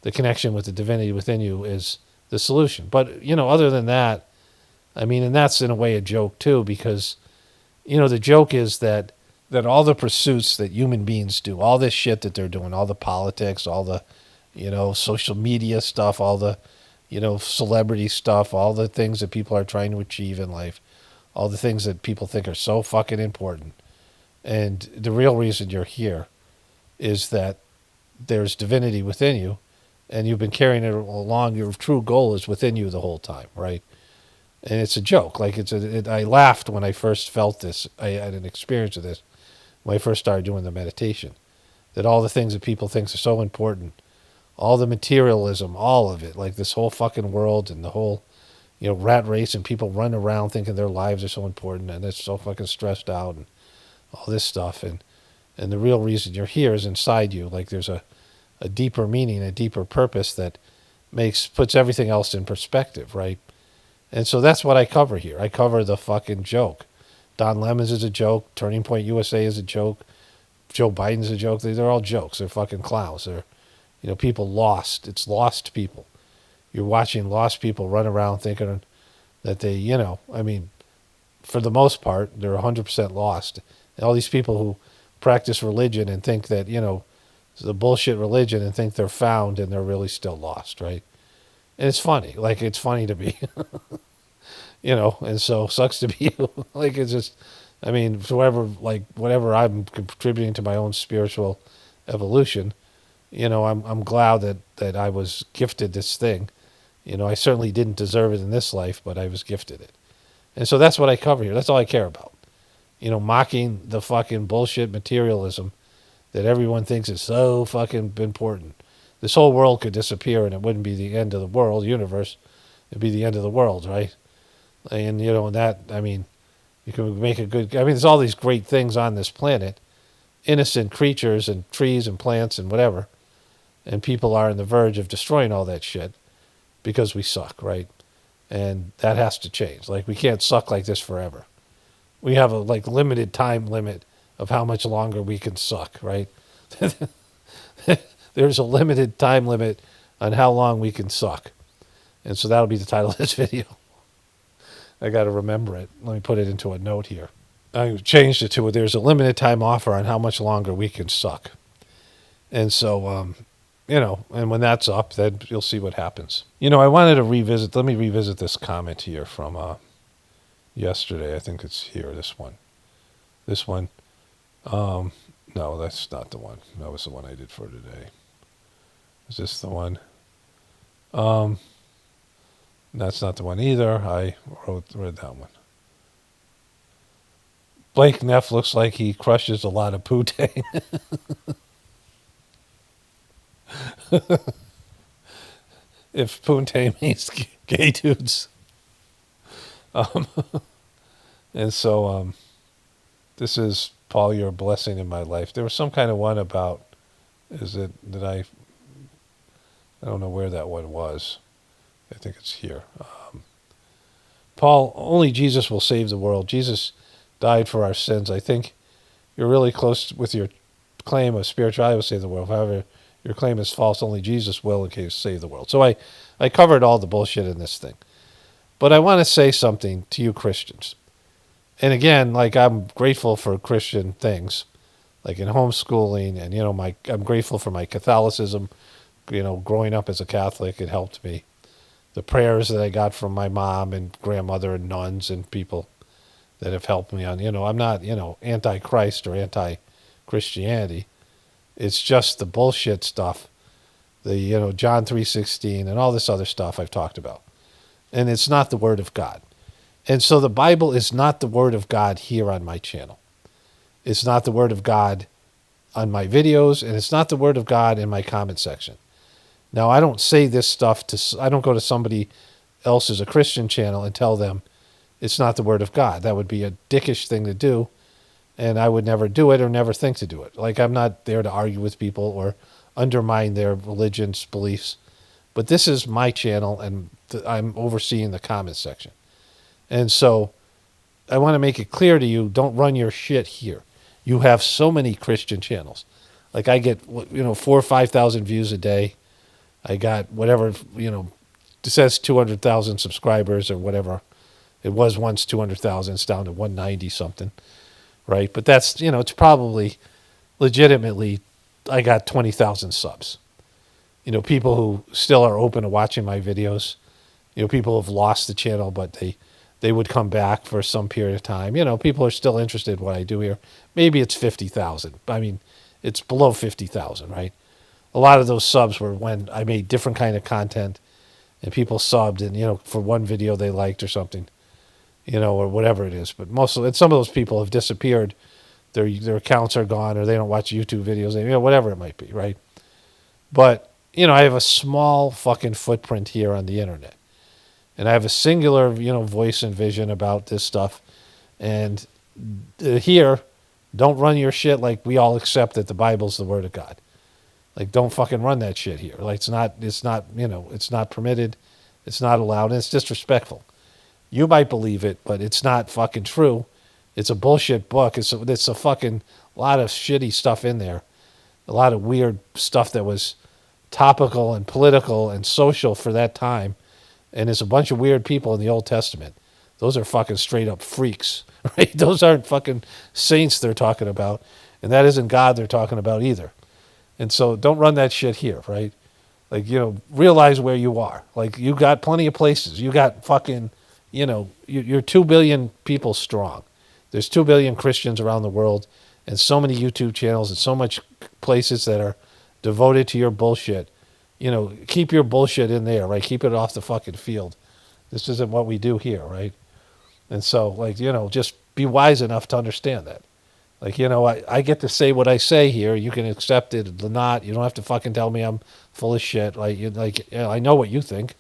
the connection with the divinity within you, is the solution. But, other than that, and that's in a way a joke too, because, the joke is that all the pursuits that human beings do, all this shit that they're doing, all the politics, all the, social media stuff, all the, celebrity stuff, all the things that people are trying to achieve in life, all the things that people think are so fucking important. And the real reason you're here is that there's divinity within you, and you've been carrying it along. Your true goal is within you the whole time, right? And it's a joke. Like, I laughed when I first felt this. I had an experience of this when I first started doing the meditation. That all the things that people think are so important, all the materialism, all of it, like this whole fucking world and the whole, rat race, and people run around thinking their lives are so important and they're so fucking stressed out and all this stuff. And the real reason you're here is inside you. Like, there's a deeper meaning, a deeper purpose that puts everything else in perspective, right? And so that's what I cover here. I cover the fucking joke. Don Lemons is a joke. Turning Point USA is a joke. Joe Biden's a joke. They're all jokes. They're fucking clowns. They're, people lost. It's lost people. You're watching lost people run around thinking that they, for the most part, they're 100% lost. And all these people who practice religion and think that, it's a bullshit religion and think they're found, and they're really still lost, right? And it's funny. Like, it's funny to be, and so sucks to be you. Like, it's just, whatever I'm contributing to my own spiritual evolution, I'm glad that I was gifted this thing. I certainly didn't deserve it in this life, but I was gifted it. And so that's what I cover here. That's all I care about. Mocking the fucking bullshit materialism that everyone thinks is so fucking important. This whole world could disappear and it wouldn't be the end of the world, universe. It'd be the end of the world, right? And, you can make a good, there's all these great things on this planet, innocent creatures and trees and plants and whatever. And people are on the verge of destroying all that shit because we suck, right? And that has to change. Like, we can't suck like this forever. We have a limited time limit of how much longer we can suck, right? There's a limited time limit on how long we can suck. And so that'll be the title of this video. I got to remember it. Let me put it into a note here. I changed it to there's a limited time offer on how much longer we can suck. And so, and when that's up, then you'll see what happens. I wanted to let me revisit this comment here from yesterday. I think it's here, this one. No, that's not the one. That was the one I did for today. Is this the one? That's not the one either. I read that one. Blake Neff looks like he crushes a lot of poutine. If poutine means gay dudes. And so this is, Paul, you're a blessing in my life. There was some kind of one about, I don't know where that one was. I think it's here. Paul, only Jesus will save the world. Jesus died for our sins. I think you're really close with your claim of spirituality will save the world. However, your claim is false. Only Jesus will save the world. So I covered all the bullshit in this thing. But I want to say something to you Christians. And again, I'm grateful for Christian things, like in homeschooling, and, I'm grateful for my Catholicism. Growing up as a Catholic, it helped me. The prayers that I got from my mom and grandmother and nuns and people that have helped me on, I'm not, anti-Christ or anti-Christianity. It's just the bullshit stuff, the, John 3:16 and all this other stuff I've talked about. And it's not the Word of God. And so the Bible is not the Word of God here on my channel. It's not the Word of God on my videos, and it's not the Word of God in my comment section. Now, I don't say this stuff I don't go to somebody else's, a Christian channel, and tell them it's not the Word of God. That would be a dickish thing to do, and I would never do it or never think to do it. I'm not there to argue with people or undermine their religion's beliefs. But this is my channel, and I'm overseeing the comment section. And so I want to make it clear to you, don't run your shit here. You have so many Christian channels. I get, 4,000 or 5,000 views a day. I got whatever, it says 200,000 subscribers or whatever. It was once 200,000. It's down to 190 something, right? But that's, it's probably legitimately, I got 20,000 subs. People who still are open to watching my videos. People have lost the channel, but they would come back for some period of time. People are still interested in what I do here. Maybe it's 50,000. I mean, it's below 50,000, right? A lot of those subs were when I made different kind of content and people subbed and, for one video they liked or something, or whatever it is. But and some of those people have disappeared. Their accounts are gone or they don't watch YouTube videos, whatever it might be, right? But, I have a small fucking footprint here on the internet. And I have a singular, voice and vision about this stuff. And here, don't run your shit like we all accept that the Bible's the Word of God. Don't fucking run that shit here. It's not permitted. It's not allowed. And it's disrespectful. You might believe it, but it's not fucking true. It's a bullshit book. It's a fucking lot of shitty stuff in there. A lot of weird stuff that was topical and political and social for that time. And there's a bunch of weird people in the Old Testament. Those are fucking straight up freaks, right? Those aren't fucking saints they're talking about. And that isn't God they're talking about either. And so don't run that shit here, right? Realize where you are. You got plenty of places. You got fucking, you're 2 billion people strong. There's 2 billion Christians around the world and so many YouTube channels and so much places that are devoted to your bullshit. Keep your bullshit in there, right? Keep it off the fucking field. This isn't what we do here, right? And so, just be wise enough to understand that. I get to say what I say here. You can accept it or not. You don't have to fucking tell me I'm full of shit. I know what you think.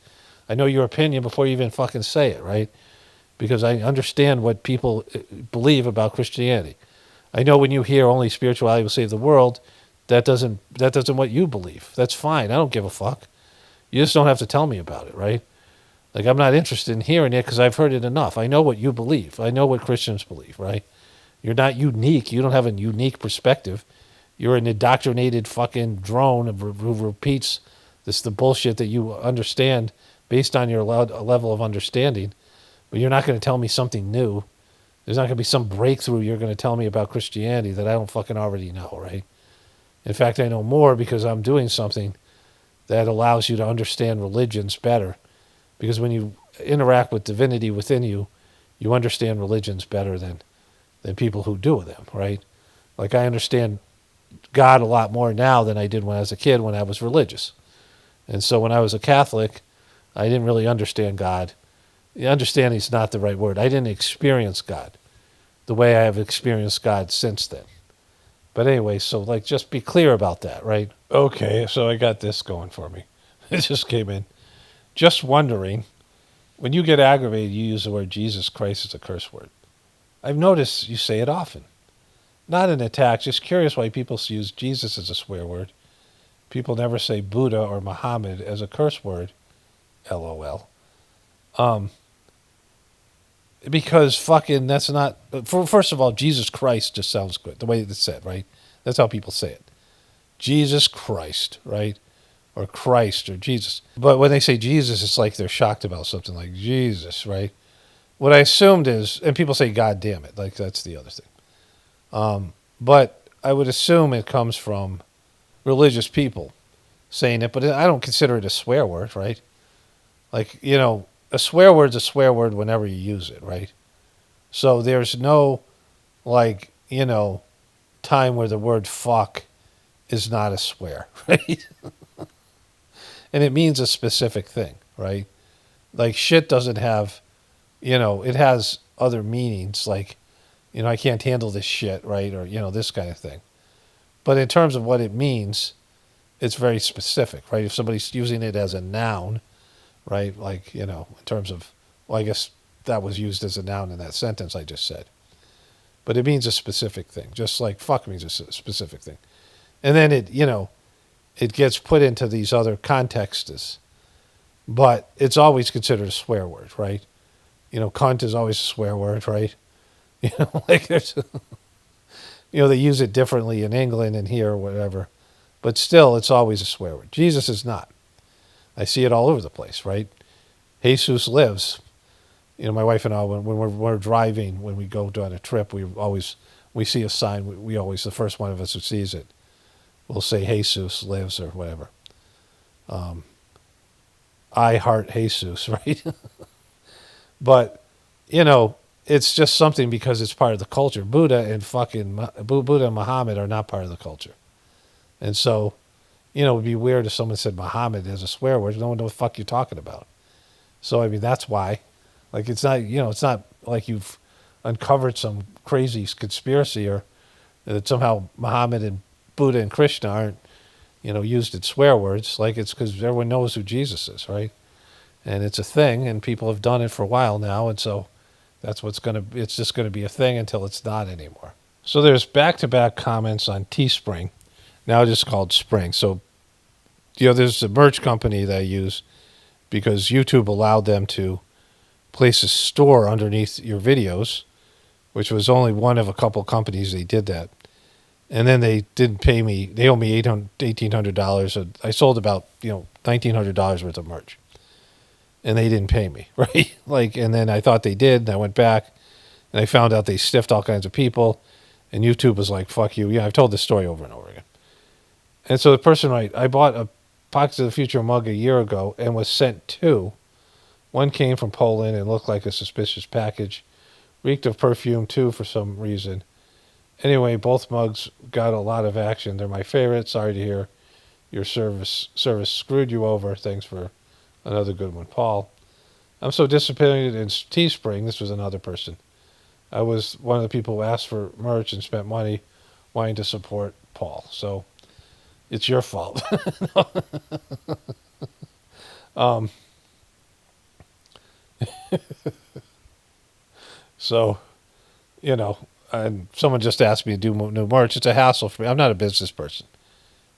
I know your opinion before you even fucking say it, right? Because I understand what people believe about Christianity. I know when you hear only spirituality will save the world, that doesn't what you believe. That's fine. I don't give a fuck. You just don't have to tell me about it, right? Like, I'm not interested in hearing it because I've heard it enough. I know what you believe. I know what Christians believe, right? You're not unique. You don't have a unique perspective. You're an indoctrinated fucking drone who repeats the bullshit that you understand based on your level of understanding. But you're not going to tell me something new. There's not going to be some breakthrough you're going to tell me about Christianity that I don't fucking already know, right? In fact, I know more because I'm doing something that allows you to understand religions better. Because when you interact with divinity within you, you understand religions better than people who do them, right? Like, I understand God a lot more now than I did when I was a kid, when I was religious. And so when I was a Catholic, I didn't really understand God. Understanding is not the right word. I didn't experience God the way I have experienced God since then. But anyway, so like, just be clear about that, right? Okay, so I got this going for me. It just came in. Just wondering, when you get aggravated, you use the word Jesus Christ as a curse word. I've noticed you say it often. Not an attack, just curious why people use Jesus as a swear word. People never say Buddha or Muhammad as a curse word. LOL. Because fucking that's not... First of all, Jesus Christ just sounds good, the way it's said, right? That's how people say it. Jesus Christ, right? Or Christ or Jesus. But when they say Jesus, it's like they're shocked about something like Jesus, right? What I assumed is... And people say, God damn it. Like, that's the other thing. But I would assume it comes from religious people saying it, but I don't consider it a swear word, right? Like, you know, a swear word's a swear word whenever you use it, right? So there's no, like, you know, time where the word fuck is not a swear, right? And it means a specific thing, right? Like, shit doesn't have, you know, it has other meanings, like, you know, I can't handle this shit, right? Or, you know, this kind of thing. But in terms of what it means, it's very specific, right? If somebody's using it as a noun, right? Like, you know, in terms of, well, I guess that was used as a noun in that sentence I just said. But it means a specific thing, just like fuck means a specific thing. And then it, you know, it gets put into these other contexts. But it's always considered a swear word, right? You know, cunt is always a swear word, right? You know, like there's, you know, they use it differently in England and here or whatever. But still, it's always a swear word. Jesus is not. I see it all over the place, right? Jesus lives. You know, my wife and I, when we're driving, when we go on a trip, we see a sign. We always, the first one of us who sees it, will say Jesus lives or whatever. I heart Jesus, right? But, you know, it's just something because it's part of the culture. Buddha and Muhammad are not part of the culture. And so, you know, it would be weird if someone said Muhammad as a swear word. No one knows what the fuck you're talking about. So, I mean, that's why. Like, it's not, you know, it's not like you've uncovered some crazy conspiracy or that somehow Muhammad and Buddha and Krishna aren't, you know, used as swear words. Like, it's because everyone knows who Jesus is, right? And it's a thing, and people have done it for a while now, and so that's it's just going to be a thing until it's not anymore. So there's back-to-back comments on Teespring, now just called Spring. So, you know, there's a merch company that I use because YouTube allowed them to place a store underneath your videos, which was only one of a couple companies they did that. And then they didn't pay me. They owe me $1,800. I sold about, you know, $1,900 worth of merch. And they didn't pay me, right? Like, and then I thought they did, and I went back, and I found out they stiffed all kinds of people, and YouTube was like, fuck you. Yeah, I've told this story over and over again. And so the person, I bought a Pockets of the Future mug a year ago and was sent two. One came from Poland and looked like a suspicious package. Reeked of perfume, too, for some reason. Anyway, both mugs got a lot of action. They're my favorite. Sorry to hear your service screwed you over. Thanks for another good one, Paul. I'm so disappointed in Teespring. This was another person. I was one of the people who asked for merch and spent money wanting to support Paul. So it's your fault. So, you know, and someone just asked me to do new merch. It's a hassle for me. I'm not a business person.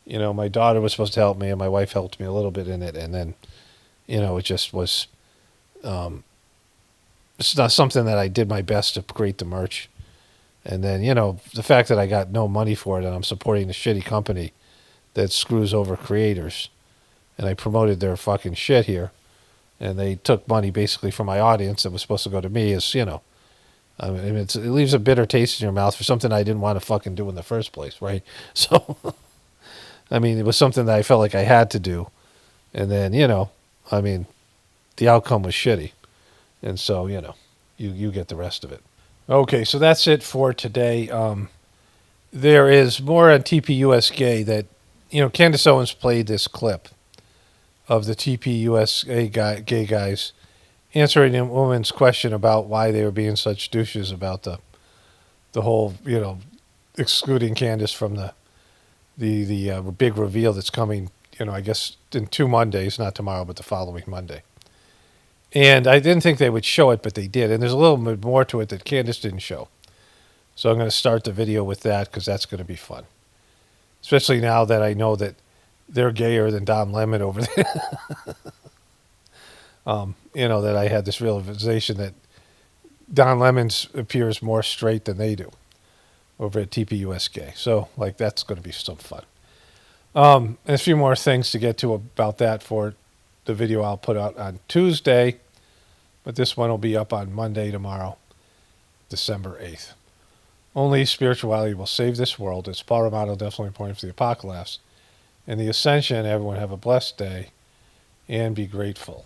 You know, my daughter was supposed to help me, and my wife helped me a little bit in it, and then, you know, it just was. It's not something that I did my best to create the merch, and then, you know, the fact that I got no money for it, and I'm supporting a shitty company that screws over creators, and I promoted their fucking shit here, and they took money basically from my audience that was supposed to go to me. Is, you know, I mean, it leaves a bitter taste in your mouth for something I didn't want to fucking do in the first place, right? So, I mean, it was something that I felt like I had to do, and then, you know, I mean, the outcome was shitty, and so, you know, you get the rest of it. Okay, so that's it for today. There is more on TPUSA that, you know, Candace Owens played this clip of the TPUSA gay guys answering a woman's question about why they were being such douches about the whole, you know, excluding Candace from the big reveal that's coming, you know, I guess in 2 Mondays, not tomorrow, but the following Monday. And I didn't think they would show it, but they did. And there's a little bit more to it that Candace didn't show. So I'm going to start the video with that because that's going to be fun. Especially now that I know that they're gayer than Don Lemon over there. You know, that I had this realization that Don Lemon appears more straight than they do over at TPUSK. So, like, that's going to be some fun. And a few more things to get to about that for the video I'll put out on Tuesday. But this one will be up on Monday tomorrow, December 8th. Only spirituality will save this world. It's Paul Romano, definitely pointing for the apocalypse. And the ascension, everyone have a blessed day and be grateful.